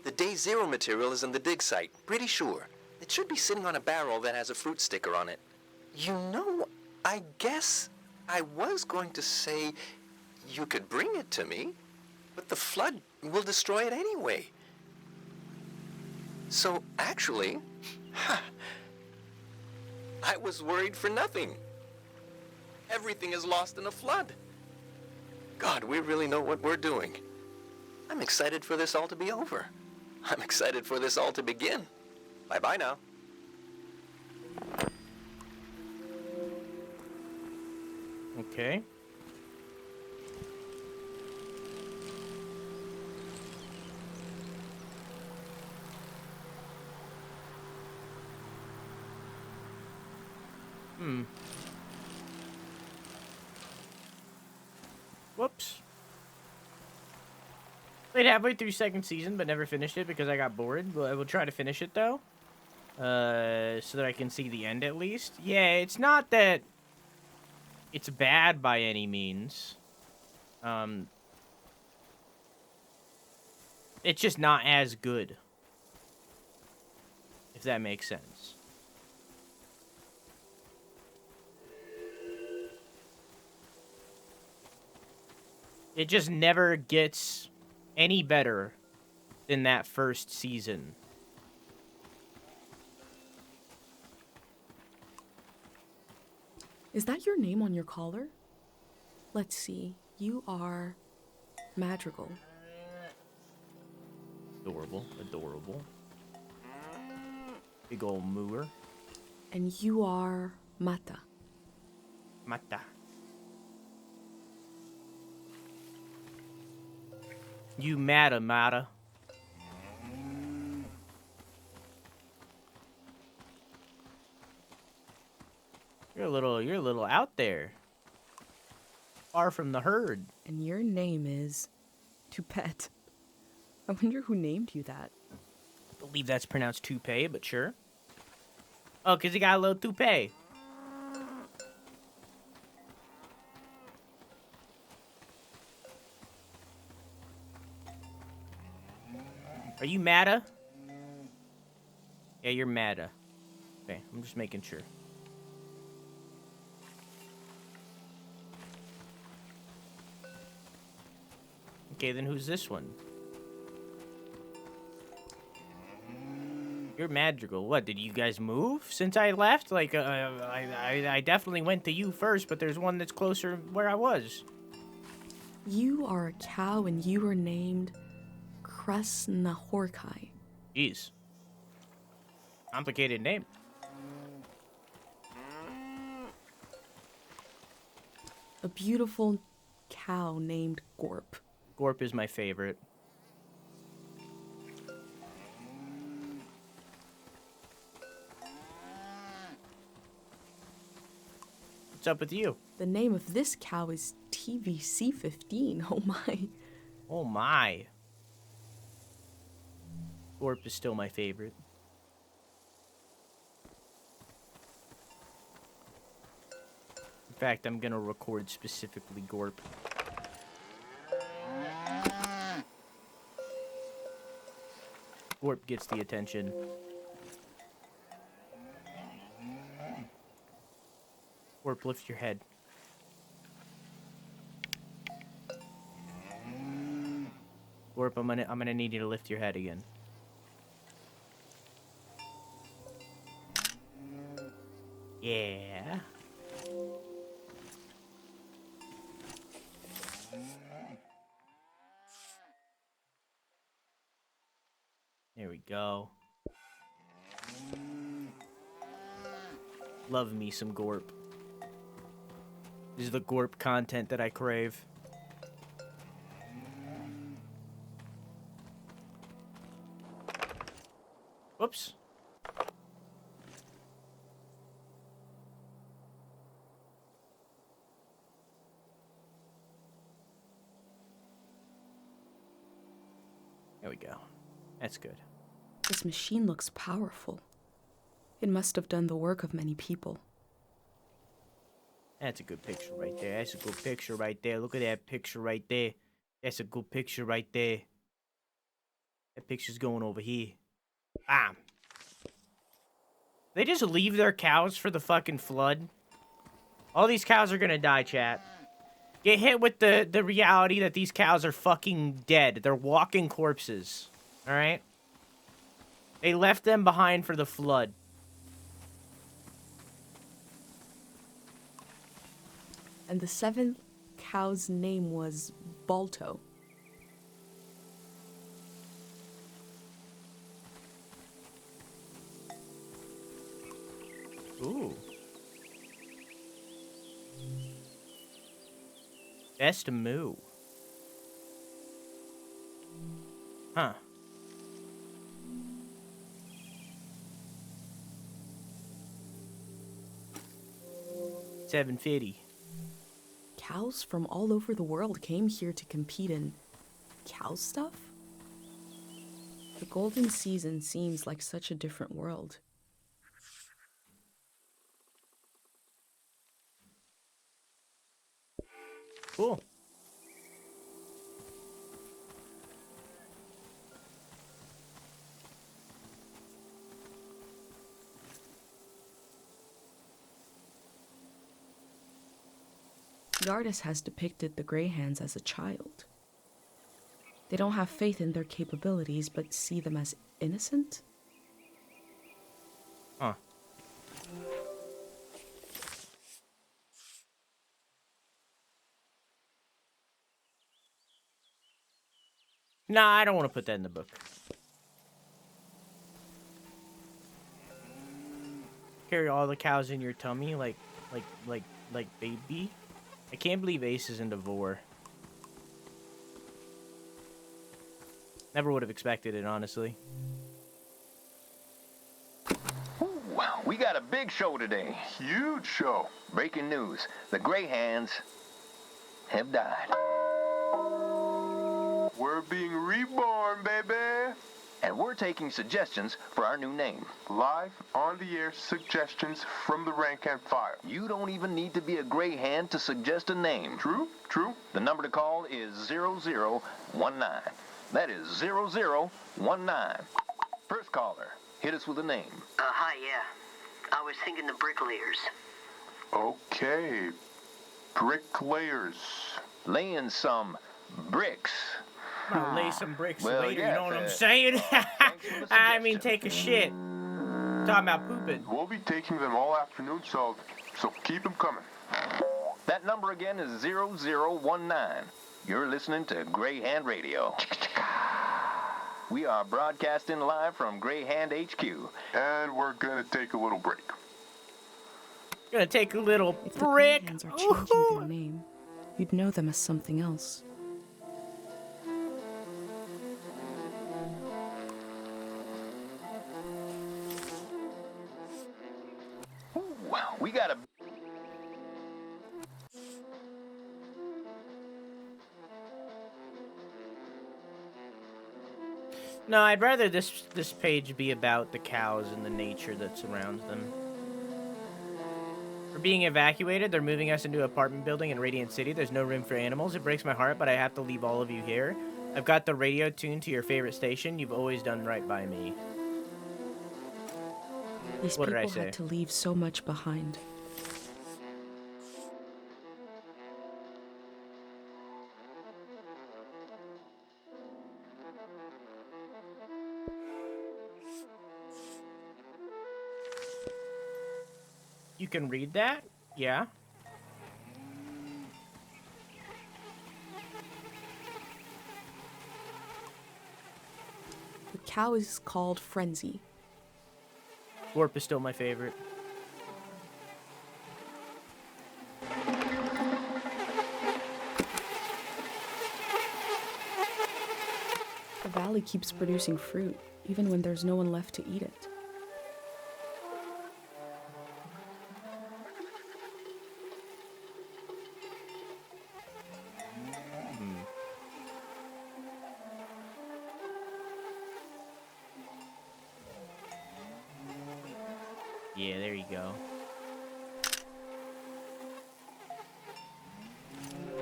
Speaker 6: The Day Zero material is in the dig site, pretty sure. It should be sitting on a barrel that has a fruit sticker on it. You know, I guess I was going to say you could bring it to me, but the flood will destroy it anyway. So, actually, I was worried for nothing. Everything is lost in a flood. God, we really know what we're doing. I'm excited for this all to be over. I'm excited for this all to begin. Bye-bye now.
Speaker 1: Okay. Whoops. Played halfway through second season, but never finished it because I got bored. I will try to finish it, though. So that I can see the end, at least. Yeah, it's not that it's bad by any means. It's just not as good. If that makes sense. It just never gets any better than that first season.
Speaker 2: Is that your name on your collar? Let's see. You are Madrigal.
Speaker 1: Adorable, adorable. Big old mooer.
Speaker 2: And you are Mata.
Speaker 1: Mata. You Mata, Mata. You're a little out there. Far from the herd.
Speaker 2: And your name is Toupette. I wonder who named you that.
Speaker 1: I believe that's pronounced toupee, but sure. Oh, because he got a little toupee. Are you Mata? Yeah, you're Mata. Okay, I'm just making sure. Okay, then who's this one? You're Madrigal. What, did you guys move since I left? Like, I definitely went to you first, but there's one that's closer where I was.
Speaker 2: You are a cow and you are named Krasnahorkai.
Speaker 1: Jeez. Complicated name.
Speaker 2: A beautiful cow named Gorp.
Speaker 1: Gorp is my favorite. What's up with you?
Speaker 2: The name of this cow is TVC15. Oh my.
Speaker 1: Oh my. Gorp is still my favorite. In fact, I'm gonna record specifically Gorp. Gorp gets the attention. Gorp, lift your head. Gorp, I'm gonna need you to lift your head again. Yeah. There we go. Love me some Gorp. This is the Gorp content that I crave. Whoops. There we go. That's good.
Speaker 2: This machine looks powerful. It must have done the work of many people.
Speaker 1: That's a good picture right there. That's a good picture right there. Look at that picture right there. That's a good picture right there. That picture's going over here. Bam. They just leave their cows for the fucking flood. All these cows are gonna die, chat. Get hit with the reality that these cows are fucking dead. They're walking corpses. Alright? They left them behind for the flood.
Speaker 2: And the seventh cow's name was Balto.
Speaker 1: Ooh. Best moo. Huh. $7.50.
Speaker 2: Cows from all over the world came here to compete in cow stuff? The golden season seems like such a different world.
Speaker 1: Cool.
Speaker 2: The artist has depicted the Greyhands as a child. They don't have faith in their capabilities, but see them as innocent?
Speaker 1: Huh. Nah, I don't want to put that in the book. Carry all the cows in your tummy like baby. I can't believe Ace is into vor. Never would have expected it, honestly.
Speaker 6: Wow, we got a big show today. Huge show. Breaking news. The Greyhands have died. We're being reborn, baby. And we're taking suggestions for our new name.
Speaker 12: Live on the air suggestions from the rank and file.
Speaker 6: You don't even need to be a Greyhand to suggest a name.
Speaker 12: True, true.
Speaker 6: The number to call is 0019. That is 0019. First caller, hit us with a name.
Speaker 13: Hi, yeah. I was thinking the bricklayers.
Speaker 12: Okay. Bricklayers.
Speaker 6: Laying some bricks.
Speaker 1: I'll lay some bricks
Speaker 6: Well,
Speaker 1: later,
Speaker 6: yeah,
Speaker 1: you know what I'm saying? I mean, take a shit. Talking about pooping.
Speaker 12: We'll be taking them all afternoon, so keep them coming.
Speaker 6: That number again is 0019. You're listening to Greyhand Radio. We are broadcasting live from Greyhand HQ.
Speaker 12: And we're gonna take a little break.
Speaker 1: Gonna take a little
Speaker 2: If the
Speaker 1: break.
Speaker 2: Greyhands are changing their name, you'd know them as something else.
Speaker 6: Wow, we got a...
Speaker 1: No, I'd rather this page be about the cows and the nature that surrounds them. We're being evacuated. They're moving us into an apartment building in Radiant City. There's no room for animals. It breaks my heart, but I have to leave all of you here. I've got the radio tuned to your favorite station. You've always done right by me.
Speaker 2: These
Speaker 1: What did I
Speaker 2: people
Speaker 1: say?
Speaker 2: had to leave so much behind.
Speaker 1: You can read that? Yeah.
Speaker 2: The cow is called Frenzy.
Speaker 1: Warp is still my favorite.
Speaker 2: The valley keeps producing fruit, even when there's no one left to eat it.
Speaker 1: Yeah, there you go.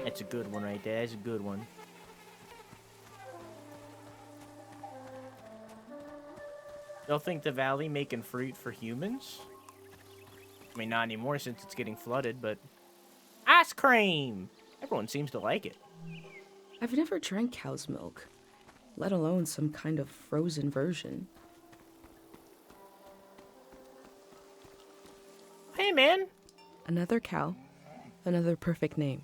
Speaker 1: That's a good one right there. That's a good one. They'll think the valley making fruit for humans? I mean, not anymore since it's getting flooded, but... Ice cream! Everyone seems to like it.
Speaker 2: I've never drank cow's milk, let alone some kind of frozen version.
Speaker 1: Hey, man!
Speaker 2: Another cow, another perfect name.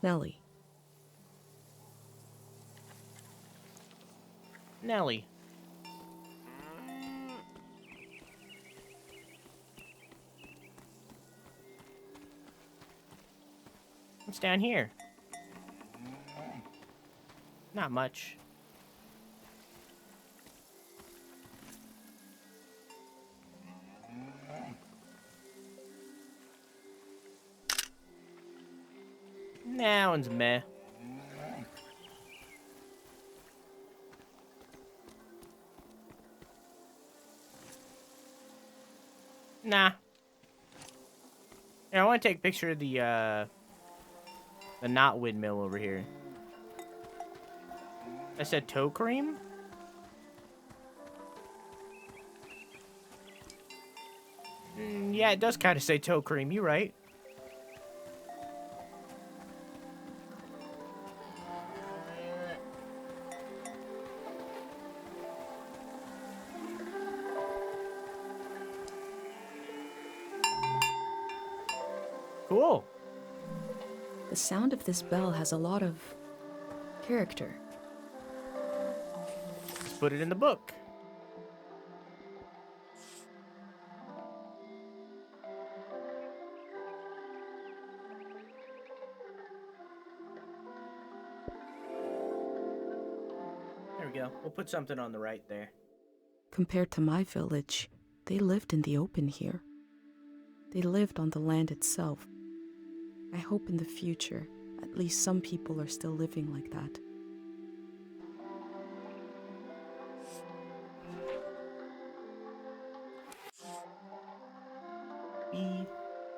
Speaker 2: Nellie.
Speaker 1: Nelly. What's down here? Not much. That one's meh. Nah. Here, I want to take a picture of the knot windmill over here. I said toe cream? Yeah, it does kind of say toe cream. You right. Cool.
Speaker 2: The sound of this bell has a lot of character.
Speaker 1: put it in the book. There we go. We'll put something on the right there.
Speaker 2: Compared to my village, they lived in the open here. They lived on the land itself. I hope in the future, at least some people are still living like that.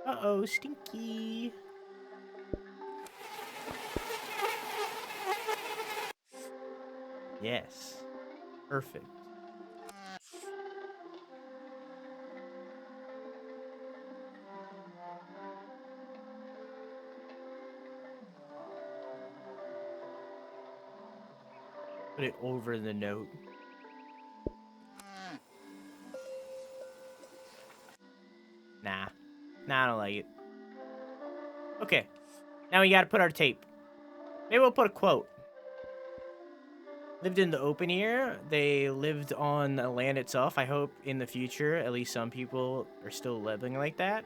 Speaker 1: Uh-oh, Stinky. Yes. Perfect. Put it over the note. Nah. Nah, I don't like it. Okay. Now we gotta put our tape. Maybe we'll put a quote. Lived in the open here. They lived on the land itself. I hope in the future, at least some people are still living like that.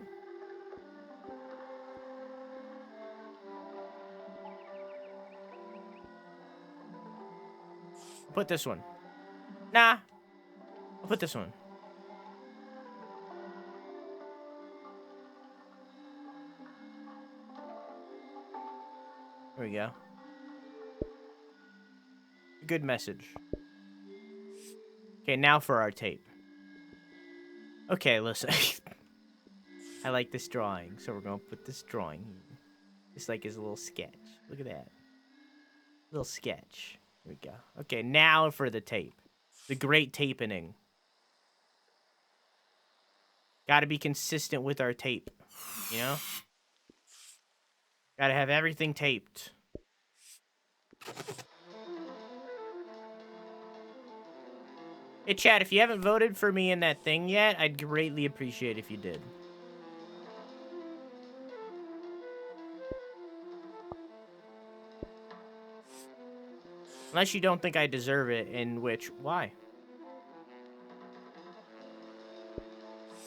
Speaker 1: Put this one. Nah. I'll put this one. There we go. Good message. Okay, now for our tape. Okay, listen. I like this drawing, so we're gonna put this drawing here. It's like his little sketch. Look at that. Little sketch. Here we go. Okay, now for the tape. The great tapening. Gotta be consistent with our tape. You know? Gotta have everything taped. Hey, chat, if you haven't voted for me in that thing yet, I'd greatly appreciate if you did. Unless you don't think I deserve it, in which, why?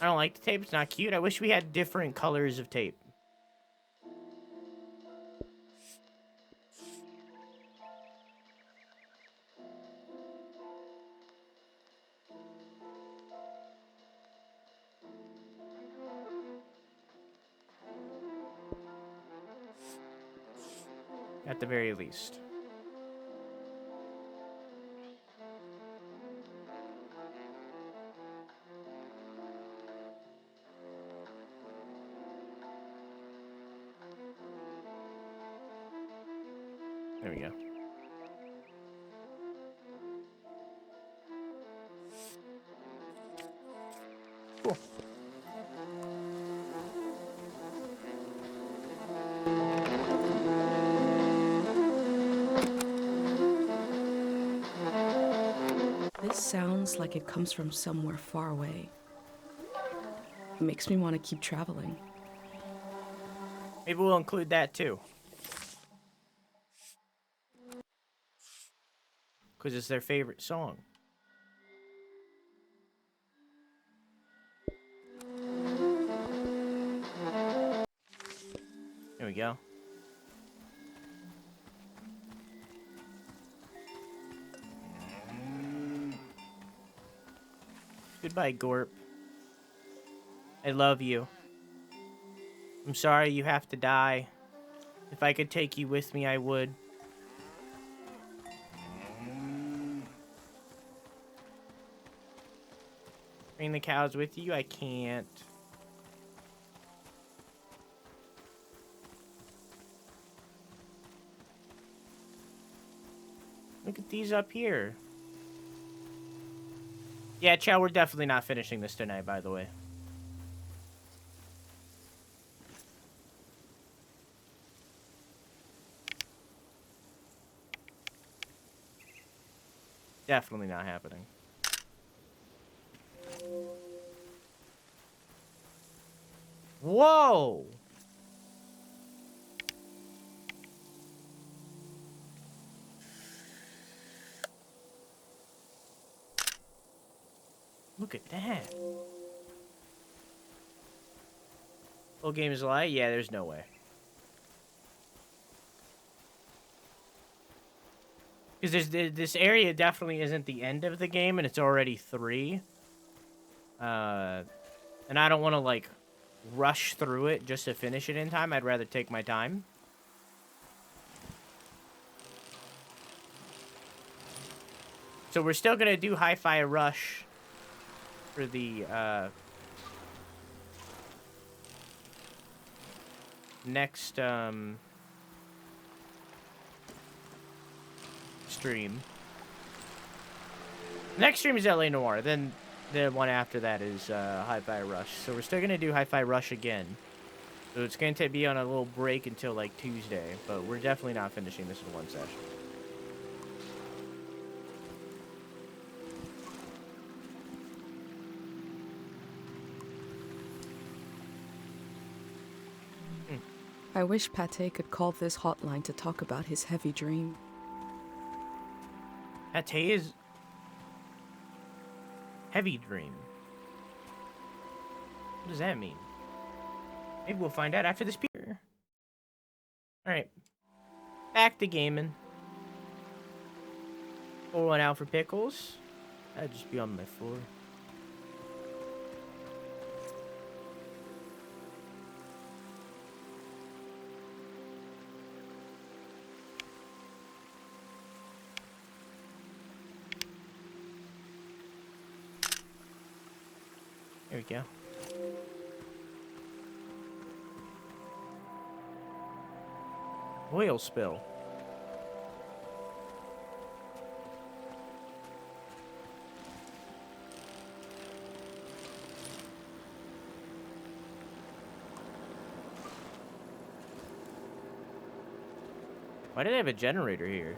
Speaker 1: I don't like the tape, it's not cute. I wish we had different colors of tape. At the very least. There we go. Cool.
Speaker 2: This sounds like it comes from somewhere far away. It makes me want to keep traveling.
Speaker 1: Maybe we'll include that too. Because it's their favorite song. There we go. Goodbye, Gorp. I love you. I'm sorry you have to die. If I could take you with me, I would. Bring the cows with you? I can't. Look at these up here. Yeah, Chow, we're definitely not finishing this tonight, by the way. Definitely not happening. Whoa! Look at that. Full game is a lie? Yeah, there's no way. Because this area definitely isn't the end of the game, and it's already 3. And I don't want to, like, rush through it just to finish it in time. I'd rather take my time. So we're still going to do Hi-Fi Rush for the, next, stream. Next stream is LA Noire. Then the one after that is Hi-Fi Rush. So we're still going to do Hi-Fi Rush again. So it's going to be on a little break until, like, Tuesday. But we're definitely not finishing this in one session.
Speaker 2: I wish Pate could call this hotline to talk about his heavy dream.
Speaker 1: Pate is... Heavy dream. What does that mean? Maybe we'll find out after this beer. Alright. Back to gaming. Pour one out for pickles. That'd just be on my floor. There we go. Oil spill. Why do they have a generator here?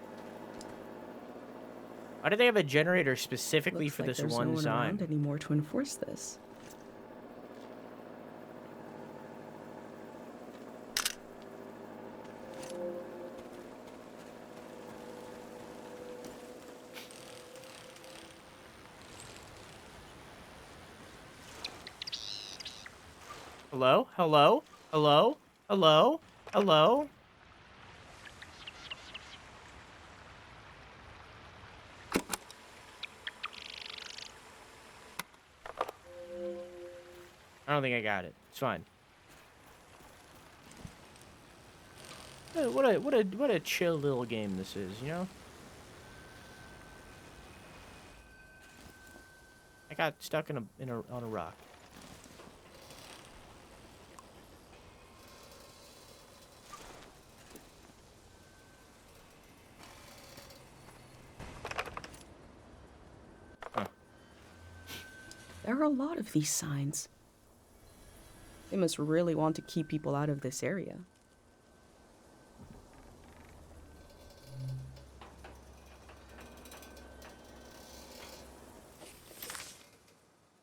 Speaker 1: Why do they have a generator specifically
Speaker 2: Looks
Speaker 1: for
Speaker 2: like
Speaker 1: this
Speaker 2: there's
Speaker 1: one
Speaker 2: no one
Speaker 1: sign?
Speaker 2: around anymore to enforce this.
Speaker 1: Hello? Hello? Hello? Hello? Hello? I don't think I got it. It's fine. What a chill little game this is, you know? I got stuck on a rock. Huh.
Speaker 2: There are a lot of these signs. They must really want to keep people out of this area.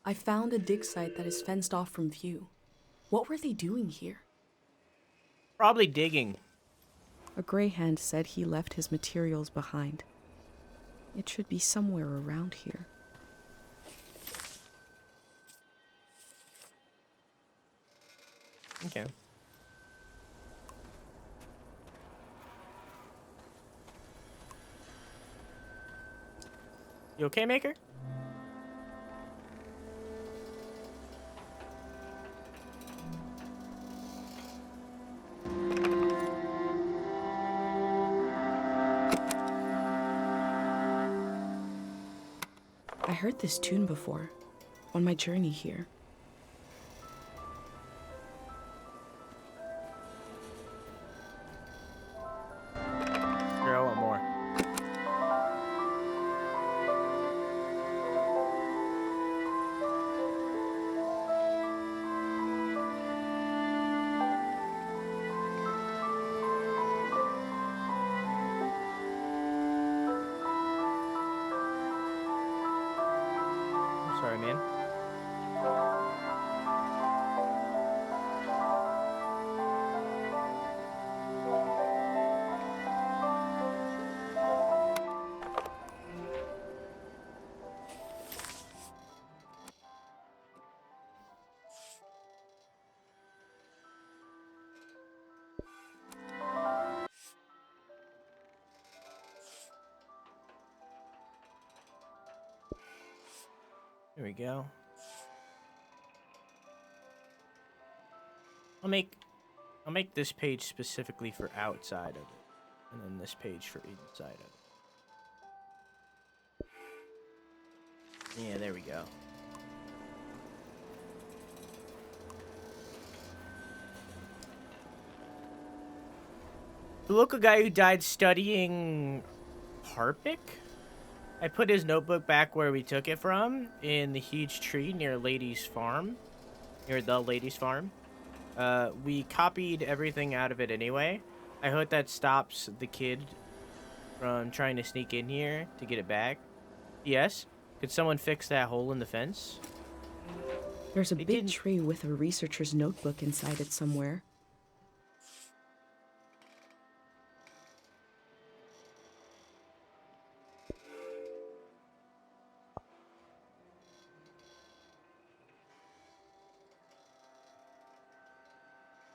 Speaker 2: I found a dig site that is fenced off from view. What were they doing here?
Speaker 1: Probably digging.
Speaker 2: A greyhound said he left his materials behind. It should be somewhere around here.
Speaker 1: Okay. You okay, Maker?
Speaker 2: I heard this tune before, on my journey here.
Speaker 1: Here, I want more. I'm sorry, man. There we go. I'll make this page specifically for outside of it, and then this page for inside of it. Yeah, there we go. The local guy who died studying Harpic? I put his notebook back where we took it from, in the huge tree near Lady's Farm. Near the Lady's Farm. We copied everything out of it anyway. I hope that stops the kid from trying to sneak in here to get it back. Yes? Could someone fix that hole in the fence?
Speaker 2: There's a big tree with a researcher's notebook inside it somewhere.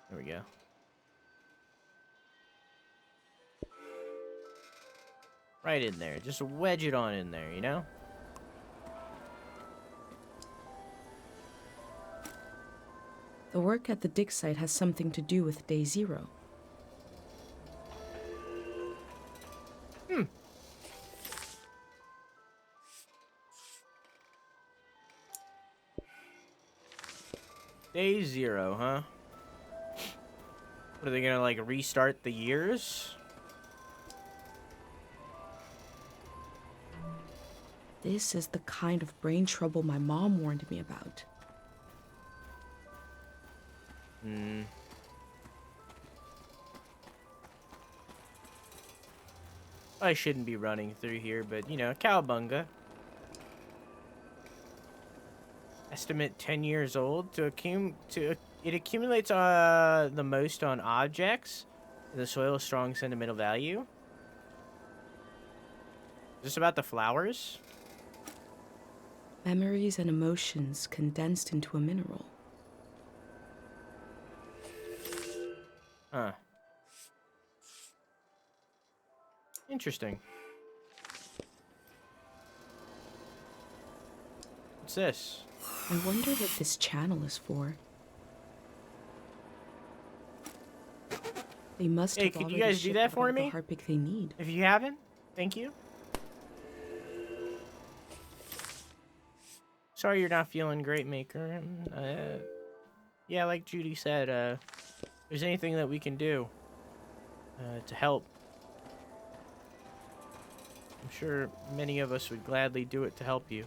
Speaker 1: There we go. Right in there. Just wedge it on in there, you know?
Speaker 2: The work at the dig site has something to do with Day Zero.
Speaker 1: Day Zero, huh? What, are they gonna, like, restart the years?
Speaker 2: This is the kind of brain trouble my mom warned me about.
Speaker 1: I shouldn't be running through here, but, you know, cowabunga. Estimate 10 years old. It accumulates the most on objects. The soil's strong sentimental value. Is this about the flowers?
Speaker 2: Memories and emotions condensed into a mineral.
Speaker 1: Huh. Interesting. What's this?
Speaker 2: I wonder what this channel is for. They must
Speaker 1: Hey,
Speaker 2: have
Speaker 1: could you
Speaker 2: already
Speaker 1: guys do
Speaker 2: shipped
Speaker 1: that
Speaker 2: out
Speaker 1: for
Speaker 2: all
Speaker 1: me?
Speaker 2: the Harpic they need.
Speaker 1: If you haven't, thank you. Sorry you're not feeling great, Maker. Yeah, like Judy said, if there's anything that we can do to help, I'm sure many of us would gladly do it to help you.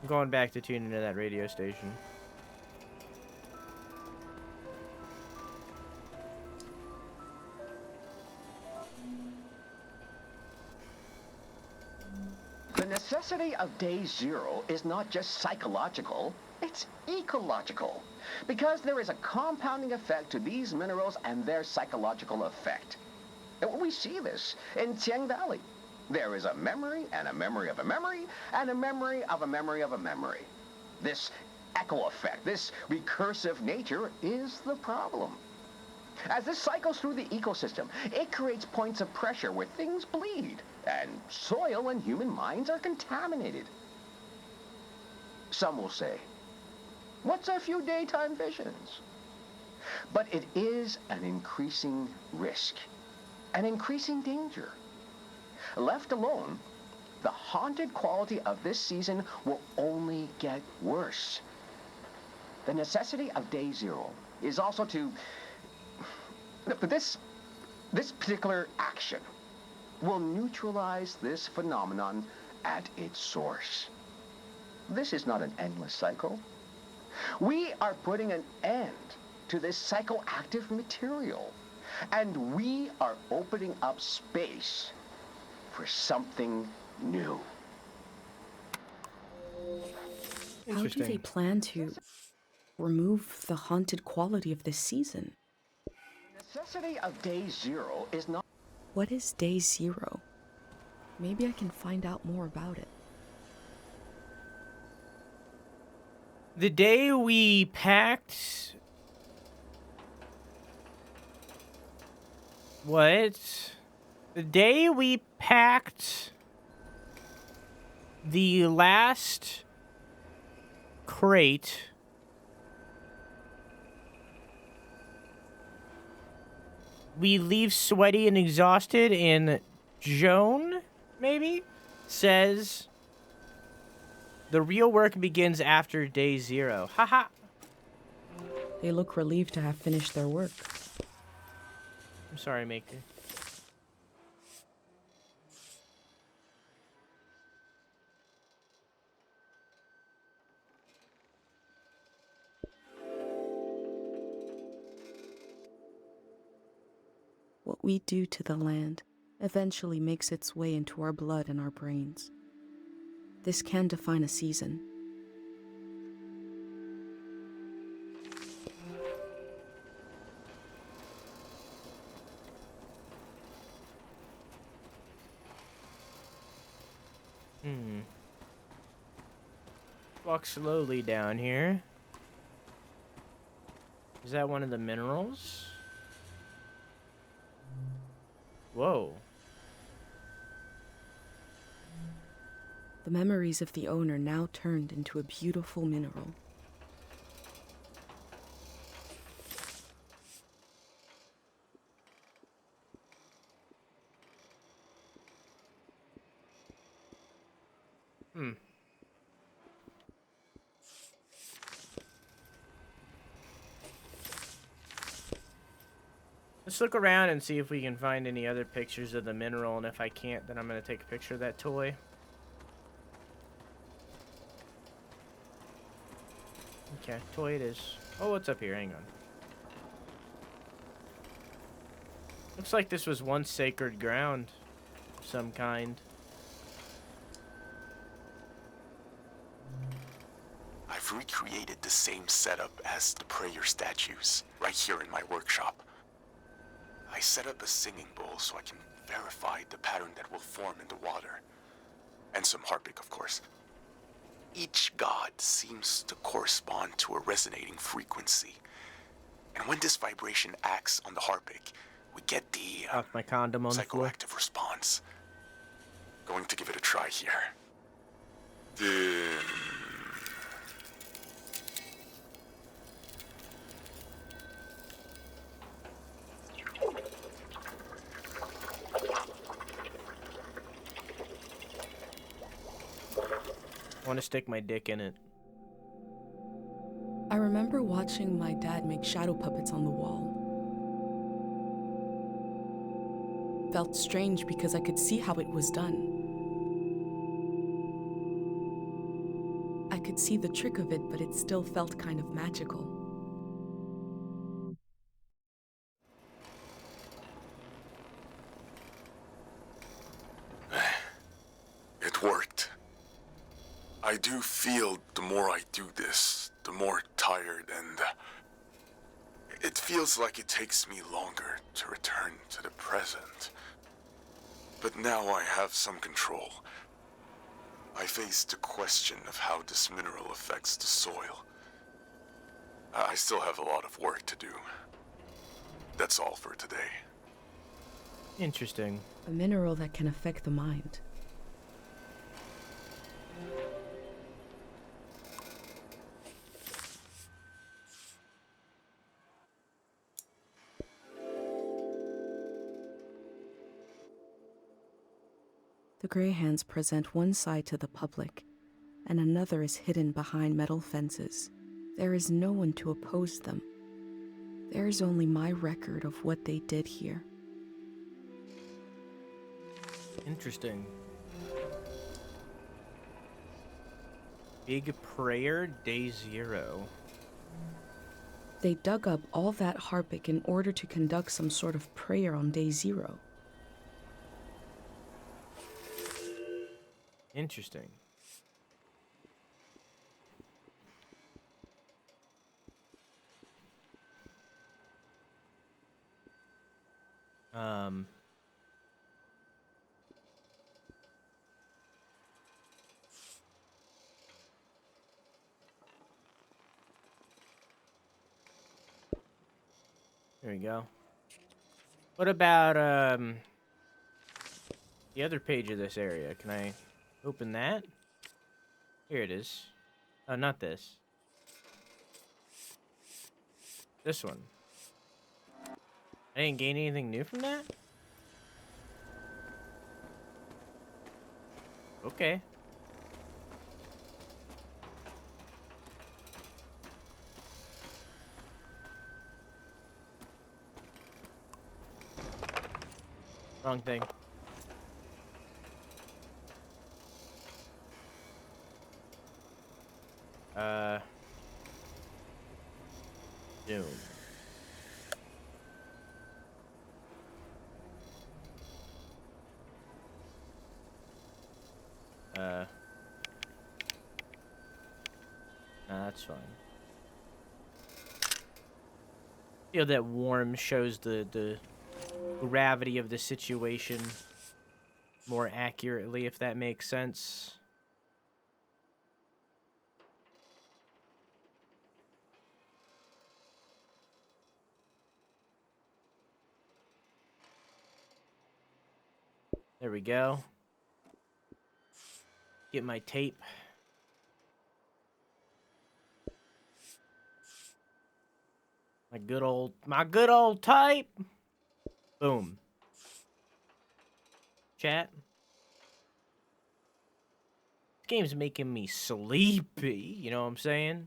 Speaker 1: I'm going back to tune into that radio station.
Speaker 14: The necessity of Day Zero is not just psychological, it's ecological. Because there is a compounding effect to these minerals and their psychological effect. And we see this in Tiang Valley. There is a memory and a memory of a memory and a memory of a memory of a memory. This echo effect, this recursive nature is the problem. As this cycles through the ecosystem, it creates points of pressure where things bleed, and soil and human minds are contaminated. Some will say, what's a few daytime visions? But it is an increasing risk, an increasing danger. Left alone, the haunted quality of this season will only get worse. The necessity of Day Zero is also to... This particular action will neutralize this phenomenon at its source. This is not an endless cycle. We are putting an end to this psychoactive material, and we are opening up space for something new.
Speaker 2: How do they plan to remove the haunted quality of this season?
Speaker 14: The necessity of Day Zero is not...
Speaker 2: What is Day Zero? Maybe I can find out more about it.
Speaker 1: The day we packed... What? The day we packed The last crate we leave sweaty and exhausted, and Joan, maybe, says the real work begins after day 0. Haha.
Speaker 2: They look relieved to have finished their work.
Speaker 1: I'm sorry, Maker.
Speaker 2: What we do to the land eventually makes its way into our blood and our brains. This can define a season.
Speaker 1: Walk slowly down here. Is that one of the minerals? Whoa.
Speaker 2: The memories of the owner now turned into a beautiful mineral.
Speaker 1: Let's look around and see if we can find any other pictures of the mineral, and if I can't, then I'm going to take a picture of that toy. Okay, toy it is. Oh, what's up here? Hang on. Looks like this was once sacred ground of some kind.
Speaker 15: I've recreated the same setup as the prayer statues, right here in my workshop. I set up a singing bowl so I can verify the pattern that will form in the water. And some harpic, of course. Each god seems to correspond to a resonating frequency. And when this vibration acts on the harpic, we get the
Speaker 1: Off my condom on the floor.
Speaker 15: psychoactive response. Going to give it a try here.
Speaker 1: I want to stick my dick in it.
Speaker 2: I remember watching my dad make shadow puppets on the wall. Felt strange because I could see how it was done. I could see the trick of it, but it still felt kind of magical.
Speaker 15: It worked. I do feel the more I do this, the more tired, and it feels like it takes me longer to return to the present. But now I have some control. I face the question of how this mineral affects the soil. I still have a lot of work to do. That's all for today.
Speaker 1: Interesting.
Speaker 2: A mineral that can affect the mind. The Grey Hands present one side to the public, and another is hidden behind metal fences. There is no one to oppose them. There is only my record of what they did here.
Speaker 1: Interesting. Big prayer, day 0.
Speaker 2: They dug up all that harpic in order to conduct some sort of prayer on day 0.
Speaker 1: Interesting. There we go. What about the other page of this area? Can I open that? Here it is. Oh, not this. This one. I didn't gain anything new from that? Okay. Wrong thing. Zoom. Nah, that's fine. Feel that warm shows the gravity of the situation more accurately, if that makes sense. There we go. Get my tape. My good old tape. Boom. Chat. This game's making me sleepy, you know what I'm saying?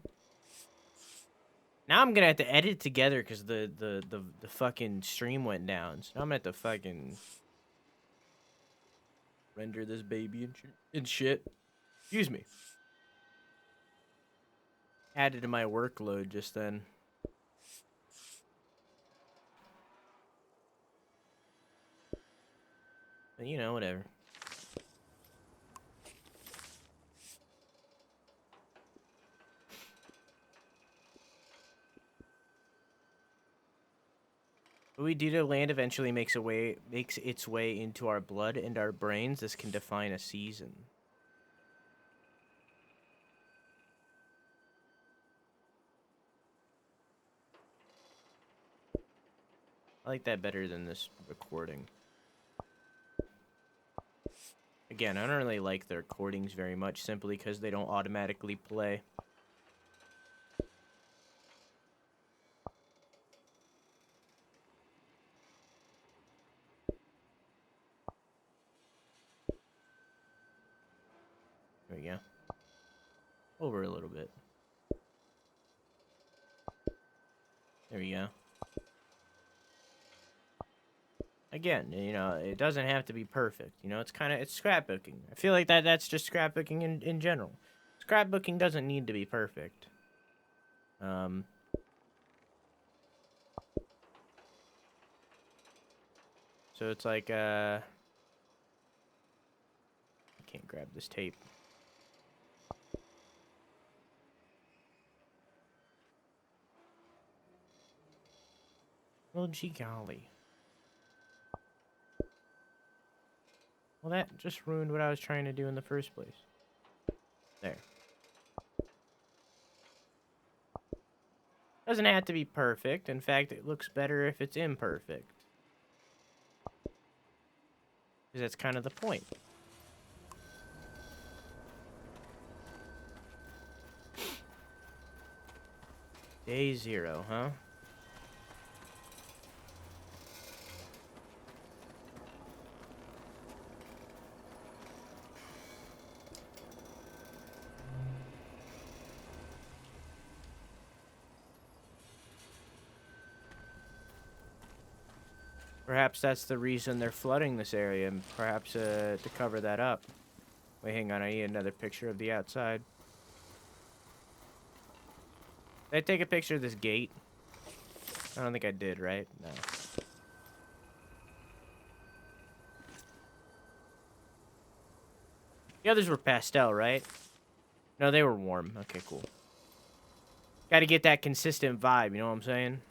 Speaker 1: Now I'm gonna have to edit together because the fucking stream went down. So now I'm gonna have to fucking render this baby and shit. Excuse me. Added to my workload just then. But, you know, whatever. What we do to land eventually makes its way into our blood and our brains. This can define a season. I like that better than this recording. Again, I don't really like the recordings very much simply because they don't automatically play. There we go. Over a little bit. There we go. Again, you know, it doesn't have to be perfect. You know, it's scrapbooking. I feel like that's just scrapbooking in general. Scrapbooking doesn't need to be perfect. So it's like, I can't grab this tape. Well, gee golly. Well, that just ruined what I was trying to do in the first place. There. Doesn't have to be perfect. In fact, it looks better if it's imperfect. Because that's kind of the point. Day 0, huh? Perhaps that's the reason they're flooding this area, and perhaps to cover that up. Wait, hang on, I need another picture of the outside. Did I take a picture of this gate? I don't think I did, right? No. The others were pastel, right? No, they were warm. Okay, cool. Gotta get that consistent vibe, you know what I'm saying?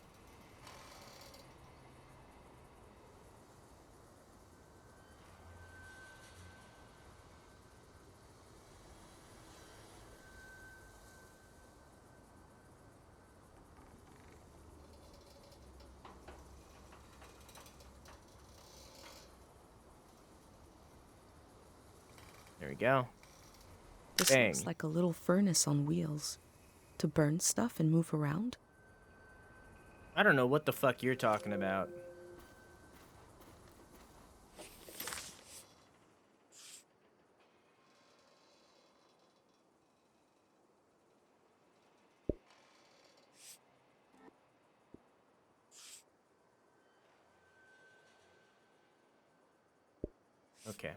Speaker 1: There we go.
Speaker 2: This
Speaker 1: Bang.
Speaker 2: looks like a little furnace on wheels. To burn stuff and move around?
Speaker 1: I don't know what the fuck you're talking about. Okay.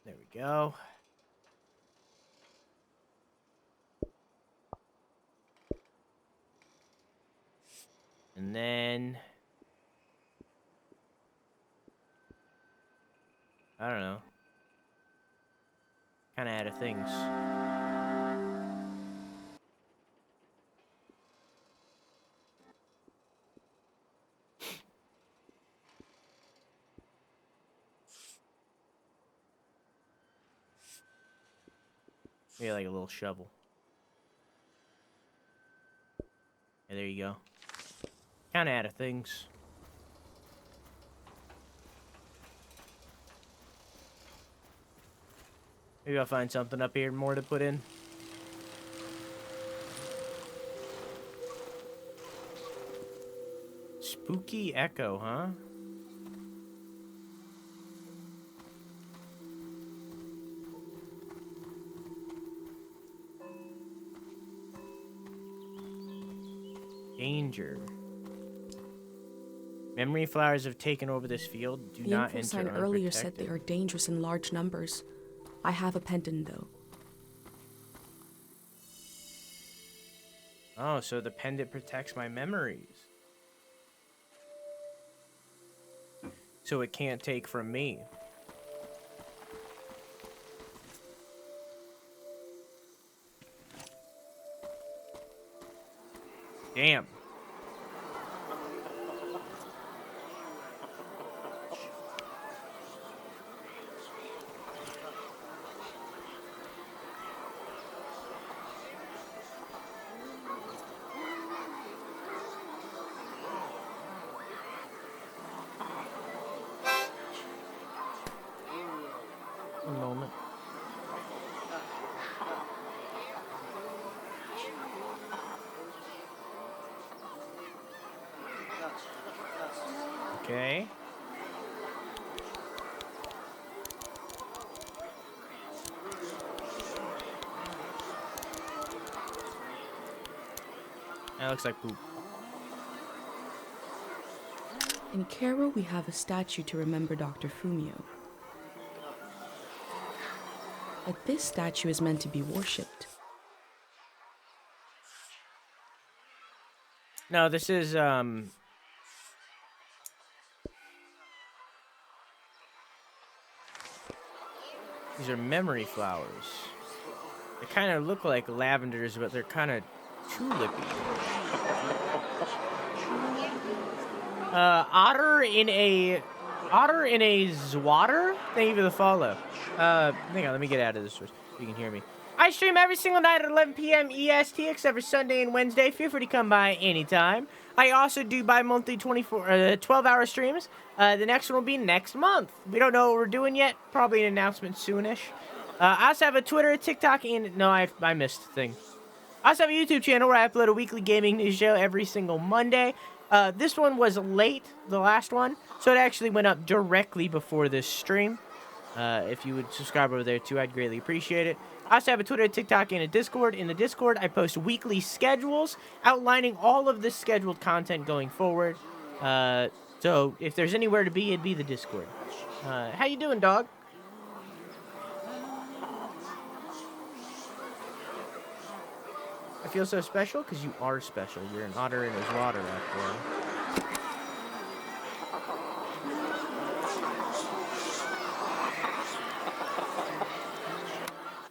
Speaker 1: There we go. And then I don't know. Kind of out of things. Maybe like a little shovel. Yeah, there you go. Kind of out of things. Maybe I'll find something up here more to put in. Spooky echo, huh? Danger. Memory flowers have taken over this field. Do
Speaker 2: The
Speaker 1: not
Speaker 2: info
Speaker 1: enter
Speaker 2: sign
Speaker 1: unprotected.
Speaker 2: earlier said they are dangerous in large numbers. I have a pendant, though.
Speaker 1: Oh, so the pendant protects my memories. So it can't take from me. Damn. One moment. Okay. That looks like poop.
Speaker 2: In Cairo, we have a statue to remember Dr. Fumio. But this statue is meant to be worshipped.
Speaker 1: No, this is, these are memory flowers. They kind of look like lavenders, but they're kind of tulipy. Otter in a zwatter? Thank you for the follow. Hang on, let me get out of this so you can hear me. I stream every single night at 11 p.m. EST, except for Sunday and Wednesday. Feel free to come by anytime. I also do bi-monthly 12-hour streams. The next one will be next month. We don't know what we're doing yet. Probably an announcement soonish. I also have a Twitter, TikTok, and... No, I missed a thing. I also have a YouTube channel where I upload a weekly gaming news show every single Monday. This one was late, the last one, so it actually went up directly before this stream. If you would subscribe over there too, I'd greatly appreciate it. I also have a Twitter, TikTok, and a Discord. In the Discord, I post weekly schedules outlining all of the scheduled content going forward. So if there's anywhere to be, it'd be the Discord. How you doing, dog? I feel so special because you are special. You're an otter in his water, after all.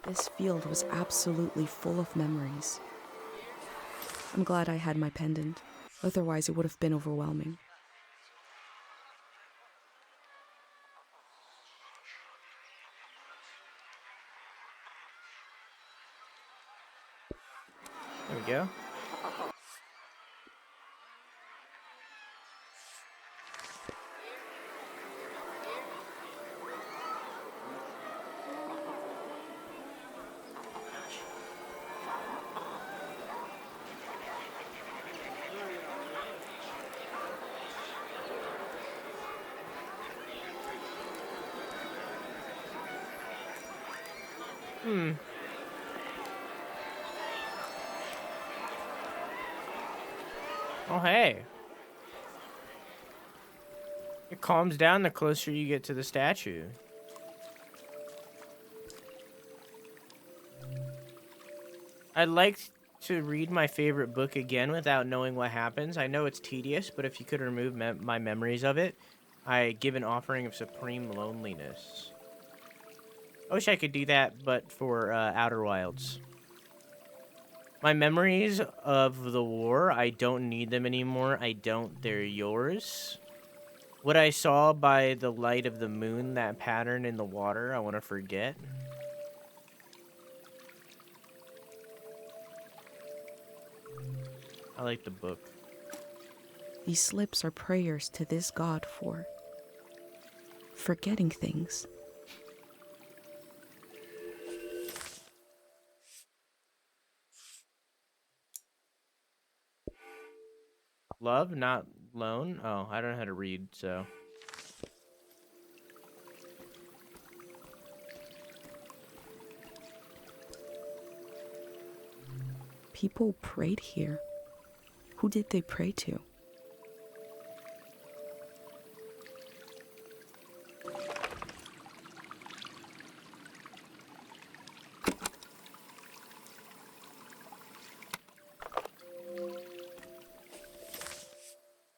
Speaker 2: This field was absolutely full of memories. I'm glad I had my pendant. Otherwise, it would have been overwhelming.
Speaker 1: There we go. Oh, hey. It calms down the closer you get to the statue. I'd like to read my favorite book again without knowing what happens. I know it's tedious, but if you could remove my memories of it, I give an offering of supreme loneliness. I wish I could do that, but for Outer Wilds. My memories of the war, I don't need them anymore. I don't. They're yours. What I saw by the light of the moon, that pattern in the water, I want to forget. I like the book.
Speaker 2: These slips are prayers to this god for forgetting things.
Speaker 1: Love, not lone? Oh, I don't know how to read, so...
Speaker 2: People prayed here. Who did they pray to?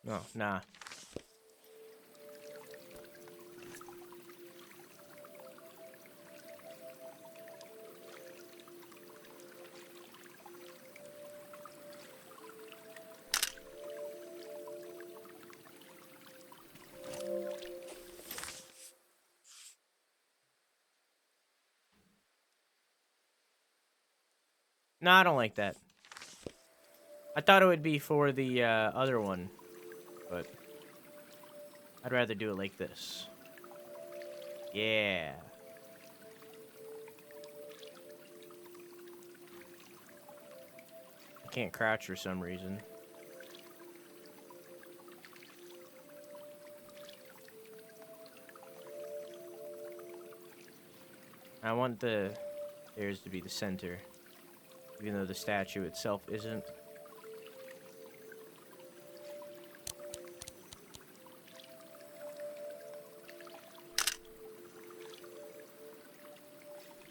Speaker 1: Oh, nah. No, I don't like that. I thought it would be for the other one, but I'd rather do it like this. Yeah. I can't crouch for some reason. I want the stairs to be the center, even though the statue itself isn't.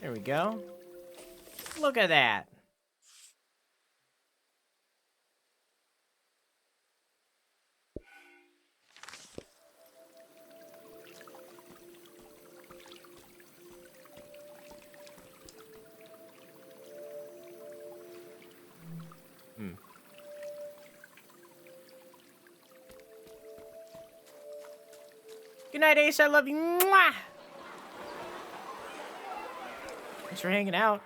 Speaker 1: There we go. Look at that. Good night, Ace. I love you. Mwah! Thanks for hanging out.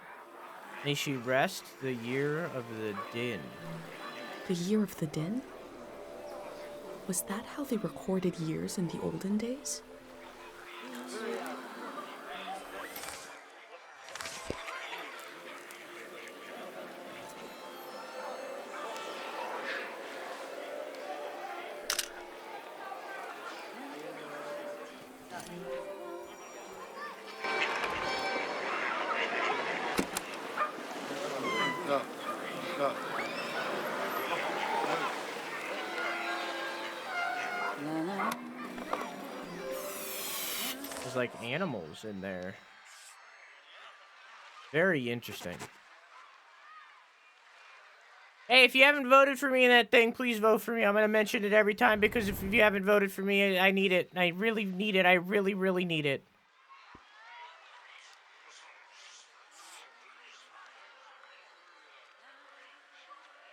Speaker 1: May she rest the year of the din.
Speaker 2: The year of the din? Was that how they recorded years in the olden days?
Speaker 1: There's like animals in there. Very interesting. Hey, if you haven't voted for me in that thing, please vote for me. I'm going to mention it every time because if you haven't voted for me, I need it. I really need it. I really, really need it.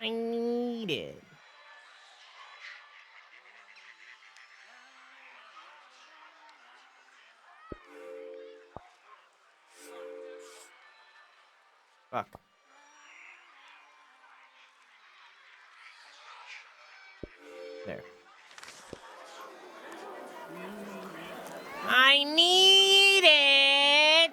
Speaker 1: I need it. Fuck. There. I need it.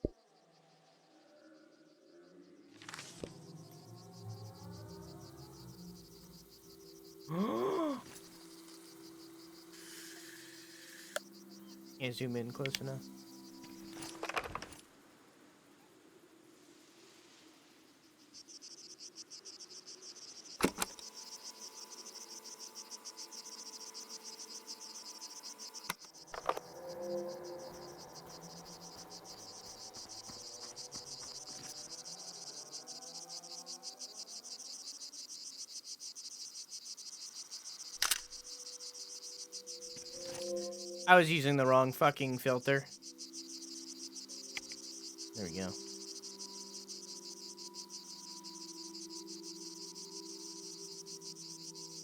Speaker 1: Can't zoom in close enough. I was using the wrong fucking filter. There we go.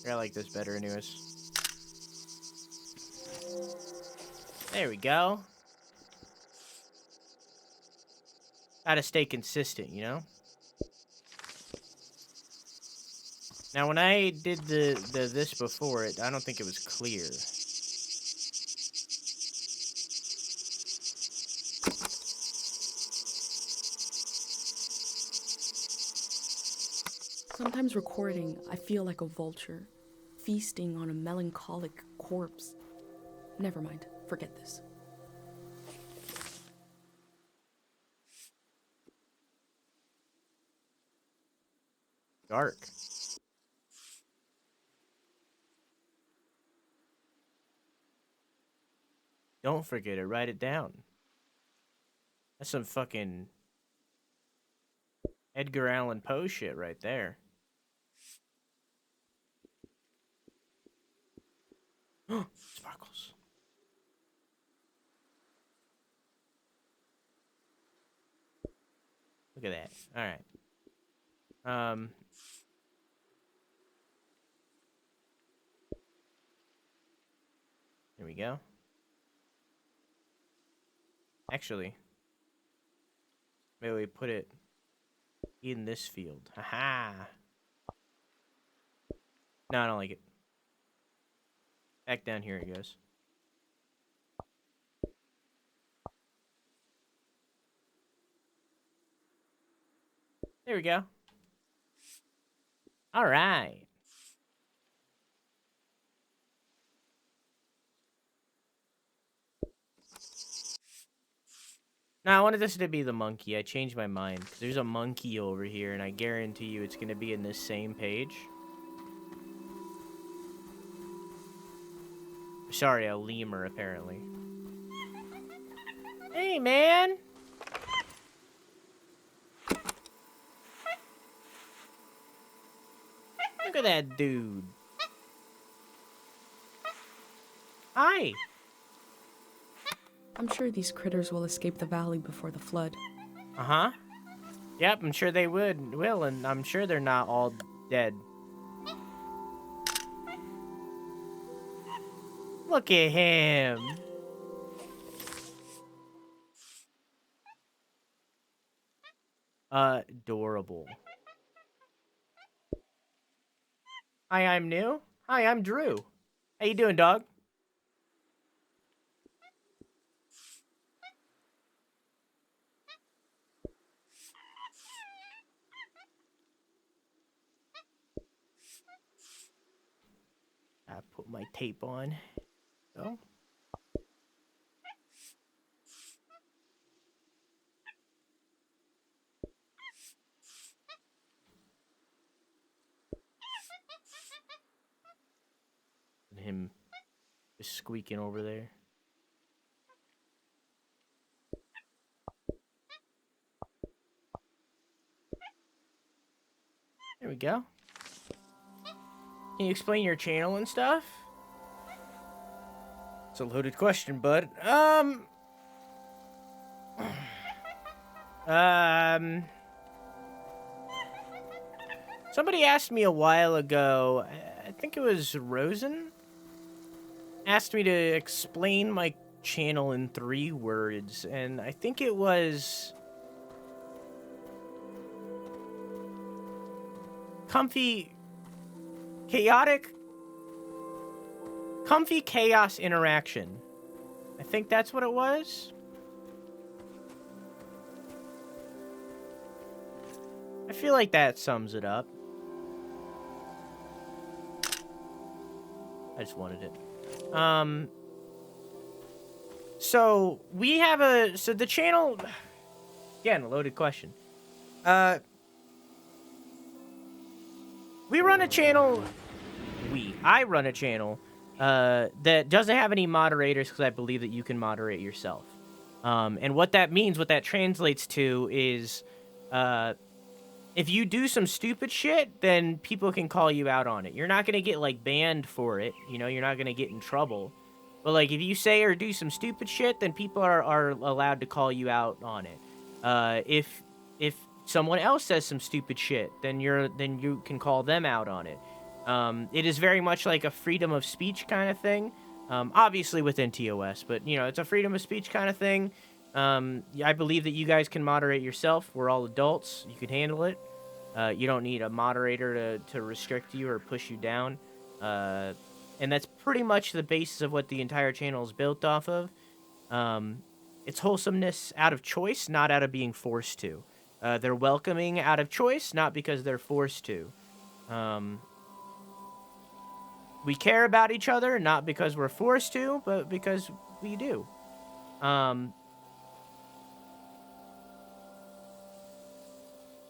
Speaker 1: I like this better anyways. There we go. Gotta stay consistent, you know? Now, when I did this before, I don't think it was clear.
Speaker 2: Sometimes recording, I feel like a vulture, feasting on a melancholic corpse. Never mind, forget this.
Speaker 1: Dark. Don't forget it, write it down. That's some fucking Edgar Allan Poe shit right there. Sparkles. Look at that. All right. There we go. Actually, maybe we put it in this field. Haha. No, I don't like it. Back down here it goes. There we go. All right. Now, I wanted this to be the monkey. I changed my mind. 'Cause there's a monkey over here, and I guarantee you it's going to be in this same page. Sorry, a lemur, apparently. Hey, man! Look at that dude. Hi!
Speaker 2: I'm sure these critters will escape the valley before the flood.
Speaker 1: Uh-huh. Yep, I'm sure they will, and I'm sure they're not all dead. Look at him. Adorable. Hi, I'm new. Hi, I'm Drew. How you doing, dog? I put my tape on. So. And him just squeaking over there. There we go. Can you explain your channel and stuff? It's a loaded question, bud. Somebody asked me a while ago, I think it was Rosen, asked me to explain my channel in 3 words, and I think it was comfy chaos interaction. I think that's what it was. I feel like that sums it up. I just wanted it. So we have so the channel, again, a loaded question. We run a channel, I run a channel, that doesn't have any moderators because I believe that you can moderate yourself. And what that means, what that translates to is, if you do some stupid shit, then people can call you out on it. You're not going to get, like, banned for it. You know, you're not going to get in trouble. But, like, if you say or do some stupid shit, then people are allowed to call you out on it. If someone else says some stupid shit, then you can call them out on it. It is very much like a freedom of speech kind of thing. Obviously within TOS, but, you know, it's a freedom of speech kind of thing. I believe that you guys can moderate yourself. We're all adults. You can handle it. You don't need a moderator to restrict you or push you down. And that's pretty much the basis of what the entire channel is built off of. It's wholesomeness out of choice, not out of being forced to. They're welcoming out of choice, not because they're forced to. We care about each other, not because we're forced to, but because we do.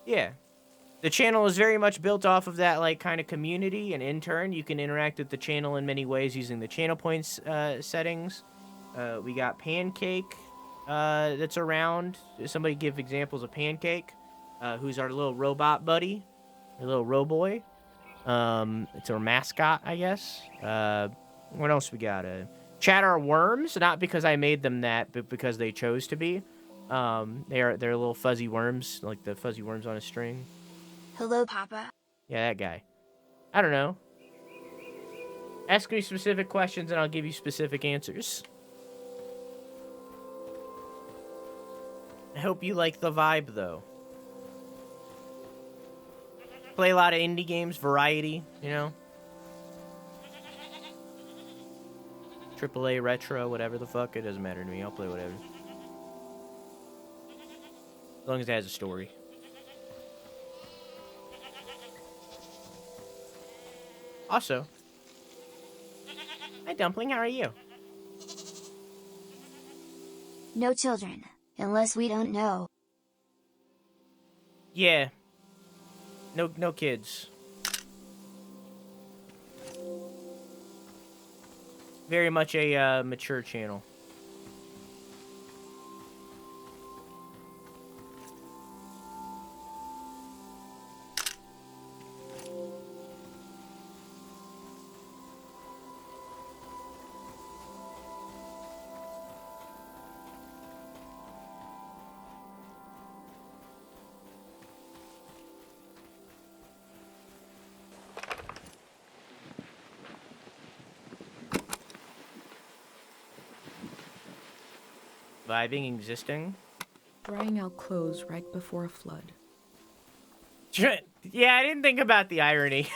Speaker 1: Yeah. The channel is very much built off of that, like, kind of community, and in turn, you can interact with the channel in many ways using the channel points settings. We got Pancake that's around. Somebody give examples of Pancake, who's our little robot buddy, our little roboy. It's our mascot, I guess. What else we got? Chatter worms, not because I made them that, but because they chose to be. They're little fuzzy worms, like the fuzzy worms on a string.
Speaker 3: Hello, Papa.
Speaker 1: Yeah, that guy. I don't know. Ask me specific questions and I'll give you specific answers. I hope you like the vibe, though. Play a lot of indie games, variety, you know? AAA, retro, whatever the fuck. It doesn't matter to me. I'll play whatever. As long as it has a story. Also, hi Dumpling, how are you?
Speaker 3: No children, unless we don't know.
Speaker 1: Yeah. No kids. Very much a mature channel. Vibing, existing.
Speaker 2: Drying out clothes right before a flood.
Speaker 1: Yeah, I didn't think about the irony.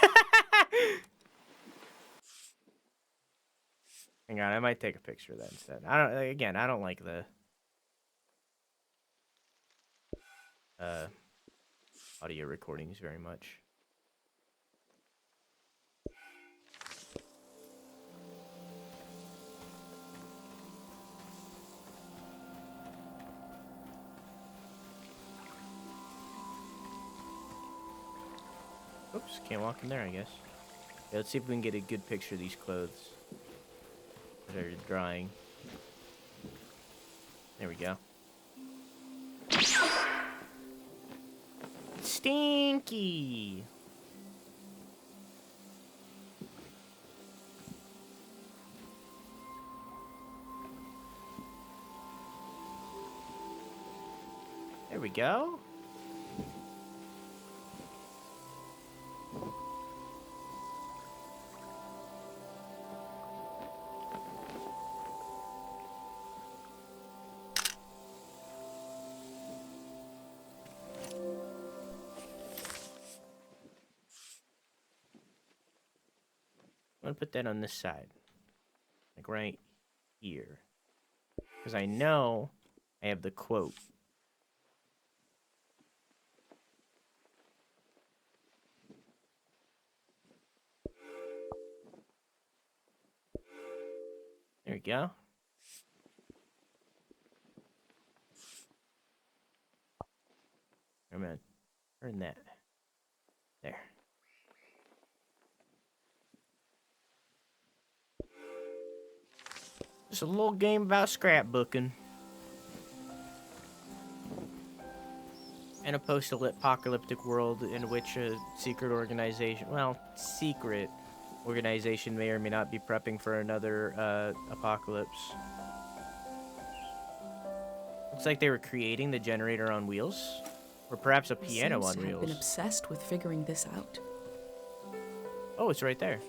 Speaker 1: Hang on, I might take a picture of that instead. I don't like the audio recordings very much. Oops, can't walk in there, I guess. Yeah, let's see if we can get a good picture of these clothes that are drying. There we go. Stinky! There we go. I'm gonna put that on this side. Like right here. Because I know I have the quote. There we go. I'm gonna turn that. There. Just a little game about scrapbooking. In a post-apocalyptic world in which a secret organization, may or may not be prepping for another apocalypse. Looks like they were creating the generator on wheels, or perhaps a piano on
Speaker 2: Seems to have been
Speaker 1: wheels.
Speaker 2: obsessed with figuring this out.
Speaker 1: Oh, it's right there.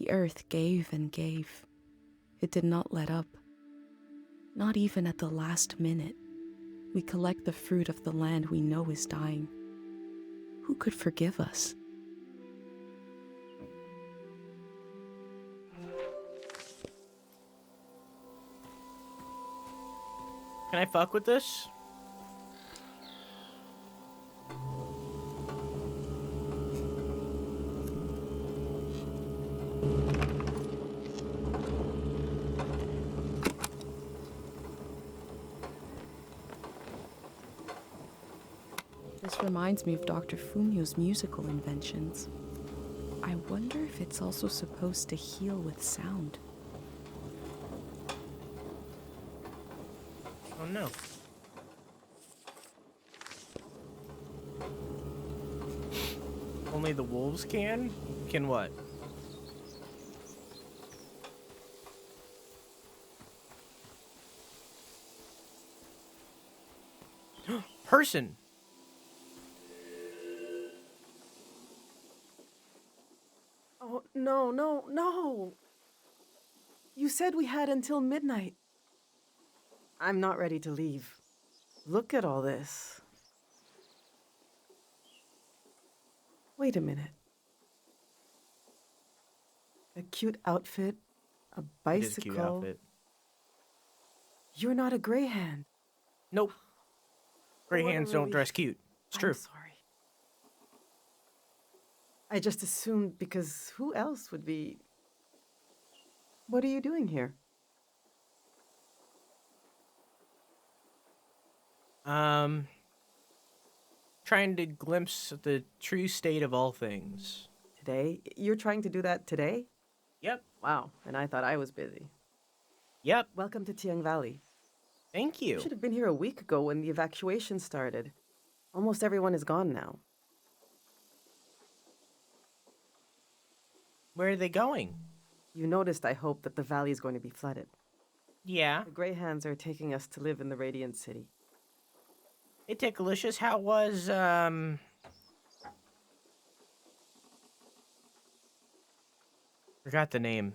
Speaker 2: The earth gave and gave. It did not let up. Not even at the last minute. We collect the fruit of the land we know is dying. Who could forgive us?
Speaker 1: Can I fuck with this?
Speaker 2: This reminds me of Dr. Fumio's musical inventions. I wonder if it's also supposed to heal with sound.
Speaker 1: Oh no. Only the wolves can? Can what? Person!
Speaker 16: Oh, no, no, no! You said we had until midnight. I'm not ready to leave. Look at all this. Wait a minute. A cute outfit, a
Speaker 1: It is a cute
Speaker 16: bicycle.
Speaker 1: outfit.
Speaker 16: You're not a greyhound.
Speaker 1: Nope. Gray
Speaker 16: What a
Speaker 1: hands don't
Speaker 16: relief.
Speaker 1: dress cute. It's
Speaker 16: I'm
Speaker 1: true.
Speaker 16: sorry. I just assumed because who else would be... What are you doing here?
Speaker 1: Trying to glimpse the true state of all things.
Speaker 16: Today? You're trying to do that today?
Speaker 1: Yep.
Speaker 16: Wow, and I thought I was busy.
Speaker 1: Yep.
Speaker 16: Welcome to Tiang Valley.
Speaker 1: Thank
Speaker 16: You
Speaker 1: you.
Speaker 16: should have been here a week ago when the evacuation started. Almost everyone is gone now.
Speaker 1: Where are they going?
Speaker 16: You noticed, I hope, that the valley is going to be flooded.
Speaker 1: Yeah.
Speaker 16: The Greyhands are taking us to live in the Radiant City.
Speaker 1: Hey, Tickalicious, how was, forgot the name.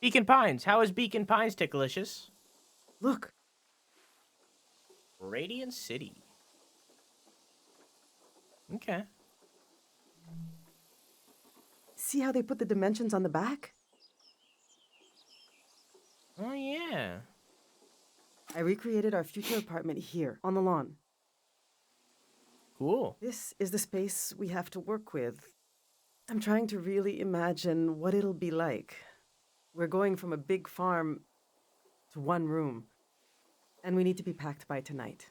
Speaker 1: Beacon Pines. How is Beacon Pines, Tickalicious?
Speaker 16: Look.
Speaker 1: Radiant City. Okay.
Speaker 16: See how they put the dimensions on the back?
Speaker 1: Oh, yeah.
Speaker 16: I recreated our future apartment here, on the lawn.
Speaker 1: Cool.
Speaker 16: This is the space we have to work with. I'm trying to really imagine what it'll be like. We're going from a big farm to one room, and we need to be packed by tonight.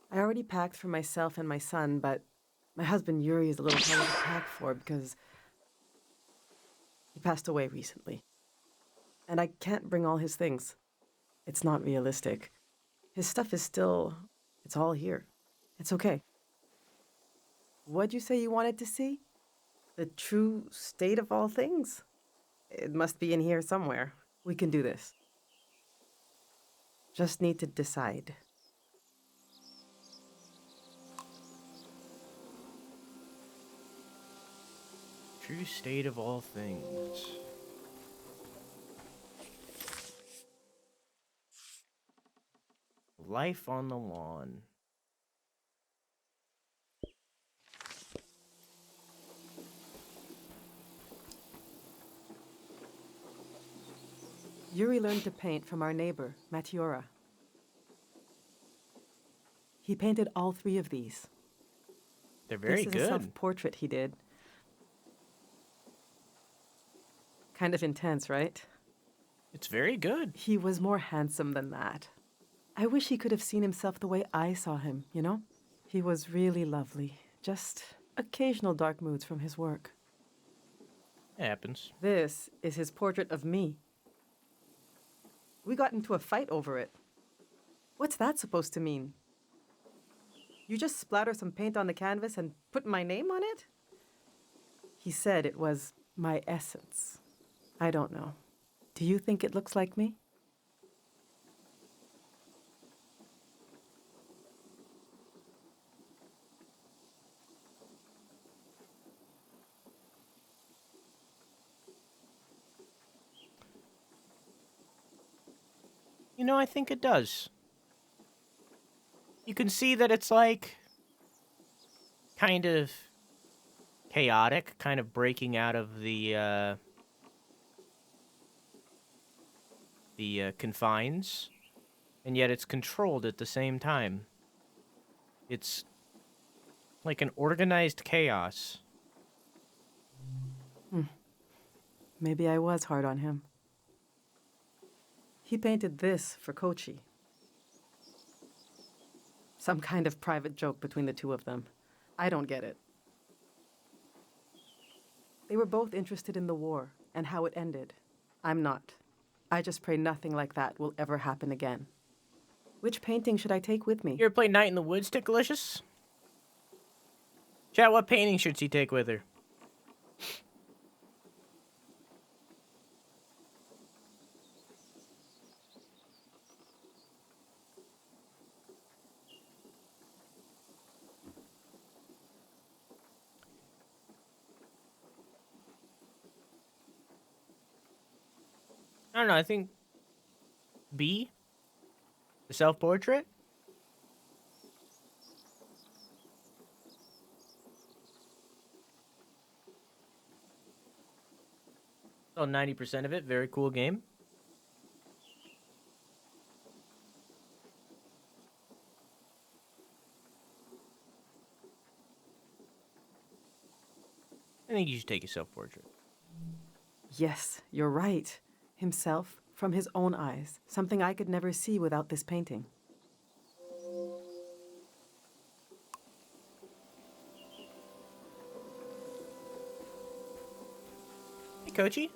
Speaker 16: I already packed for myself and my son, but my husband Yuri is a little harder to pack for because he passed away recently. And I can't bring all his things. It's not realistic. His stuff is still... it's all here. It's okay. What'd you say you wanted to see? The true state of all things? It must be in here somewhere. We can do this. Just need to decide.
Speaker 1: True state of all things. Life on the lawn.
Speaker 16: Yuri learned to paint from our neighbor, Matiora. He painted all 3 of these.
Speaker 1: They're very
Speaker 16: This is a
Speaker 1: good.
Speaker 16: self-portrait he did. Kind of intense, right?
Speaker 1: It's very good.
Speaker 16: He was more handsome than that. I wish he could have seen himself the way I saw him, you know? He was really lovely. Just occasional dark moods from his work.
Speaker 1: It happens.
Speaker 16: This is his portrait of me. We got into a fight over it. What's that supposed to mean? You just splatter some paint on the canvas and put my name on it? He said it was my essence. I don't know. Do you think it looks like me?
Speaker 1: You know, I think it does. You can see that it's like kind of chaotic, kind of breaking out of the confines, and yet it's controlled at the same time. It's like an organized chaos.
Speaker 16: Maybe I was hard on him. He painted this for Kochi. Some kind of private joke between the two of them. I don't get it. They were both interested in the war and how it ended. I'm not. I just pray nothing like that will ever happen again. Which painting should I take with me?
Speaker 1: You ever play Night in the Woods, Tickalicious? Chat, what painting should she take with her? I don't know, I think B? The self-portrait? Oh, 90% of it. Very cool game. I think you should take a self-portrait.
Speaker 16: Yes, you're right. Himself from his own eyes. Something I could never see without this painting.
Speaker 1: Hey, Kochi.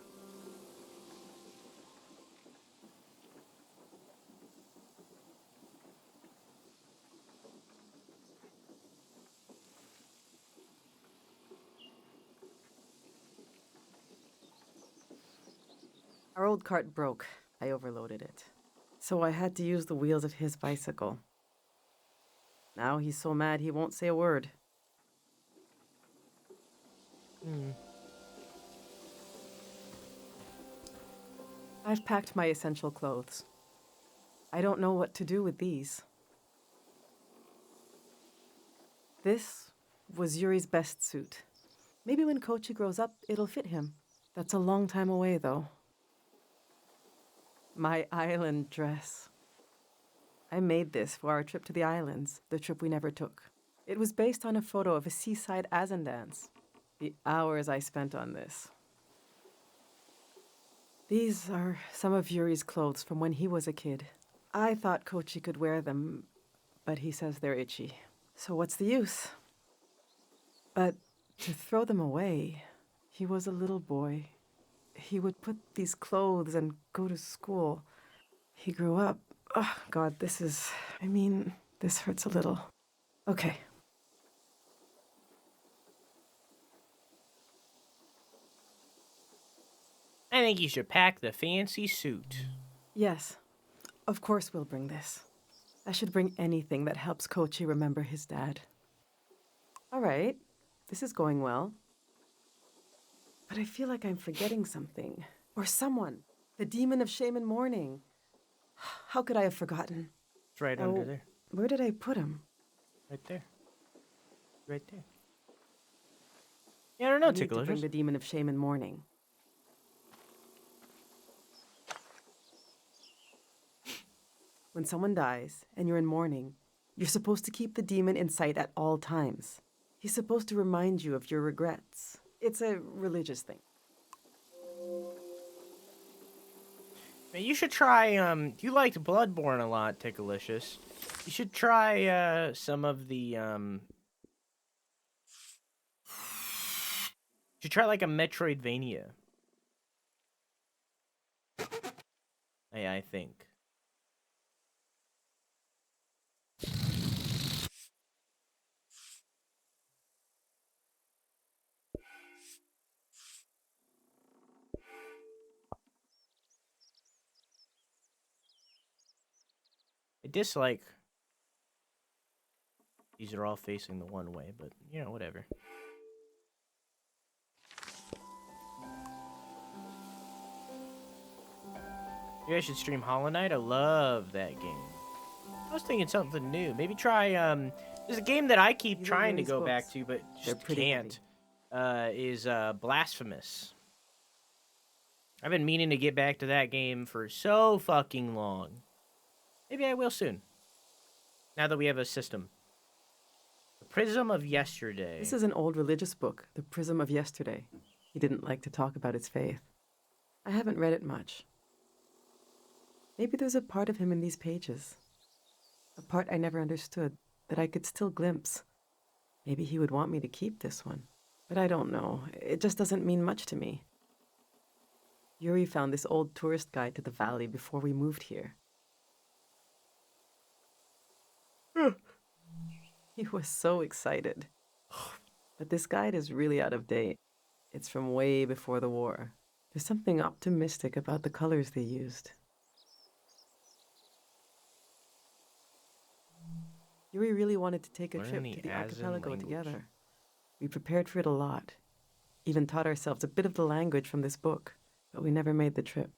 Speaker 16: Our old cart broke. I overloaded it. So I had to use the wheels of his bicycle. Now he's so mad he won't say a word. I've packed my essential clothes. I don't know what to do with these. This was Yuri's best suit. Maybe when Kochi grows up, it'll fit him. That's a long time away, though. My island dress. I made this for our trip to the islands, the trip we never took. It was based on a photo of a seaside Azan dance. The hours I spent on this. These are some of Yuri's clothes from when he was a kid. I thought Kochi could wear them, but he says they're itchy. So what's the use? But to throw them away, he was a little boy. He would put these clothes and go to school. He grew up. Oh, God, this hurts a little. Okay.
Speaker 1: I think you should pack the fancy suit.
Speaker 16: Yes, of course we'll bring this. I should bring anything that helps Kochi remember his dad. All right, this is going well. But I feel like I'm forgetting something. Or someone. The demon of shame and mourning. How could I have forgotten?
Speaker 1: It's right under there.
Speaker 16: Where did I put him?
Speaker 1: Right there. Right there. Yeah, I don't know,
Speaker 16: I need to bring
Speaker 1: Ticklers.
Speaker 16: the demon of shame and mourning. When someone dies and you're in mourning, you're supposed to keep the demon in sight at all times. He's supposed to remind you of your regrets. It's a religious thing.
Speaker 1: Man, you should try, you liked Bloodborne a lot, Tickalicious. You should try, some of the, you should try, like, a Metroidvania. I think. I dislike. These are all facing the one way, but, you know, whatever. Maybe I should stream Hollow Knight. I love that game. I was thinking something new. Maybe try, there's a game that I keep trying to go back to, but just can't. Is Blasphemous. I've been meaning to get back to that game for so fucking long. Maybe I will soon. Now that we have a system. The Prism of Yesterday.
Speaker 16: This is an old religious book, The Prism of Yesterday. He didn't like to talk about his faith. I haven't read it much. Maybe there's a part of him in these pages. A part I never understood, that I could still glimpse. Maybe he would want me to keep this one. But I don't know. It just doesn't mean much to me. Yuri found this old tourist guide to the valley before we moved here. He was so excited. But this guide is really out of date. It's from way before the war. There's something optimistic about the colors they used. Yuri really wanted to take a trip to the archipelago together. We prepared for it a lot. Even taught ourselves a bit of the language from this book, but we never made the trip.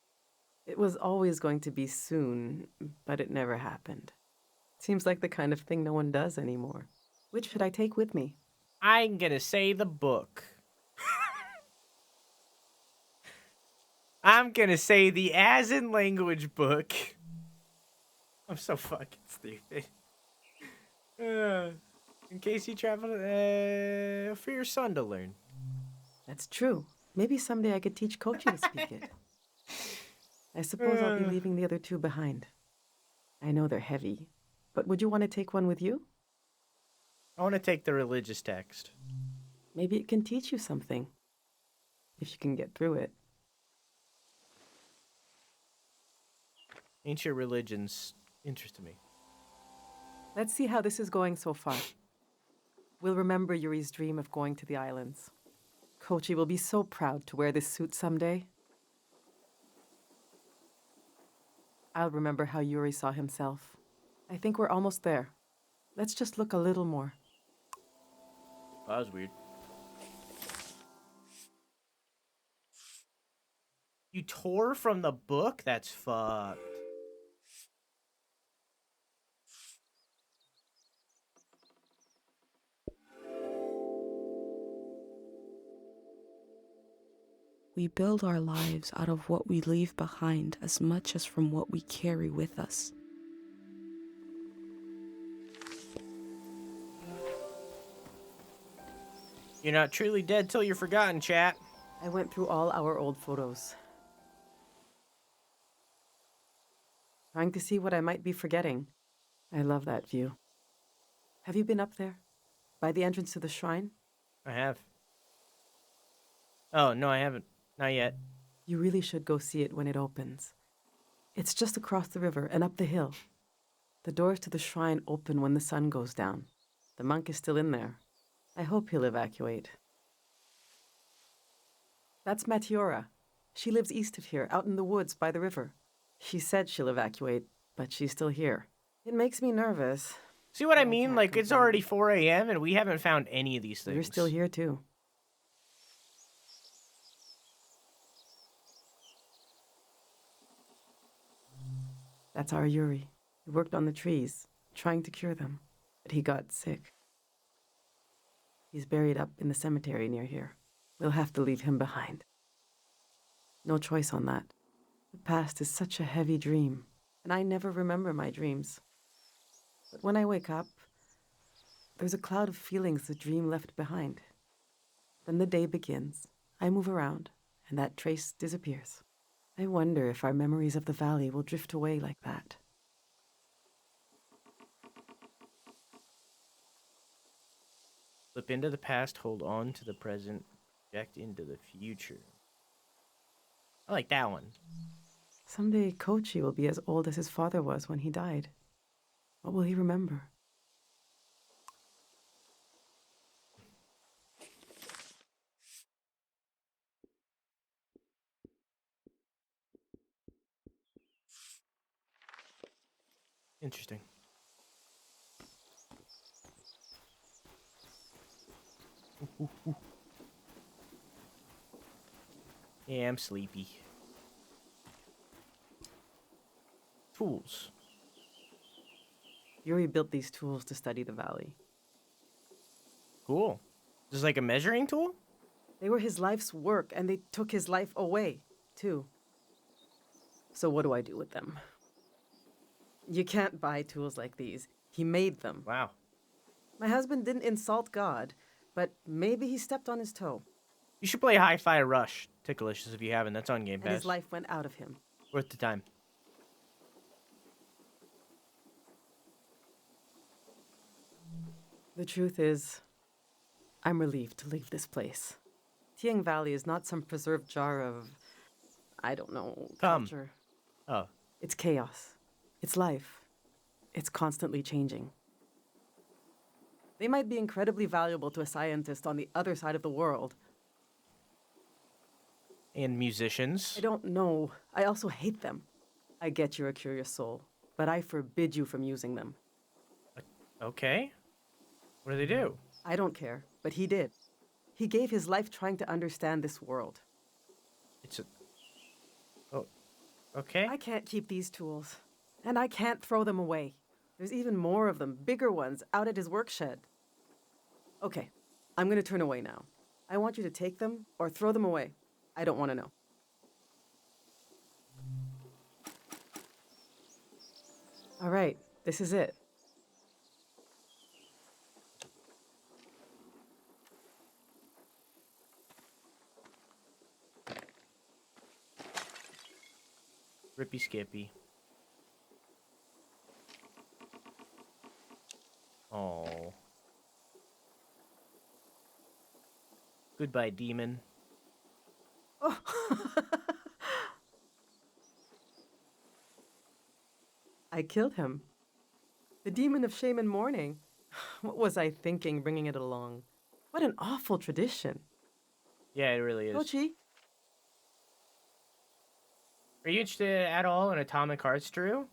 Speaker 16: It was always going to be soon, but it never happened. Seems like the kind of thing no one does anymore. Which should I take with me?
Speaker 1: I'm gonna say the book. I'm gonna say the As in Language book. I'm so fucking stupid. In case you travel, for your son to learn.
Speaker 16: That's true. Maybe someday I could teach Kochi to speak it. I suppose I'll be leaving the other two behind. I know they're heavy, but would you want to take one with you?
Speaker 1: I want to take the religious text.
Speaker 16: Maybe it can teach you something, if you can get through it.
Speaker 1: Ancient religions interest me.
Speaker 16: Let's see how this is going so far. We'll remember Yuri's dream of going to the islands. Kochi will be so proud to wear this suit someday. I'll remember how Yuri saw himself. I think we're almost there. Let's just look a little more.
Speaker 1: Oh, that was weird. You tore from the book? That's fucked.
Speaker 2: We build our lives out of what we leave behind as much as from what we carry with us.
Speaker 1: You're not truly dead till you're forgotten, chat.
Speaker 16: I went through all our old photos, trying to see what I might be forgetting. I love that view. Have you been up there? By the entrance to the shrine?
Speaker 1: I have. Oh, no, I haven't. Not yet.
Speaker 16: You really should go see it when it opens. It's just across the river and up the hill. The doors to the shrine open when the sun goes down. The monk is still in there. I hope he'll evacuate. That's Matiora. She lives east of here, out in the woods by the river. She said she'll evacuate, but she's still here. It makes me nervous.
Speaker 1: See what I mean? Like, it's already 4 a.m. and we haven't found any of these things.
Speaker 16: You're still here, too. That's our Yuri. He worked on the trees, trying to cure them, but he got sick. He's buried up in the cemetery near here. We'll have to leave him behind. No choice on that. The past is such a heavy dream, and I never remember my dreams. But when I wake up, there's a cloud of feelings the dream left behind. Then the day begins. I move around, and that trace disappears. I wonder if our memories of the valley will drift away like that.
Speaker 1: Slip into the past, hold on to the present, project into the future. I like that one.
Speaker 16: Someday Kochi will be as old as his father was when he died. What will he remember?
Speaker 1: Interesting. Yeah, I'm sleepy. Tools.
Speaker 16: Yuri built these tools to study the valley.
Speaker 1: Cool. Just like a measuring tool?
Speaker 16: They were his life's work, and they took his life away, too. So what do I do with them? You can't buy tools like these. He made them.
Speaker 1: Wow.
Speaker 16: My husband didn't insult God, but maybe he stepped on his toe.
Speaker 1: You should play Hi-Fi Rush, Ticklicious, if you haven't. That's on Game Pass.
Speaker 16: And his life went out of him.
Speaker 1: Worth the time.
Speaker 16: The truth is, I'm relieved to leave this place. Tiang Valley is not some preserved jar of, I don't know, culture.
Speaker 1: Oh.
Speaker 16: It's chaos. It's life. It's constantly changing. They might be incredibly valuable to a scientist on the other side of the world.
Speaker 1: And musicians.
Speaker 16: I don't know. I also hate them. I get you're a curious soul, but I forbid you from using them.
Speaker 1: Okay. What do they do?
Speaker 16: I don't care, but he did. He gave his life trying to understand this world.
Speaker 1: It's a... Oh, okay.
Speaker 16: I can't keep these tools, and I can't throw them away. There's even more of them, bigger ones, out at his work shed. Okay, I'm going to turn away now. I want you to take them or throw them away. I don't want to know. All right, this is it.
Speaker 1: Rippy Skippy. Oh. Goodbye, demon.
Speaker 16: Oh. I killed him. The demon of shame and mourning. What was I thinking bringing it along? What an awful tradition.
Speaker 1: Yeah, it really is.
Speaker 16: Kochi?
Speaker 1: Are you interested at all in Atomic Hearts, Drew?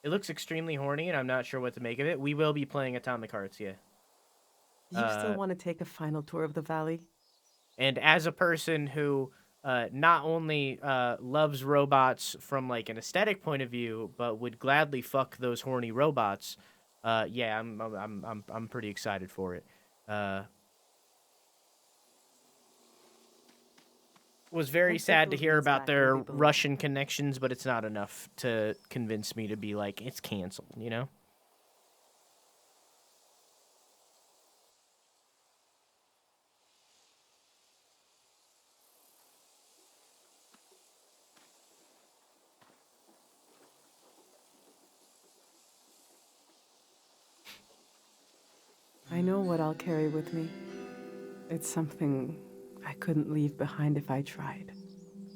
Speaker 1: It looks extremely horny, and I'm not sure what to make of it. We will be playing Atomic Hearts, yeah.
Speaker 16: Do you still want to take a final tour of the valley?
Speaker 1: And as a person who not only loves robots from like an aesthetic point of view, but would gladly fuck those horny robots, yeah, I'm pretty excited for it. Was very sad to hear about their Russian connections, but it's not enough to convince me to be like, it's canceled, you know?
Speaker 16: I know what I'll carry with me. It's something I couldn't leave behind if I tried.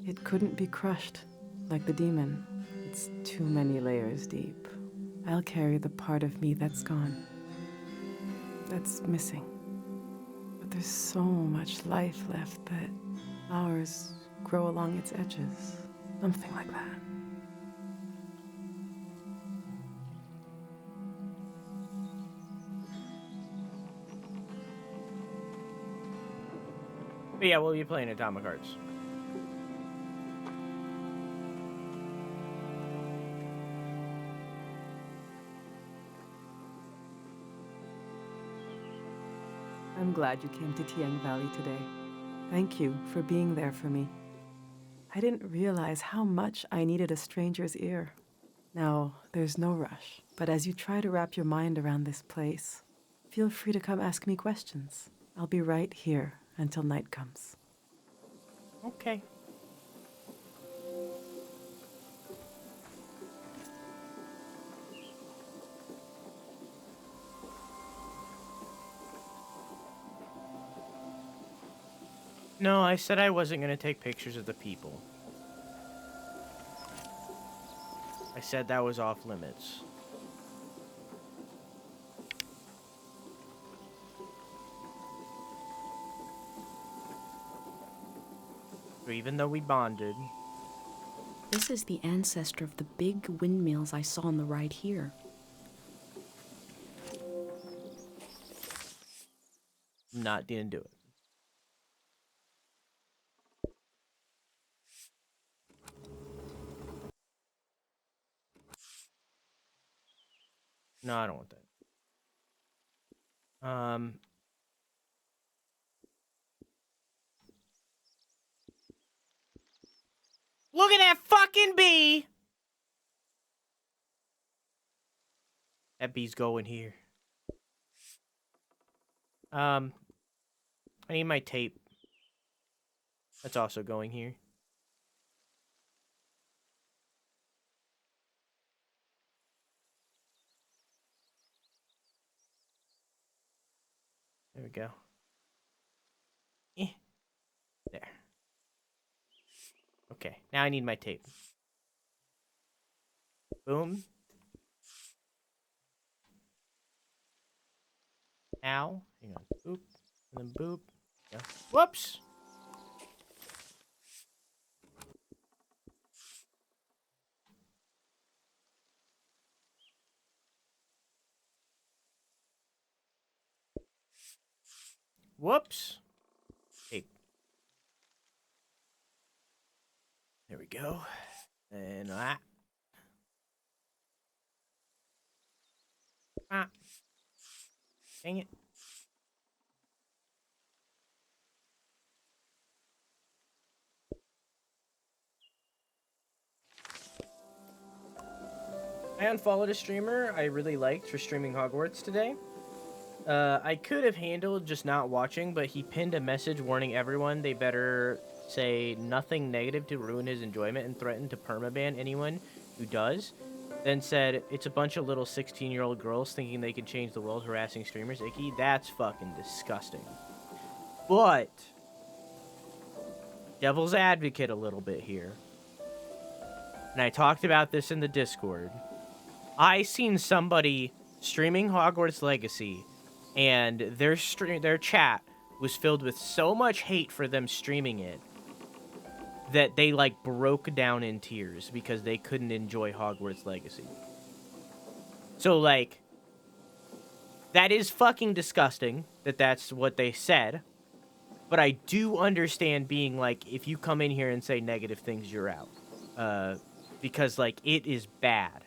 Speaker 16: It couldn't be crushed, like the demon. It's too many layers deep. I'll carry the part of me that's gone, that's missing. But there's so much life left that flowers grow along its edges. Something like that.
Speaker 1: But yeah, we'll be playing Atomic Hearts.
Speaker 16: I'm glad you came to Tiang Valley today. Thank you for being there for me. I didn't realize how much I needed a stranger's ear. Now, there's no rush, but as you try to wrap your mind around this place, Feel free to come ask me questions. I'll be right here until night comes.
Speaker 1: Okay. No, I said I wasn't going to take pictures of the people. I said that was off limits. So even though we bonded...
Speaker 2: This is the ancestor of the big windmills I saw on the ride here.
Speaker 1: Didn't do it. No, I don't want that. Look at that fucking bee! That bee's going here. I need my tape. That's also going here. There we go. There. Okay, now I need my tape. Boom. Ow. Hang on. Boop. And then boop. Yeah. Whoops! Whoops! Tape. There we go. And dang it. I unfollowed a streamer I really liked for streaming Hogwarts today. I could have handled just not watching, but he pinned a message warning everyone they better say nothing negative to ruin his enjoyment and threatened to permaban anyone who does. Then said, it's a bunch of little 16-year-old girls thinking they can change the world, harassing streamers. Icky, that's fucking disgusting. But, devil's advocate a little bit here. And I talked about this in the Discord. I seen somebody streaming Hogwarts Legacy, and their chat was filled with so much hate for them streaming it that they, like, broke down in tears because they couldn't enjoy Hogwarts Legacy. So, like, that is fucking disgusting that that's what they said. But I do understand being like, if you come in here and say negative things, you're out. Because, like, it is bad.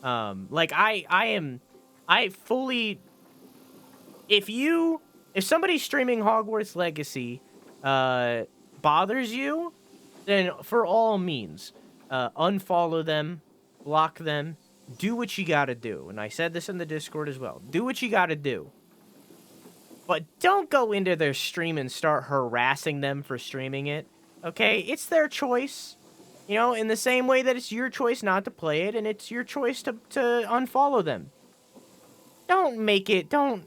Speaker 1: Like, I fully... If somebody streaming Hogwarts Legacy bothers you, then for all means, unfollow them, block them, do what you gotta do. And I said this in the Discord as well. Do what you gotta do. But don't go into their stream and start harassing them for streaming it. Okay? It's their choice. You know, in the same way that it's your choice not to play it, and it's your choice to unfollow them. Don't make it, don't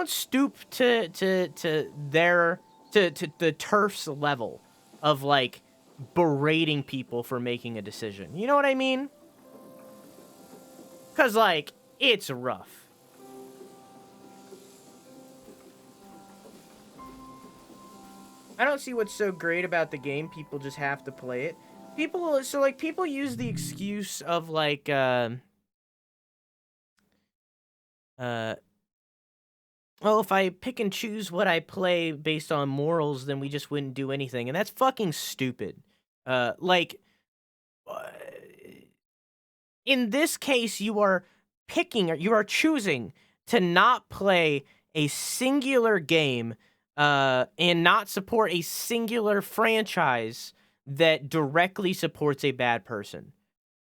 Speaker 1: stoop to the turf's level of, like, berating people for making a decision. You know what I mean? Because, like, it's rough. I don't see what's so great about the game. People just have to play it. People use the excuse of, like, well, if I pick and choose what I play based on morals, then we just wouldn't do anything. And that's fucking stupid. In this case, you are choosing to not play a singular game and not support a singular franchise that directly supports a bad person.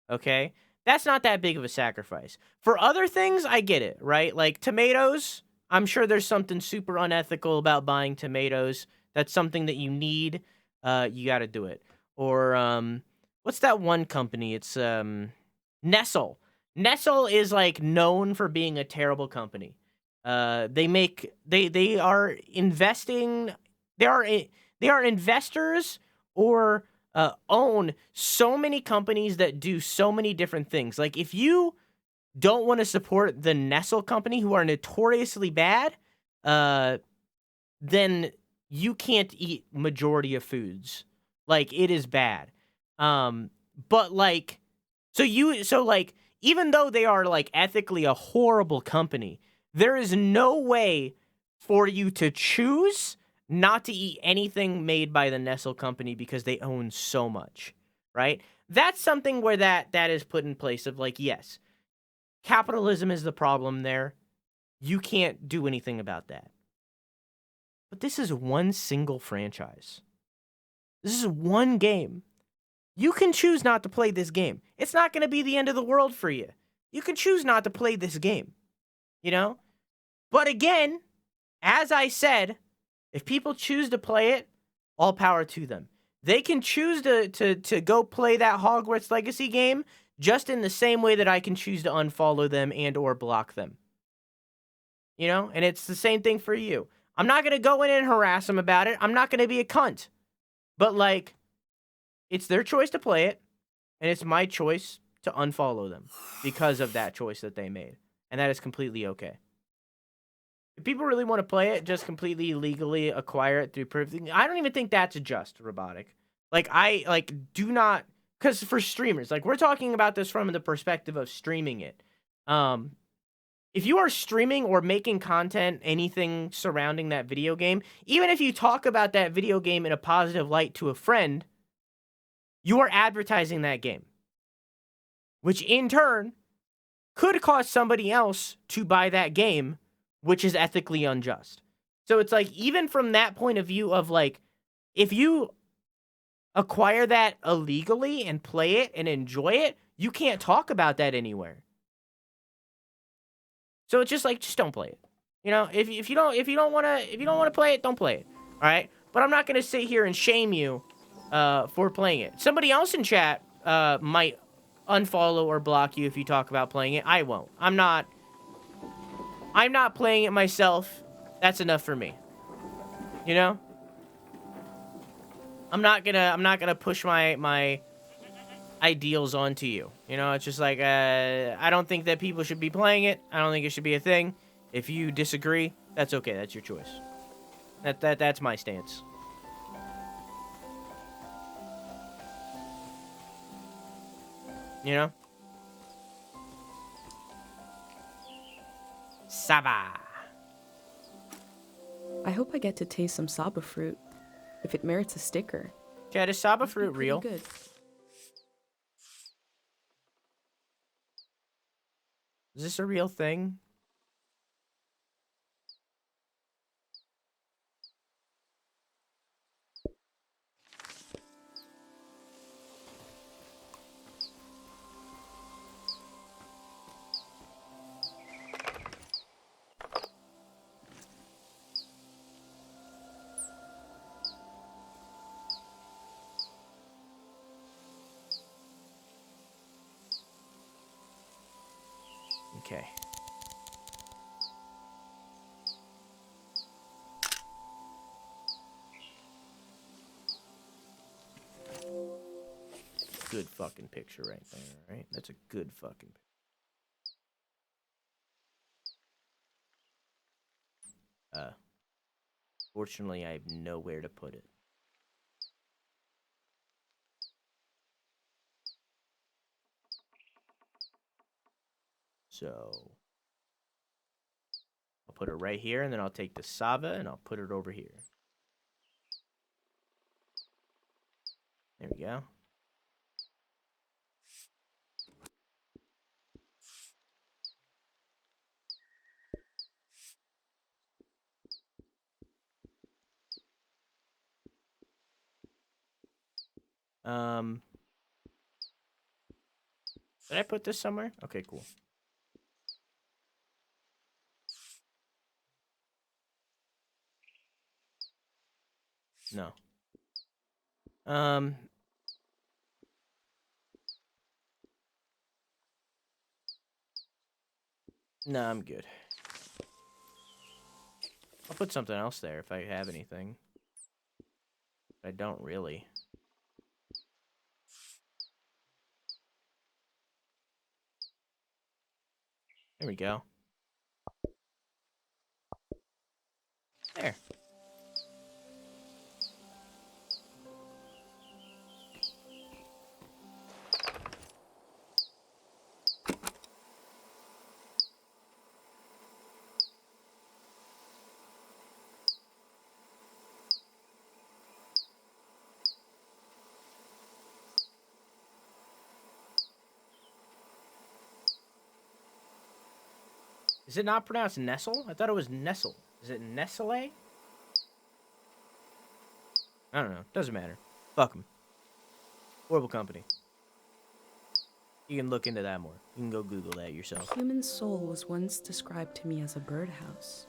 Speaker 1: Okay? That's not that big of a sacrifice. For other things, I get it, right? Like tomatoes, I'm sure there's something super unethical about buying tomatoes. That's something that you need. You got to do it. Or what's that one company? It's Nestle. Nestle is like known for being a terrible company. They are investing. They are investors or own so many companies that do so many different things. Like if you don't want to support the Nestle company, who are notoriously bad, then you can't eat majority of foods. Like it is bad. But like, even though they are like ethically a horrible company, there is no way for you to choose not to eat anything made by the Nestle company because they own so much, right? That's something where that is put in place of like, yes, capitalism is the problem there. You can't do anything about that. But this is one single franchise. This is one game. You can choose not to play this game. It's not going to be the end of the world for you. You can choose not to play this game, you know? But again, as I said, if people choose to play it, all power to them. They can choose to go play that Hogwarts Legacy game just in the same way that I can choose to unfollow them and or block them. You know? And it's the same thing for you. I'm not going to go in and harass them about it. I'm not going to be a cunt. But like, it's their choice to play it, and it's my choice to unfollow them because of that choice that they made. And that is completely okay. If people really want to play it, just completely legally acquire it through proof. I don't even think that's just robotic. Like, do not, because for streamers, like, we're talking about this from the perspective of streaming it. If you are streaming or making content, anything surrounding that video game, even if you talk about that video game in a positive light to a friend, you are advertising that game, which in turn could cause somebody else to buy that game, which is ethically unjust. So it's like, even from that point of view of like, if you acquire that illegally and play it and enjoy it, you can't talk about that anywhere. So it's just like, just don't play it. You know, if you don't want to play it, don't play it. All right? But I'm not going to sit here and shame you for playing it. Somebody else in chat might unfollow or block you if you talk about playing it. I won't. I'm not playing it myself. That's enough for me. You know? I'm not gonna push my ideals onto you. You know, it's just like I don't think that people should be playing it. I don't think it should be a thing. If you disagree, that's okay. That's your choice. That's my stance. You know? Saba.
Speaker 2: I hope I get to taste some Saba fruit, if it merits a sticker.
Speaker 1: Chat, is Saba fruit real?
Speaker 2: Good.
Speaker 1: Is this a real thing? Okay. Good fucking picture right there, right? That's a good fucking picture. Fortunately, I have nowhere to put it. So I'll put it right here, and then I'll take the Saba and I'll put it over here. There we go. Did I put this somewhere? Okay, cool. No. No, I'm good. I'll put something else there if I have anything. But I don't really. There we go. There. Is it not pronounced Nestle? I thought it was Nestle. Is it Nestle? I don't know. Doesn't matter. Fuck them. Horrible company. You can look into that more. You can go Google that yourself.
Speaker 2: The human soul was once described to me as a birdhouse.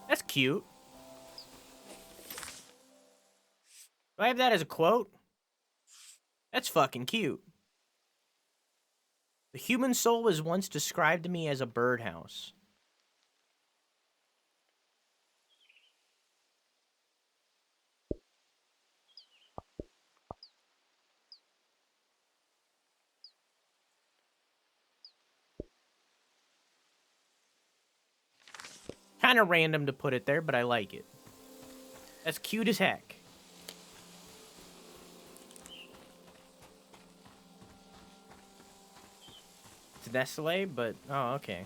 Speaker 1: That's cute. Do I have that as a quote? That's fucking cute. The human soul was once described to me as a birdhouse. Kind of random to put it there, but I like it. That's cute as heck. It's Nestle, but... Oh, okay.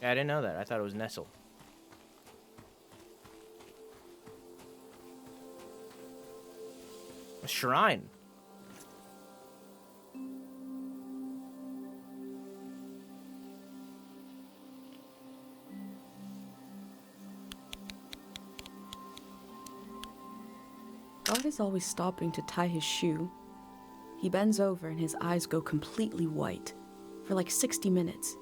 Speaker 1: Yeah, I didn't know that. I thought it was Nestle. A shrine.
Speaker 2: God is always stopping to tie his shoe. He bends over and his eyes go completely white for like 60 minutes.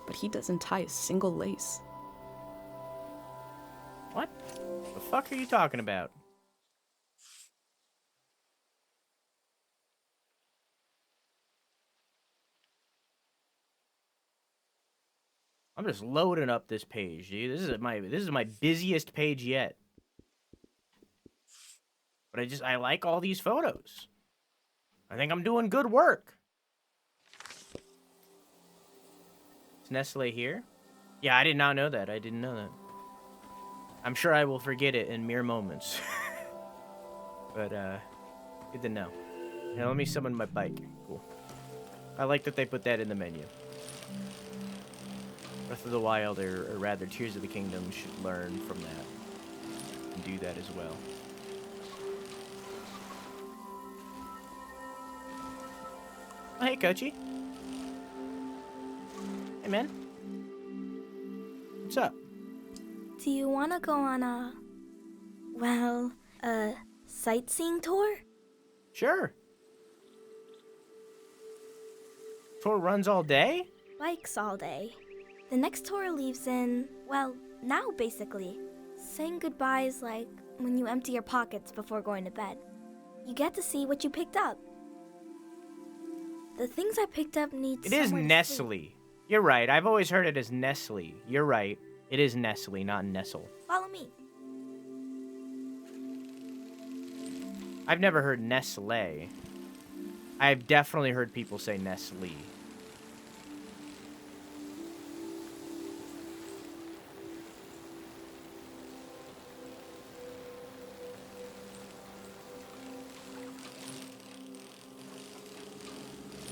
Speaker 2: But he doesn't tie a single lace.
Speaker 1: What? The fuck are you talking about? I'm just loading up this page, dude. This is my busiest page yet. But I like all these photos. I think I'm doing good work. Is Nestle here? Yeah, I did not know that. I didn't know that. I'm sure I will forget it in mere moments. But, good to know. Now, let me summon my bike. Cool. I like that they put that in the menu. Breath of the Wild, or rather, Tears of the Kingdom, should learn from that. And do that as well. Oh, hey, Kochi. Hey, man. What's up?
Speaker 17: Do you want to go on a sightseeing tour?
Speaker 1: Sure. Tour runs all day?
Speaker 17: Bikes all day. The next tour leaves in, now basically. Saying goodbye is like when you empty your pockets before going to bed. You get to see what you picked up. The things I picked up need
Speaker 1: It is Nestle. You're right. I've always heard it as Nestle. You're right. It is Nestle, not Nestle.
Speaker 17: Follow me.
Speaker 1: I've never heard Nestle. I've definitely heard people say Nestle.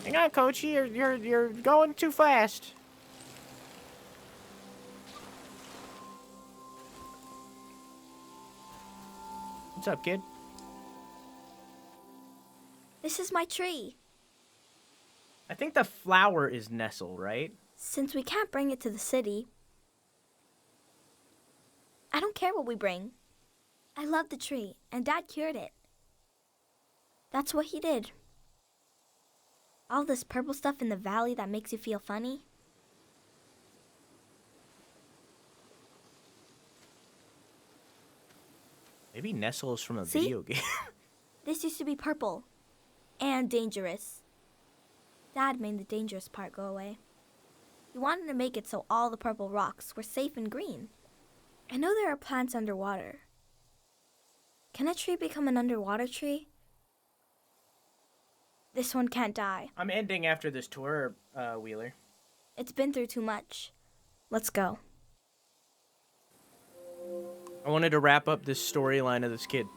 Speaker 1: Hang on, Kochi. You're going too fast. What's up, kid?
Speaker 17: This is my tree.
Speaker 1: I think the flower is Nestle, right?
Speaker 17: Since we can't bring it to the city, I don't care what we bring. I love the tree, and Dad cured it. That's what he did. All this purple stuff in the valley that makes you feel funny.
Speaker 1: Maybe Nestle is from a
Speaker 17: See?
Speaker 1: video game.
Speaker 17: This used to be purple. And dangerous. Dad made the dangerous part go away. He wanted to make it so all the purple rocks were safe and green. I know there are plants underwater. Can a tree become an underwater tree? This one can't die.
Speaker 1: I'm ending after this tour, Wheeler.
Speaker 17: It's been through too much. Let's go.
Speaker 1: I wanted to wrap up this storyline of this kid.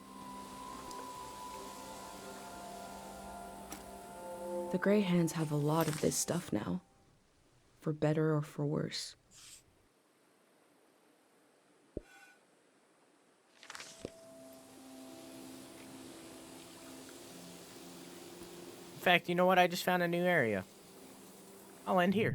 Speaker 2: The Grey Hands have a lot of this stuff now, for better or for worse.
Speaker 1: In fact, you know what? I just found a new area. I'll end here.